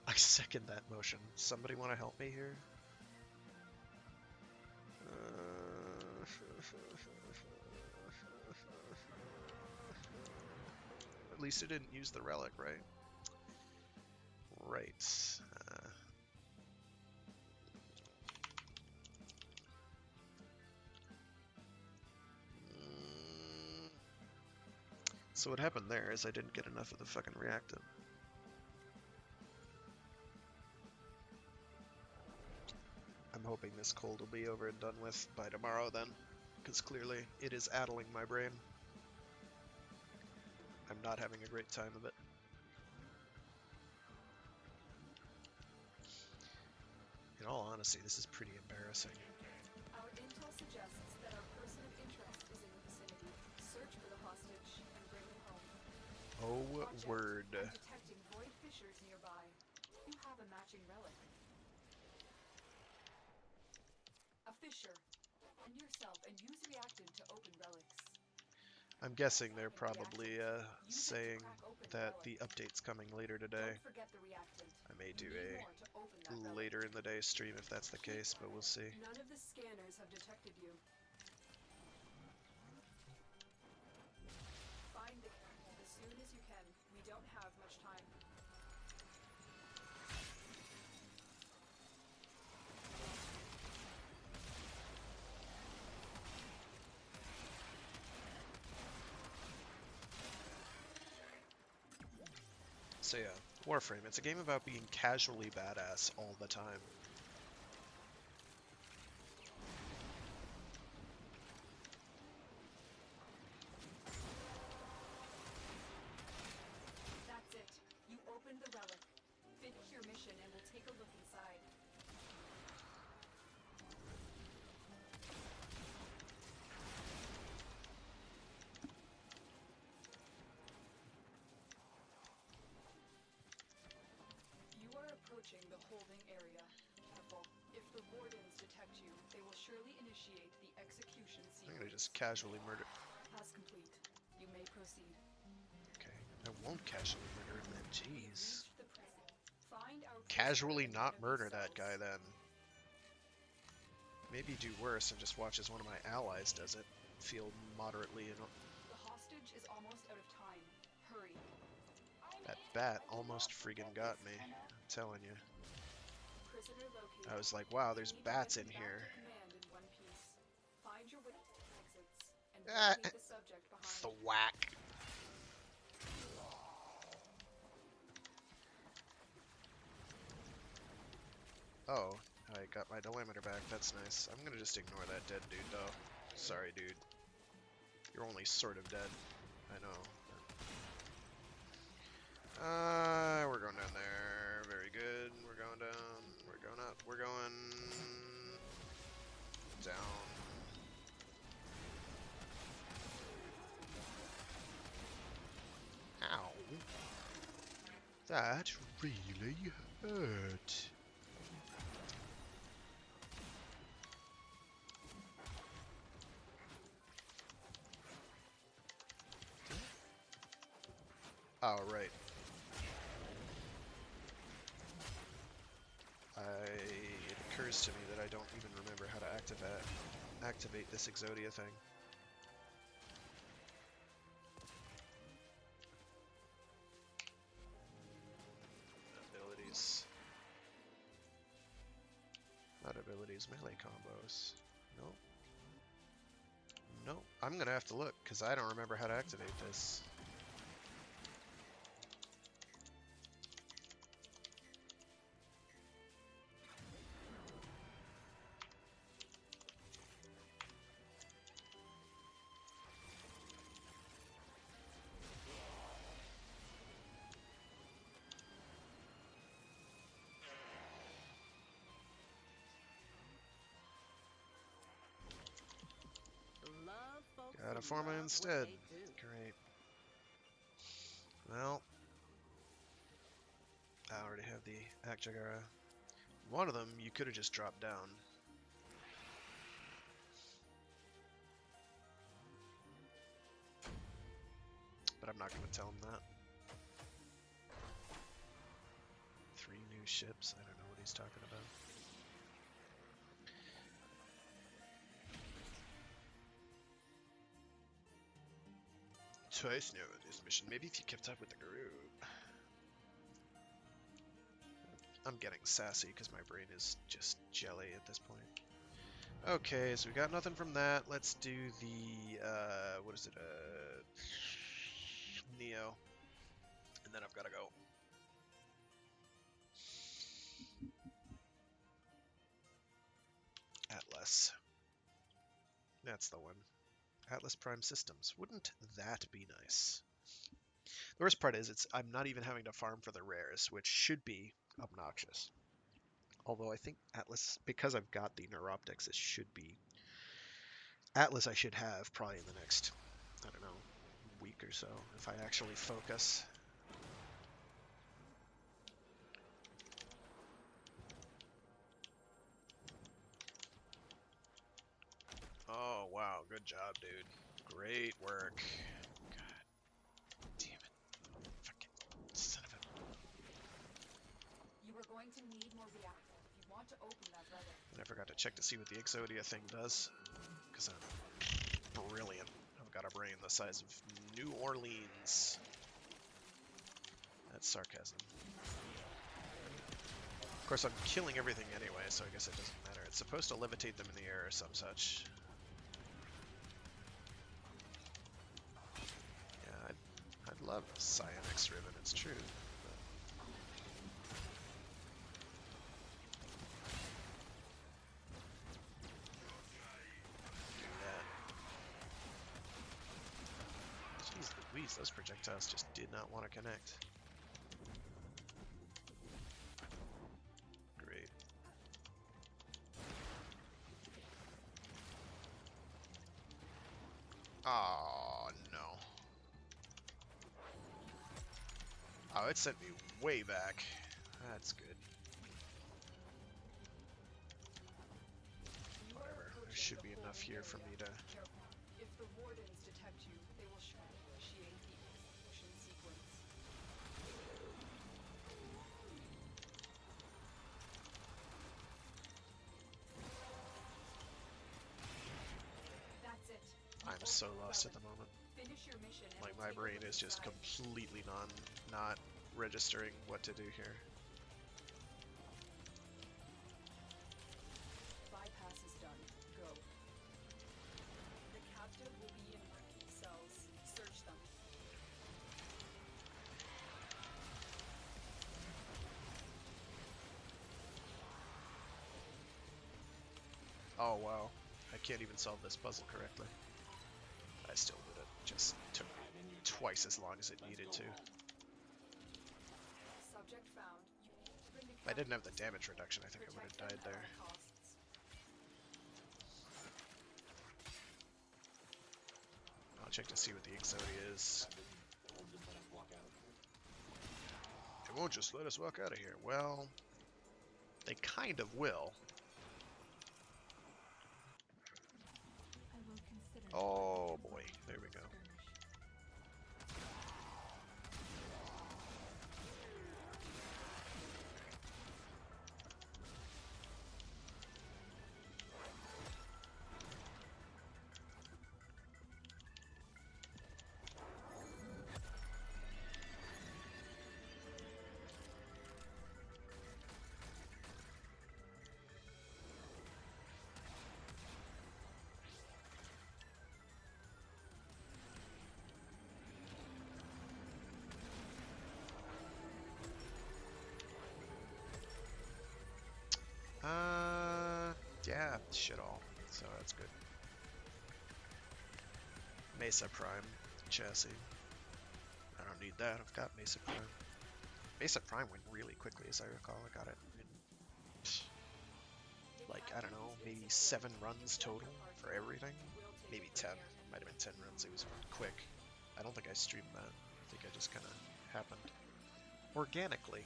I second that motion. Somebody want to help me here? At least it didn't use the relic, right? Right. So what happened there is I didn't get enough of the fucking reactant. I'm hoping this cold will be over and done with by tomorrow then, because clearly it is addling my brain. I'm not having a great time of it. In all honesty, this is pretty embarrassing. Our intel suggests that our person of interest is in the vicinity. Search for the hostage and bring him home. Oh, Project, word. I'm detecting void fissures nearby. You have a matching relic. A fissure. And yourself and use reactant to open relics. I'm guessing they're probably saying that the update's coming later today. Don't forget the reactant. I may do You need a more to open that relic. later in the day stream if that's the case, but we'll see. None of the scanners have detected you. Find the captive as soon as you can. We don't have much time. So yeah, Warframe. It's a game about being casually badass all the time. That's it. You opened the relic. Finish your mission and we'll take a look inside. You are approaching the holding area. Careful. If the wardens detect you, they will surely initiate the execution I'm gonna sequence. just casually murder. Task complete. You may proceed. Okay, I won't casually murder him then. We've Jeez. reached the present. Find our Casually prisoner not in one of murder these that guy cells. then. Maybe do worse and just watch as one of my allies does it. Feel moderately. The hostage is almost out of time. Hurry. That bat almost friggin' got me. I'm telling you. Prisoner located. I was like, wow, there's You need to bats get in them back here. to command in one piece. Find your way to exits and Ah, locate the subject behind. thwack. Oh, I got my delimiter back. That's nice. I'm gonna just ignore that dead dude, though. Sorry, dude. You're only sort of dead. I know. We're going down there. Very good. We're going down. We're going up. We're going down. Ow. That really hurt. Oh, right. It occurs to me that I don't even remember how to activate this Exodia thing. Abilities. Not abilities, melee combos. Nope. Nope. I'm gonna have to look, because I don't remember how to activate this. Love folks Got a who Forma love what instead. they do. Great. Well, I already have the Akjagara. One of them you could have just dropped down. But I'm not going to tell him that. 3 new ships? I don't know what he's talking about. Twice now with this mission. Maybe if you kept up with the group. I'm getting sassy because my brain is just jelly at this point. Okay, so we got nothing from that. Let's do the, what is it, Neo. And then I've got to go. Atlas. That's the one. Atlas Prime Systems. Wouldn't that be nice? The worst part is I'm not even having to farm for the rares, which should be obnoxious. Although I think Atlas, because I've got the Neuroptics, it should be... Atlas I should have probably in the next, I don't know, week or so, if I actually focus. Oh, wow, good job, dude. Great work. God damn it. Fucking son of a... You are going to need more reactor if you want to open that relic. And I forgot to check to see what the Exodia thing does, because I'm brilliant. I've got a brain the size of New Orleans. That's sarcasm. Of course, I'm killing everything anyway, so I guess it doesn't matter. It's supposed to levitate them in the air or some such. Yeah, I'd love Psionics Ribbon, it's true. Jeez Louise, those projectiles just did not want to connect. Great. Oh, no. Oh, it sent me way back. That's good. Whatever. There should be enough here for me to... If the wardens detect you, they will initiate the execution sequence. That's it. I'm so lost at the moment. Finish your mission. and Like, we'll my take brain over is the just side. completely not registering what to do here. Bypass is done. Go. The captive will be in working cells. Search them. Oh, wow. I can't even solve this puzzle correctly. I still did it. Just took me twice as long as it needed to. Subject found. You need to bring the If I didn't have the captive damage reduction, I think I would have died there. at all costs. I'll check to see what the Exodia is. won't just let us walk out of here. Well, they kind of will. I will consider Oh boy, there we go. Yeah, shit all. So that's good. Mesa Prime chassis. I don't need that. I've got Mesa Prime. Mesa Prime went really quickly, as I recall. I got it in, like, I don't know, maybe 7 runs total for everything. Maybe 10. Might have been 10 runs. It was quick. I don't think I streamed that. I think I just kind of happened organically.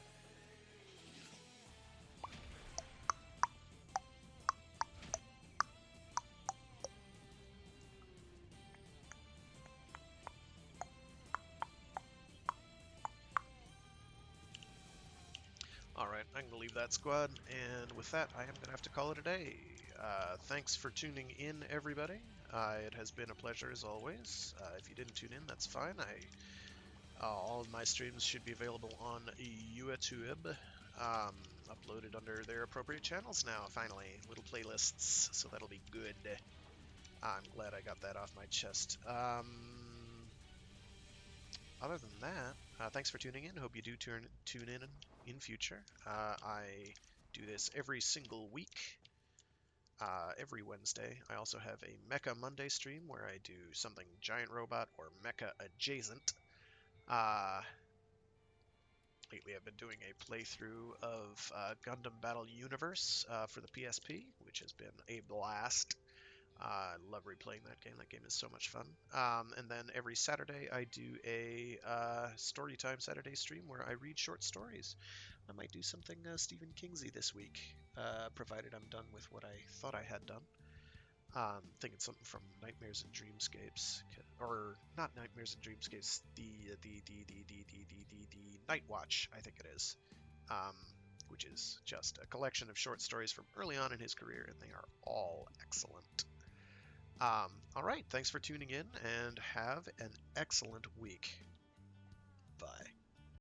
Alright, I'm going to leave that squad, and with that, I am going to have to call it a day. Thanks for tuning in, everybody. It has been a pleasure as always. If you didn't tune in, that's fine. All of my streams should be available on YouTube, uploaded under their appropriate channels now, finally. Little playlists, so that'll be good. I'm glad I got that off my chest. Other than that, thanks for tuning in. Hope you do tune in future. I do this every single week, every Wednesday. I also have a Mecha Monday stream where I do something giant robot or mecha adjacent. Lately I've been doing a playthrough of Gundam Battle Universe for the PSP, which has been a blast. I love replaying that game. That game is so much fun. And then every Saturday I do a Storytime Saturday stream where I read short stories. I might do something Stephen Kingsy this week, provided I'm done with what I thought I had done. Thinking something from Nightmares and Dreamscapes, or not Nightmares and Dreamscapes, the Night Watch, I think it is, which is just a collection of short stories from early on in his career, and they are all excellent. All right, thanks for tuning in, and have an excellent week. Bye.